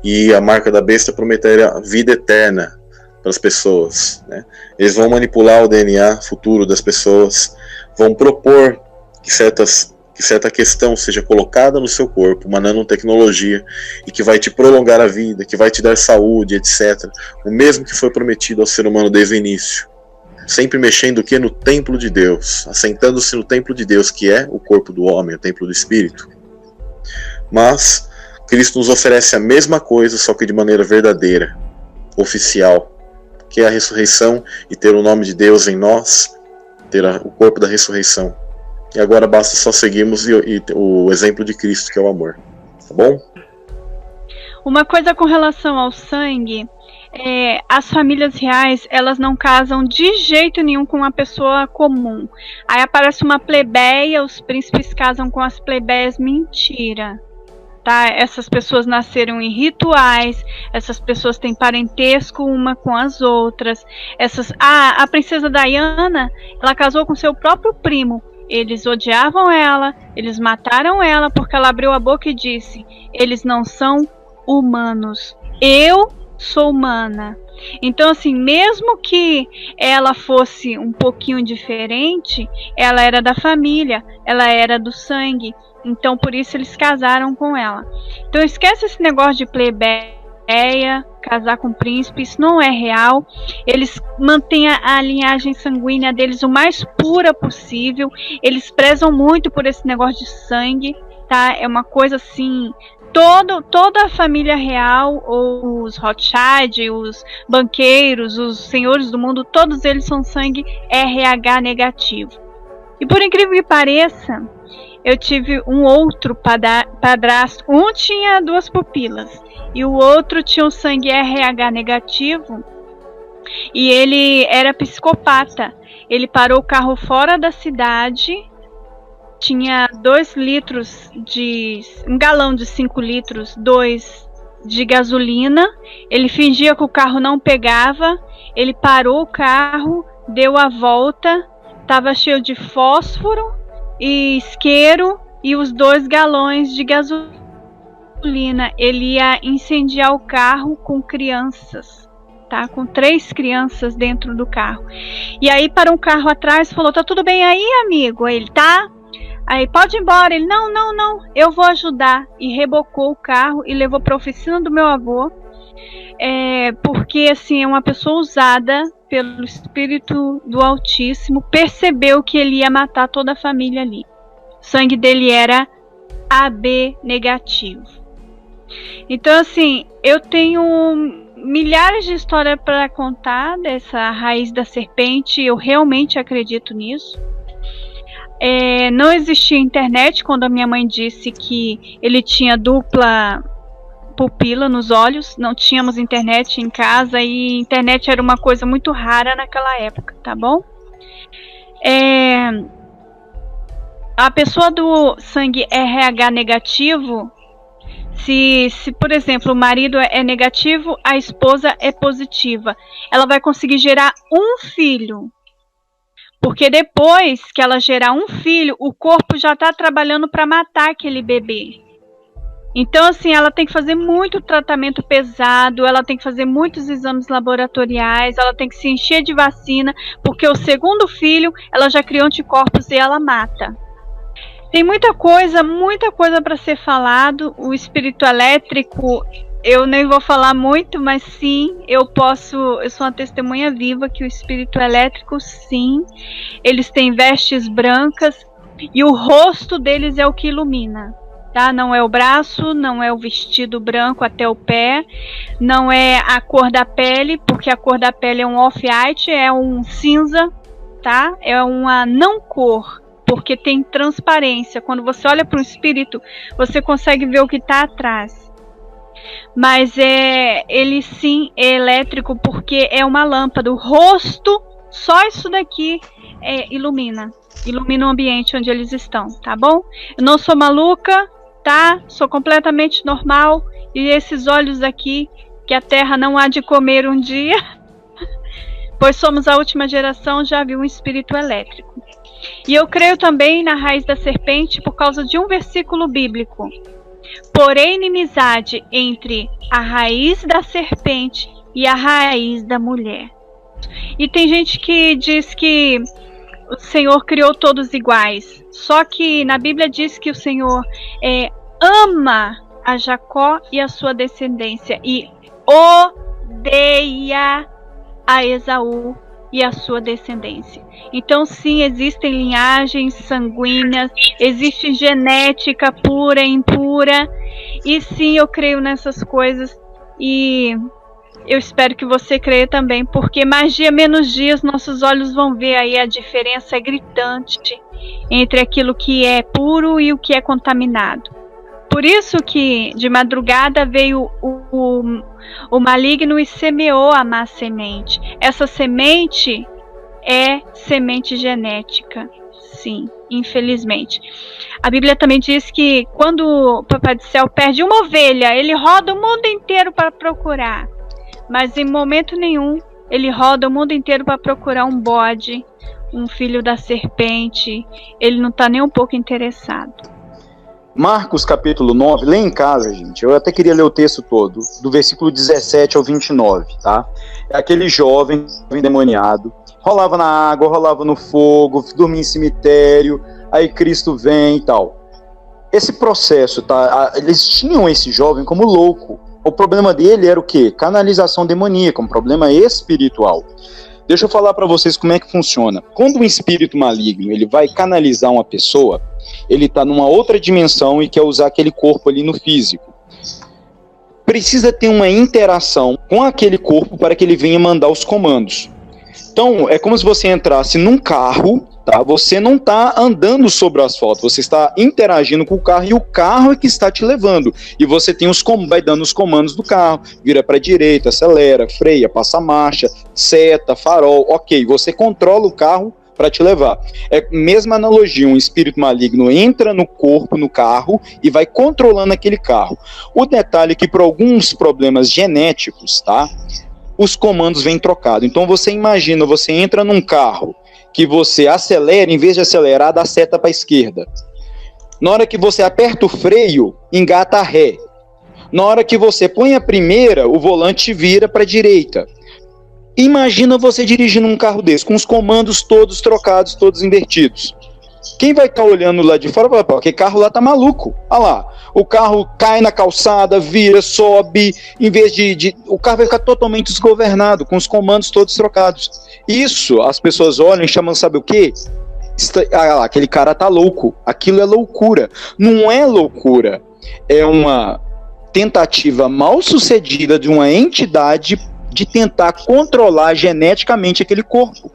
e a marca da besta prometerá vida eterna para as pessoas, né? Eles vão manipular o DNA futuro das pessoas, vão propor que certa questão seja colocada no seu corpo, uma nanotecnologia, e que vai te prolongar a vida, que vai te dar saúde, etc. O mesmo que foi prometido ao ser humano desde o início. Sempre mexendo o que? No templo de Deus, assentando-se no templo de Deus, que é o corpo do homem, o templo do Espírito. Mas Cristo nos oferece a mesma coisa, só que de maneira verdadeira, oficial, que é a ressurreição e ter o nome de Deus em nós, ter o corpo da ressurreição. E agora basta só seguirmos o exemplo de Cristo, que é o amor. Tá bom? Uma coisa com relação ao sangue, as famílias reais, elas não casam de jeito nenhum com uma pessoa comum. Aí aparece uma plebeia, os príncipes casam com as plebeias, mentira. Tá? Essas pessoas nasceram em rituais, essas pessoas têm parentesco uma com as outras. A princesa Diana, ela casou com seu próprio primo. Eles odiavam ela, eles mataram ela porque ela abriu a boca e disse: eles não são humanos, eu sou humana. Então, assim, mesmo que ela fosse um pouquinho diferente, ela era da família, ela era do sangue. Então, por isso eles casaram com ela. Então, esquece esse negócio de plebeia, casar com príncipe, isso não é real. Eles mantêm a linhagem sanguínea deles o mais pura possível. Eles prezam muito por esse negócio de sangue, tá? É uma coisa assim... Toda a família real, ou os Rothschild, os banqueiros, os senhores do mundo, todos eles são sangue RH negativo. E por incrível que pareça, eu tive um outro padrasto. Um tinha 2 pupilas e o outro tinha o sangue RH negativo. E ele era psicopata. Ele parou o carro fora da cidade. Tinha 2 litros um galão de 5 litros, 2 de gasolina. Ele fingia que o carro não pegava. Ele parou o carro, deu a volta, estava cheio de fósforo e isqueiro e os 2 galões de gasolina. Ele ia incendiar o carro com crianças. tá? Com 3 crianças dentro do carro. E aí parou um carro atrás e falou: tá tudo bem aí, amigo? Aí ele: tá. Aí: pode ir embora. Ele: não, eu vou ajudar. E rebocou o carro e levou para a oficina do meu avô. Porque assim, é uma pessoa usada pelo Espírito do Altíssimo, percebeu que ele ia matar toda a família ali. O sangue dele era AB negativo. Então assim, eu tenho milhares de histórias para contar dessa raiz da serpente. Eu realmente acredito nisso. Não existia internet quando a minha mãe disse que ele tinha dupla pupila nos olhos. Não tínhamos internet em casa e internet era uma coisa muito rara naquela época, tá bom? A pessoa do sangue RH negativo, se por exemplo o marido é negativo, a esposa é positiva, ela vai conseguir gerar um filho. Porque depois que ela gerar um filho, o corpo já está trabalhando para matar aquele bebê. Então, assim, ela tem que fazer muito tratamento pesado, ela tem que fazer muitos exames laboratoriais, ela tem que se encher de vacina, porque o segundo filho, ela já criou anticorpos e ela mata. Tem muita coisa para ser falado. O espírito elétrico, eu nem vou falar muito, mas sim, eu sou uma testemunha viva que o espírito elétrico, sim, eles têm vestes brancas e o rosto deles é o que ilumina. Tá? Não é o braço, não é o vestido branco até o pé, não é a cor da pele, porque a cor da pele é um off-white, é um cinza, tá? É uma não cor, porque tem transparência. Quando você olha para o espírito, você consegue ver o que está atrás. Mas ele sim é elétrico, porque é uma lâmpada. O rosto, só isso daqui ilumina o ambiente onde eles estão, tá bom? Eu não sou maluca, tá? Sou completamente normal. E esses olhos aqui, que a terra não há de comer um dia, pois somos a última geração, já viu um espírito elétrico. E eu creio também na raiz da serpente por causa de um versículo bíblico. Porém, inimizade entre a raiz da serpente e a raiz da mulher. E tem gente que diz que o Senhor criou todos iguais. Só que na Bíblia diz que o Senhor ama a Jacó e a sua descendência e odeia a Esaú e a sua descendência. Então sim, existem linhagens sanguíneas, existe genética pura e impura, e sim, eu creio nessas coisas, e eu espero que você creia também, porque mais dia, menos dias, nossos olhos vão ver aí a diferença gritante entre aquilo que é puro e o que é contaminado. Por isso que de madrugada veio o maligno e semeou a má semente. Essa semente é semente genética, sim, infelizmente. A Bíblia também diz que quando o Papai do Céu perde uma ovelha, ele roda o mundo inteiro para procurar. Mas em momento nenhum ele roda o mundo inteiro para procurar um bode, um filho da serpente. Ele não está nem um pouco interessado. Marcos capítulo 9, lê em casa, gente. Eu até queria ler o texto todo, do versículo 17 ao 29, tá? É aquele jovem endemoniado, rolava na água, rolava no fogo, dormia em cemitério, aí Cristo vem e tal. Esse processo, tá? Eles tinham esse jovem como louco. O problema dele era o quê? Canalização demoníaca, um problema espiritual. Deixa eu falar para vocês como é que funciona. Quando um espírito maligno ele vai canalizar uma pessoa, ele está numa outra dimensão e quer usar aquele corpo ali no físico. Precisa ter uma interação com aquele corpo para que ele venha mandar os comandos. Então, é como se você entrasse num carro, tá? Você não está andando sobre o asfalto, você está interagindo com o carro e o carro é que está te levando. E você tem vai dando os comandos do carro, vira para a direita, acelera, freia, passa marcha, seta, farol, ok. Você controla o carro para te levar. É a mesma analogia, um espírito maligno entra no corpo, no carro, e vai controlando aquele carro. O detalhe é que por alguns problemas genéticos, tá? Os comandos vêm trocados. Então você imagina, você entra num carro que você acelera, em vez de acelerar, dá seta para a esquerda. Na hora que você aperta o freio, engata a ré. Na hora que você põe a primeira, o volante vira para a direita. Imagina você dirigindo um carro desse, com os comandos todos trocados, todos invertidos. Quem vai estar olhando lá de fora vai falar, pô, aquele carro lá tá maluco. Olha lá, o carro cai na calçada, vira, sobe, em vez o carro vai ficar totalmente desgovernado, com os comandos todos trocados. Isso, as pessoas olham e chamam, sabe o quê? Ah lá, aquele cara tá louco. Aquilo é loucura. Não é loucura, é uma tentativa mal sucedida de uma entidade de tentar controlar geneticamente aquele corpo.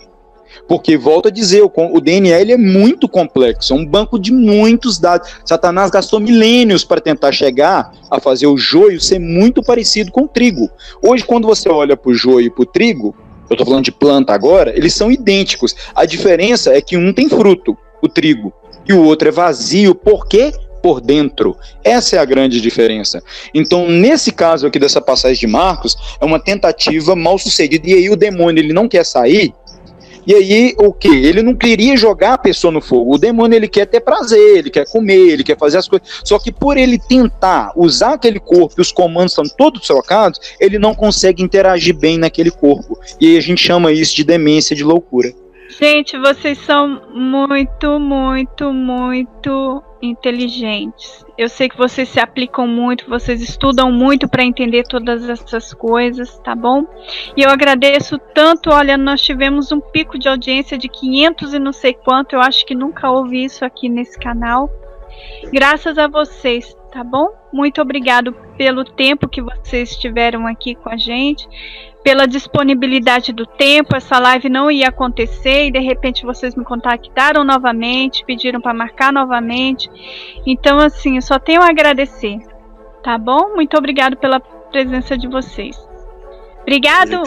Porque, volto a dizer, o DNA ele é muito complexo, é um banco de muitos dados. Satanás gastou milênios para tentar chegar a fazer o joio ser muito parecido com o trigo. Hoje, quando você olha para o joio e para o trigo, eu estou falando de planta agora, eles são idênticos. A diferença é que um tem fruto, o trigo, e o outro é vazio. Por quê? Por dentro. Essa é a grande diferença. Então, nesse caso aqui dessa passagem de Marcos, é uma tentativa mal sucedida. E aí o demônio ele não quer sair. E aí, o quê? Ele não queria jogar a pessoa no fogo. O demônio, ele quer ter prazer, ele quer comer, ele quer fazer as coisas. Só que por ele tentar usar aquele corpo e os comandos estão todos trocados, ele não consegue interagir bem naquele corpo. E aí a gente chama isso de demência, de loucura. Gente, vocês são muito, muito, muito inteligentes. Eu sei que vocês se aplicam muito, vocês estudam muito para entender todas essas coisas, tá bom? E eu agradeço tanto, olha, nós tivemos um pico de audiência de 500 e não sei quanto, eu acho que nunca houve isso aqui nesse canal. Graças a vocês, tá bom? Muito obrigado pelo tempo que vocês estiveram aqui com a gente, pela disponibilidade do tempo. Essa live não ia acontecer e de repente vocês me contactaram novamente, pediram para marcar novamente. Então, assim, eu só tenho a agradecer, tá bom? Muito obrigado pela presença de vocês. Obrigado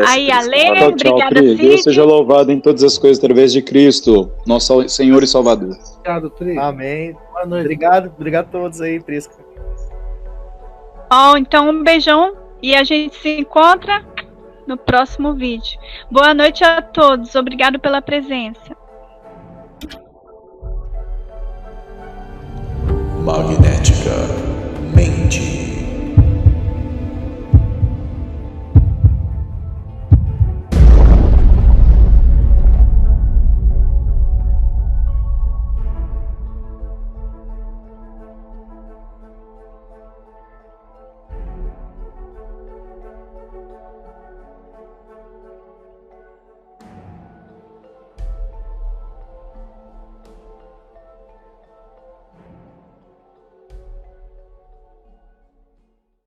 aí, Ale. Obrigada, Pri. Deus Cid. seja louvado em todas as coisas através de Cristo, nosso Senhor e Salvador. Obrigado, Pri. Amém. Boa noite. Obrigado a todos aí, Prisca. Ó, então um beijão e a gente se encontra no próximo vídeo. Boa noite a todos. Obrigado pela presença. Magnética Mente.